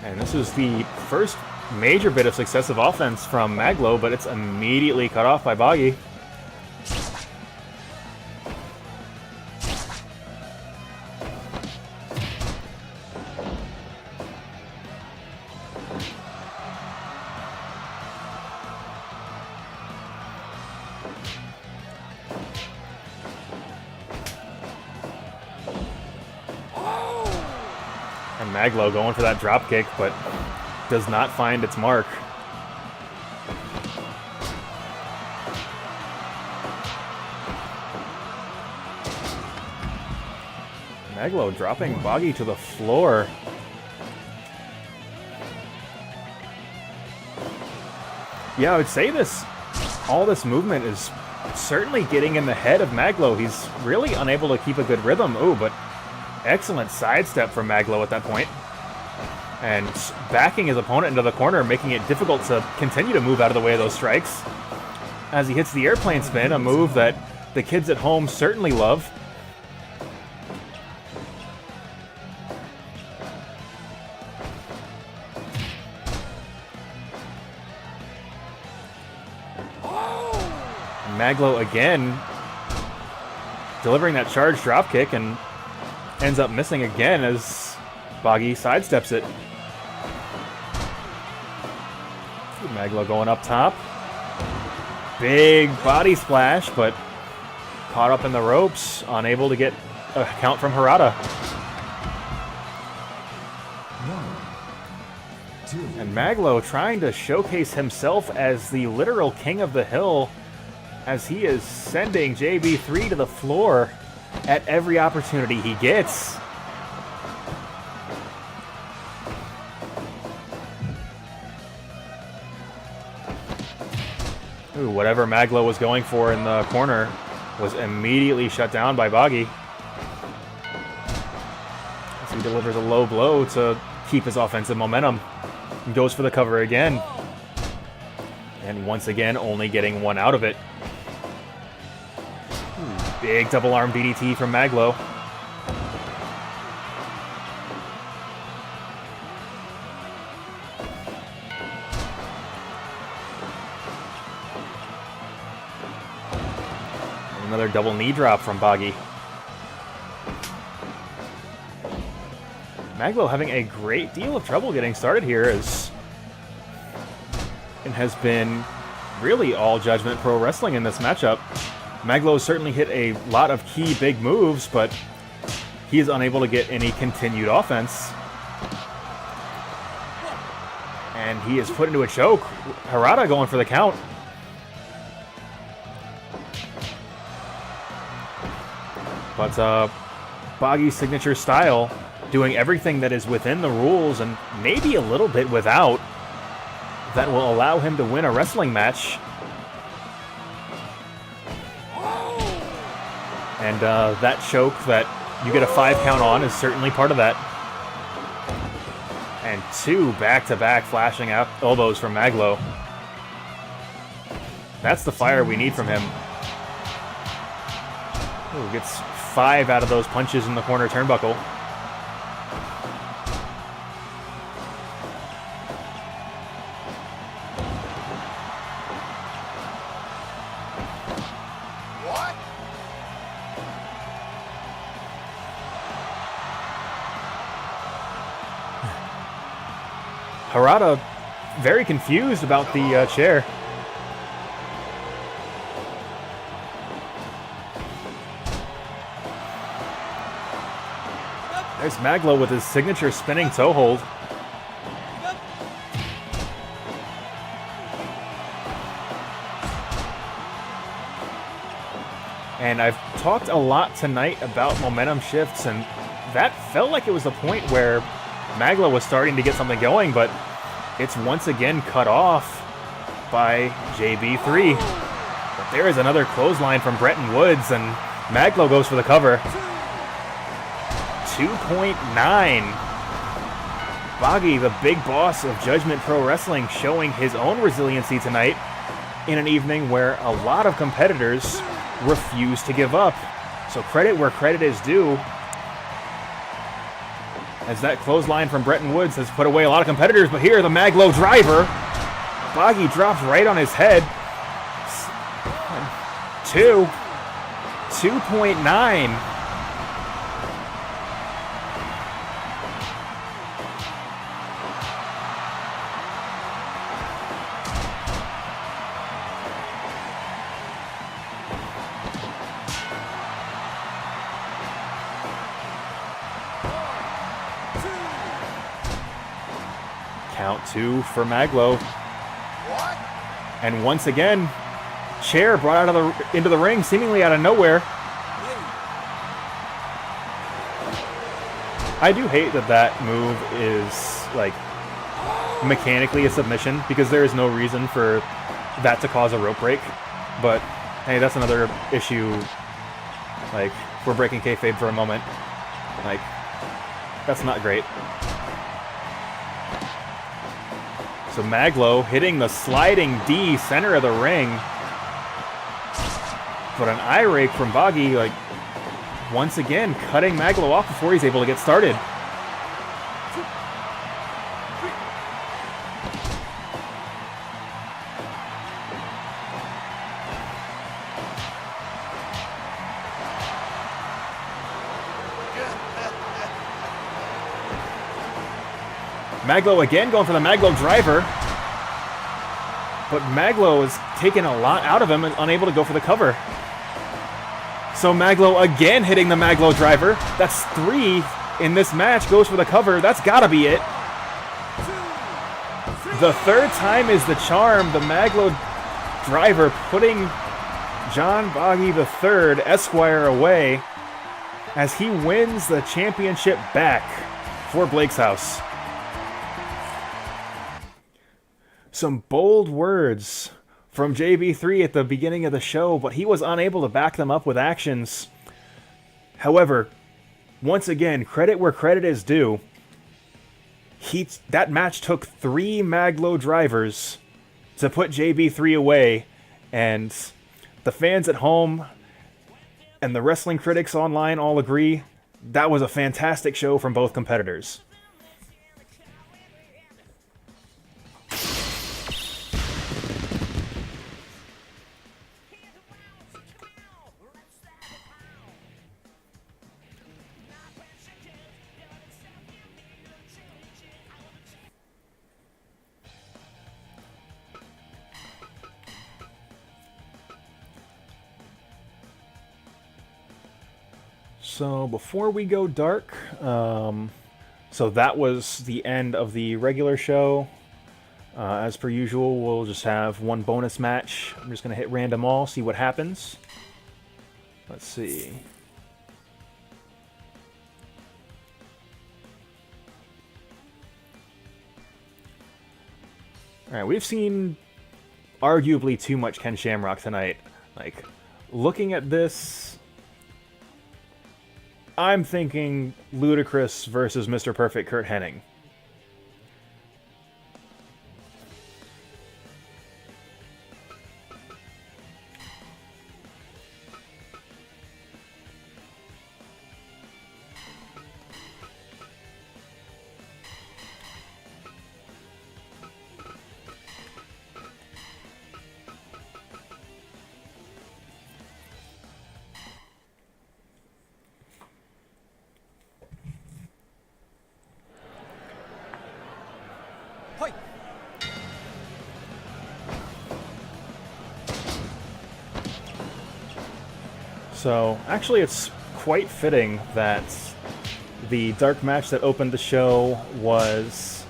And this is the first major bit of successive offense from Maglo, but it's immediately cut off by Bagi. And Maglo going for that drop kick, but does not find its mark. Maglo dropping Bagi to the floor. Yeah, I would say all this movement is certainly getting in the head of Maglo. He's really unable to keep a good rhythm. Ooh, but excellent sidestep from Maglo at that point. And backing his opponent into the corner, making it difficult to continue to move out of the way of those strikes. As he hits the airplane spin, a move that the kids at home certainly love. Maglo again delivering that charge dropkick and ends up missing again as Bagi sidesteps it. Maglo going up top. Big body splash, but caught up in the ropes, unable to get a count from Harada. 1, 2. And Maglo trying to showcase himself as the literal king of the hill as he is sending JB3 to the floor at every opportunity he gets. Ooh, whatever Maglo was going for in the corner was immediately shut down by Bagi. As he delivers a low blow to keep his offensive momentum. He goes for the cover again. And once again, only getting one out of it. Ooh, big double arm DDT from Maglo. Another double knee drop from Bagi. Maglo having a great deal of trouble getting started here as it has been really all Judgment Pro Wrestling in this matchup. Maglo certainly hit a lot of key big moves, but he is unable to get any continued offense. And he is put into a choke. Harada going for the count. But Bagi's signature style, doing everything that is within the rules and maybe a little bit without, that will allow him to win a wrestling match. And that choke that you get a 5 count on is certainly part of that. And 2 back-to-back flashing out elbows from Maglo. That's the fire we need from him. Ooh, gets 5 out of those punches in the corner turnbuckle. What? Harada very confused about the chair. There's Maglo with his signature spinning toe hold. And I've talked a lot tonight about momentum shifts, and that felt like it was the point where Maglo was starting to get something going, but it's once again cut off by JB3. But there is another clothesline from Bretton Woods, and Maglo goes for the cover. 2.9. Bagi, the big boss of Judgment Pro Wrestling, showing his own resiliency tonight in an evening where a lot of competitors refuse to give up. So credit where credit is due, as that clothesline from Bretton Woods has put away a lot of competitors, but here the Maglo driver. Bagi drops right on his head. 2.9. Count 2 for Maglo. What? And once again, chair brought out of into the ring, seemingly out of nowhere. I do hate that that move is like mechanically a submission, because there is no reason for that to cause a rope break. But hey, that's another issue. Like, we're breaking kayfabe for a moment. Like, that's not great. So Maglo hitting the sliding D center of the ring. But an eye rake from Bagi, like, once again cutting Maglo off before he's able to get started. Maglo again going for the Maglo driver. But Maglo has taken a lot out of him and unable to go for the cover. So Maglo again hitting the Maglo driver. That's 3 in this match. Goes for the cover. That's gotta be it. The third time is the charm. The Maglo driver putting John Bagi III, Esquire, away as he wins the championship back for Blake's House. Some bold words from JB3 at the beginning of the show, but he was unable to back them up with actions. However, once again, credit where credit is due. That match took 3 Maglo drivers to put JB3 away, and the fans at home and the wrestling critics online all agree that was a fantastic show from both competitors. So before we go dark, so that was the end of the regular show. As per usual, we'll just have one bonus match. I'm just going to hit random all, see what happens. Let's see. Alright, we've seen arguably too much Ken Shamrock tonight. Like, looking at this, I'm thinking Ludacris versus Mr. Perfect Kurt Hennig. So, actually it's quite fitting that the dark match that opened the show was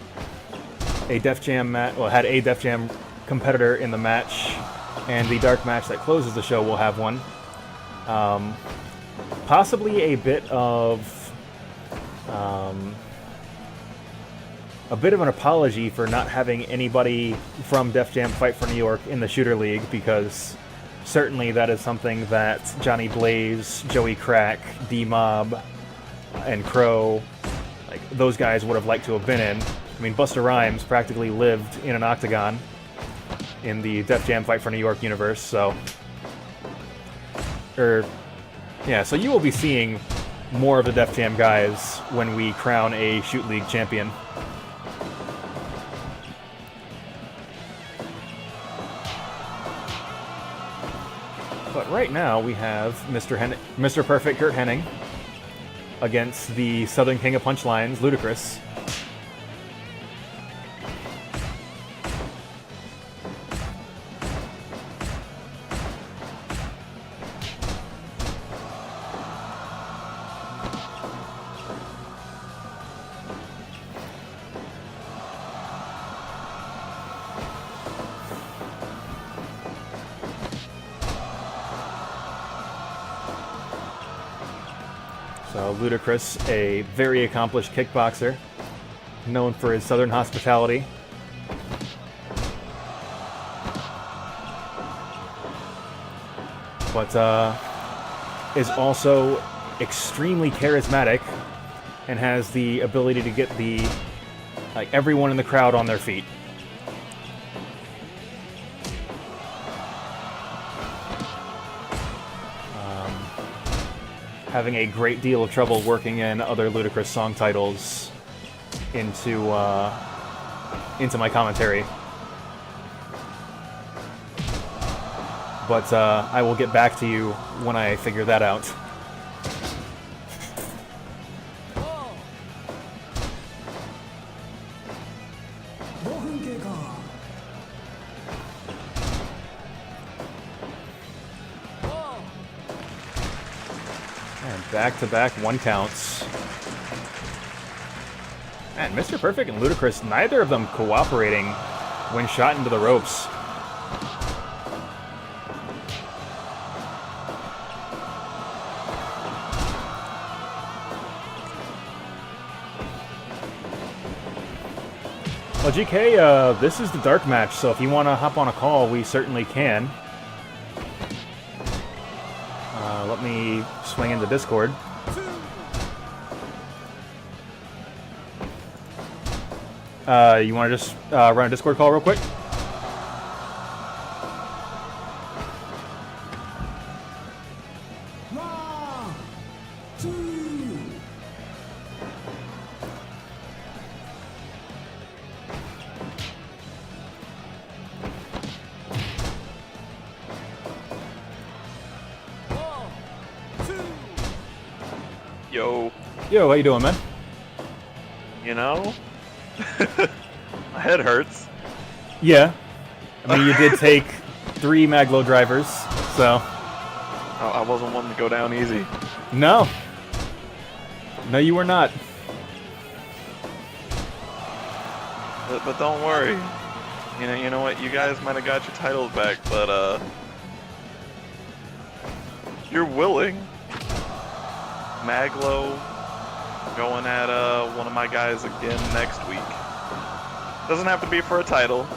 a Def Jam match, well, had a Def Jam competitor in the match, and the dark match that closes the show will have one. Possibly a bit of an apology for not having anybody from Def Jam Fight for New York in the Shooter League, because certainly that is something that Johnny Blaze, Joey Crack, D-Mob, and Crow, like, those guys would have liked to have been in. I mean, Busta Rhymes practically lived in an octagon in the Def Jam Fight for New York universe, so... so you will be seeing more of the Def Jam guys when we crown a Shoot League champion. But right now we have Mr. Perfect Kurt Hennig against the Southern King of Punchlines, Ludacris. So Ludacris, a very accomplished kickboxer, known for his southern hospitality. But is also extremely charismatic and has the ability to get everyone in the crowd on their feet. Having a great deal of trouble working in other Ludacris song titles into my commentary. But I will get back to you when I figure that out. Back-to-back one counts. And Mr. Perfect and Ludacris, neither of them cooperating when shot into the ropes. Well, GK, this is the dark match, so if you want to hop on a call, we certainly can. Let me swing into Discord. You want to just run a Discord call real quick? Round 2. Yo, Yo, how you doing, man? you know, my head hurts. Yeah. I mean, you did take 3 Maglo drivers, so... I wasn't one to go down easy. No. No, you were not. But don't worry. You know what? You guys might have got your titles back, but you're willing. Maglo going at one of my guys again next week. Doesn't have to be for a title.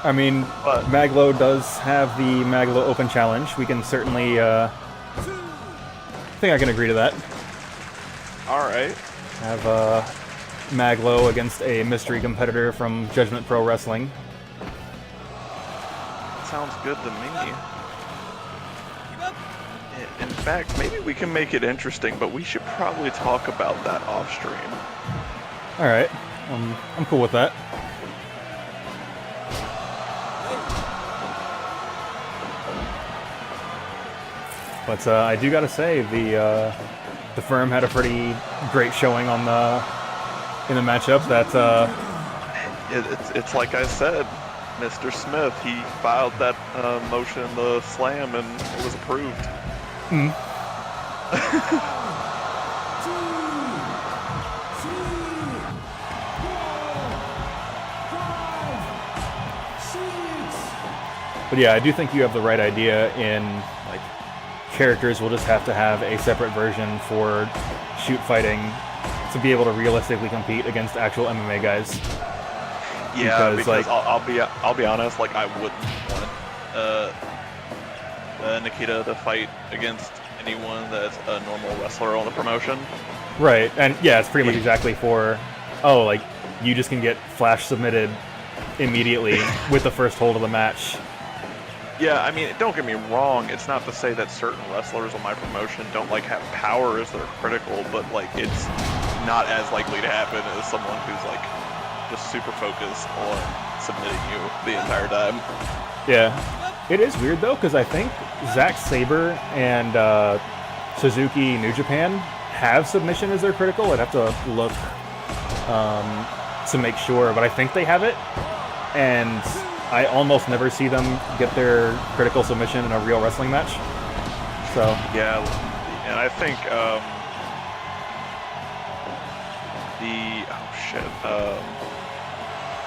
I mean, But- Maglo does have the Maglo Open Challenge. We can certainly, I think I can agree to that. Alright. Have, Maglo against a mystery competitor from Judgment Pro Wrestling. Sounds good to me. In fact, maybe we can make it interesting, but we should probably talk about that off stream. Alright, I'm cool with that. But I do gotta say, the firm had a pretty great showing on in the matchup. That It's like I said, Mr. Smith, he filed that motion, the slam, and it was approved. But yeah, I do think you have the right idea in, like, characters will just have to have a separate version for shoot fighting to be able to realistically compete against actual MMA guys. Yeah, Because, because like- I'll be honest, like I wouldn't want Nikita to fight against anyone that's a normal wrestler on the promotion. Right, and yeah, it's pretty much exactly for, oh, like, you just can get flash submitted immediately with the first hold of the match. Yeah, I mean, don't get me wrong. It's not to say that certain wrestlers on my promotion don't like have power as they're critical, but like it's not as likely to happen as someone who's like just super focused on submitting you the entire time. Yeah. It is weird, though, because I think Zack Sabre and Suzuki New Japan have submission as their critical. I'd have to look to make sure, but I think they have it. And I almost never see them get their critical submission in a real wrestling match. So, Yeah, and I think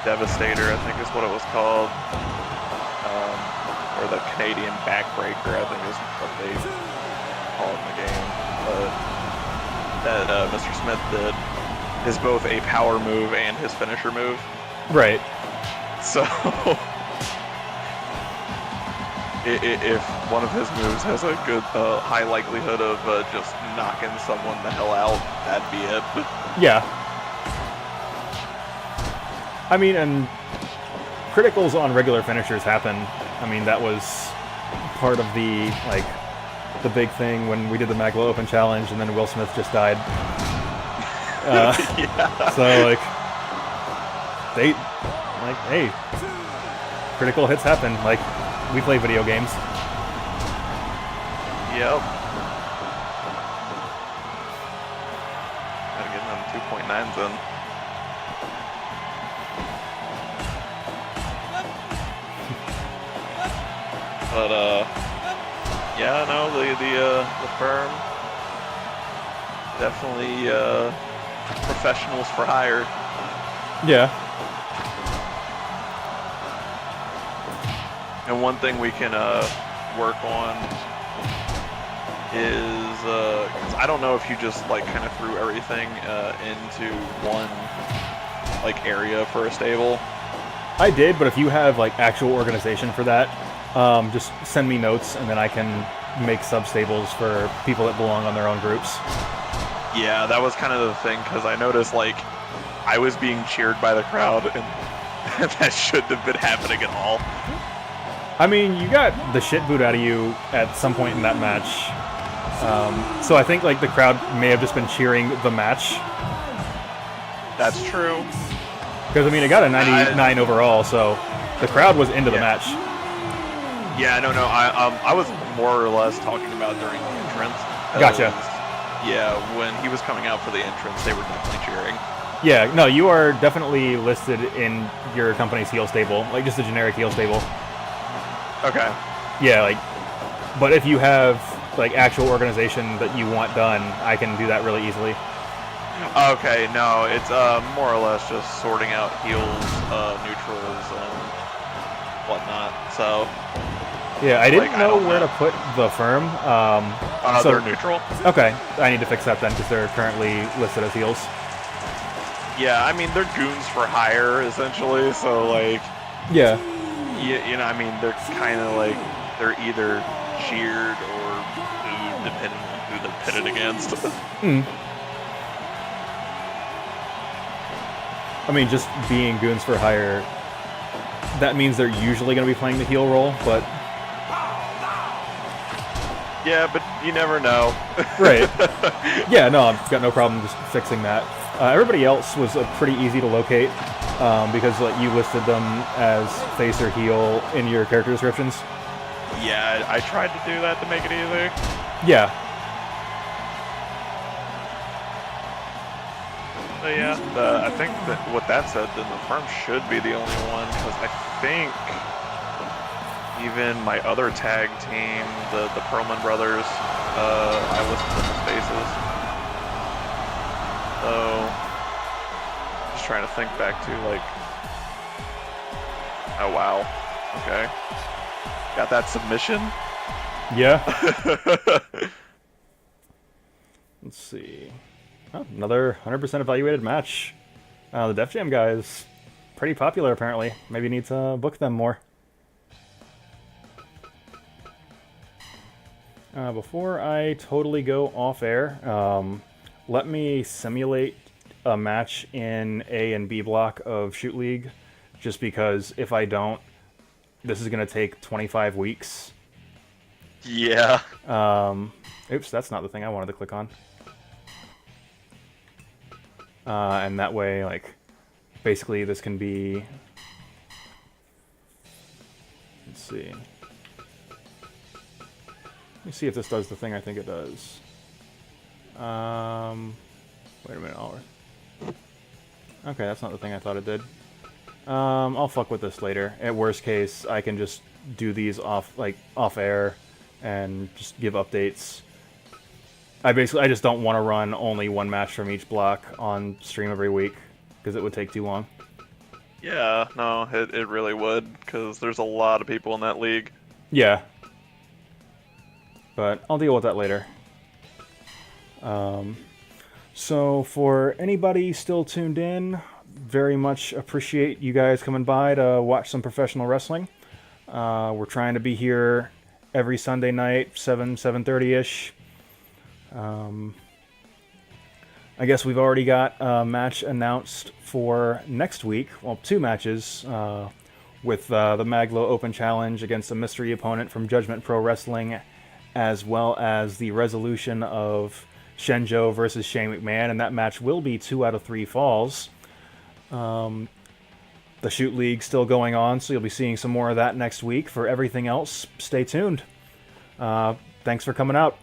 Devastator, I think is what it was called, or the Canadian Backbreaker, I think is what they call it in the game. That Mr. Smith did is both a power move and his finisher move. right. So, if one of his moves has a good, high likelihood of just knocking someone the hell out, that'd be it. Yeah. I mean, and criticals on regular finishers happen. I mean, that was part of the, like, the big thing when we did the Maglo Open Challenge and then Will Smith just died. Yeah. So, like, they, like, hey, critical hits happen. Like, we play video games. Yep. Gotta get them 2.9s in. But yeah, no, the firm definitely professionals for hire. Yeah. And one thing we can work on is, 'cause I don't know if you just like kind of threw everything into one like area for a stable? I did, but if you have like actual organization for that, just send me notes and then I can make sub-stables for people that belong on their own groups. Yeah, that was kind of the thing, because I noticed, like, I was being cheered by the crowd, and that shouldn't have been happening at all. I mean, you got the shit boot out of you at some point in that match. So I think, like, the crowd may have just been cheering the match. That's true. Because, I mean, it got a 99 overall, so the crowd was into the match. Yeah, no, I was more or less talking about during the entrance. Gotcha. Yeah, when he was coming out for the entrance, they were definitely cheering. Yeah, no, you are definitely listed in your company's heel stable, like just a generic heel stable. Okay. Yeah, like, but if you have like actual organization that you want done, I can do that really easily. Okay, no, it's more or less just sorting out heels, neutrals, and whatnot. So. Yeah, I didn't know where to put the firm. So they're neutral? Okay, I need to fix that then because they're currently listed as heels. Yeah, I mean, they're goons for hire, essentially, so, like... Yeah. You know, I mean, they're kind of like, they're either cheered or booed, depending on who they're pitted against. I mean, just being goons for hire, that means they're usually going to be playing the heel role, but... Yeah, but you never know. Right. Yeah, no, I've got no problem just fixing that. Everybody else was pretty easy to locate because like you listed them as face or heel in your character descriptions. Yeah, I tried to do that to make it easy. Yeah. So yeah, I think that with that said, then the firm should be the only one, because I think even my other tag team, the Perlman brothers, I listed them as faces. So, just trying to think back to like, oh wow, okay, got that submission. Yeah. Let's see. Oh, another 100% evaluated match. The Def Jam guys, pretty popular apparently. Maybe need to book them more. Before I totally go off air, let me simulate a match in A and B block of Shoot League, just because if I don't, this is going to take 25 weeks. Yeah. Oops, that's not the thing I wanted to click on. And that way, like, basically this can be... Let's see. Let me see if this does the thing I think it does. Wait a minute. Okay, that's not the thing I thought it did. I'll fuck with this later. At worst case, I can just do these off air and just give updates. I just don't want to run only one match from each block on stream every week because it would take too long. Yeah, no, it really would, because there's a lot of people in that league. Yeah. But I'll deal with that later. So for anybody still tuned in, very much appreciate you guys coming by to watch some professional wrestling. We're trying to be here every Sunday night, 7:30ish. I guess we've already got a match announced for next week. Well, two matches with the Maglo Open Challenge against a mystery opponent from Judgment Pro Wrestling, as well as the resolution of Hsien-Jo versus Shane McMahon, and that match will be 2 out of 3 falls. The Shoot League still going on, so you'll be seeing some more of that next week. For everything else, stay tuned. Thanks for coming out.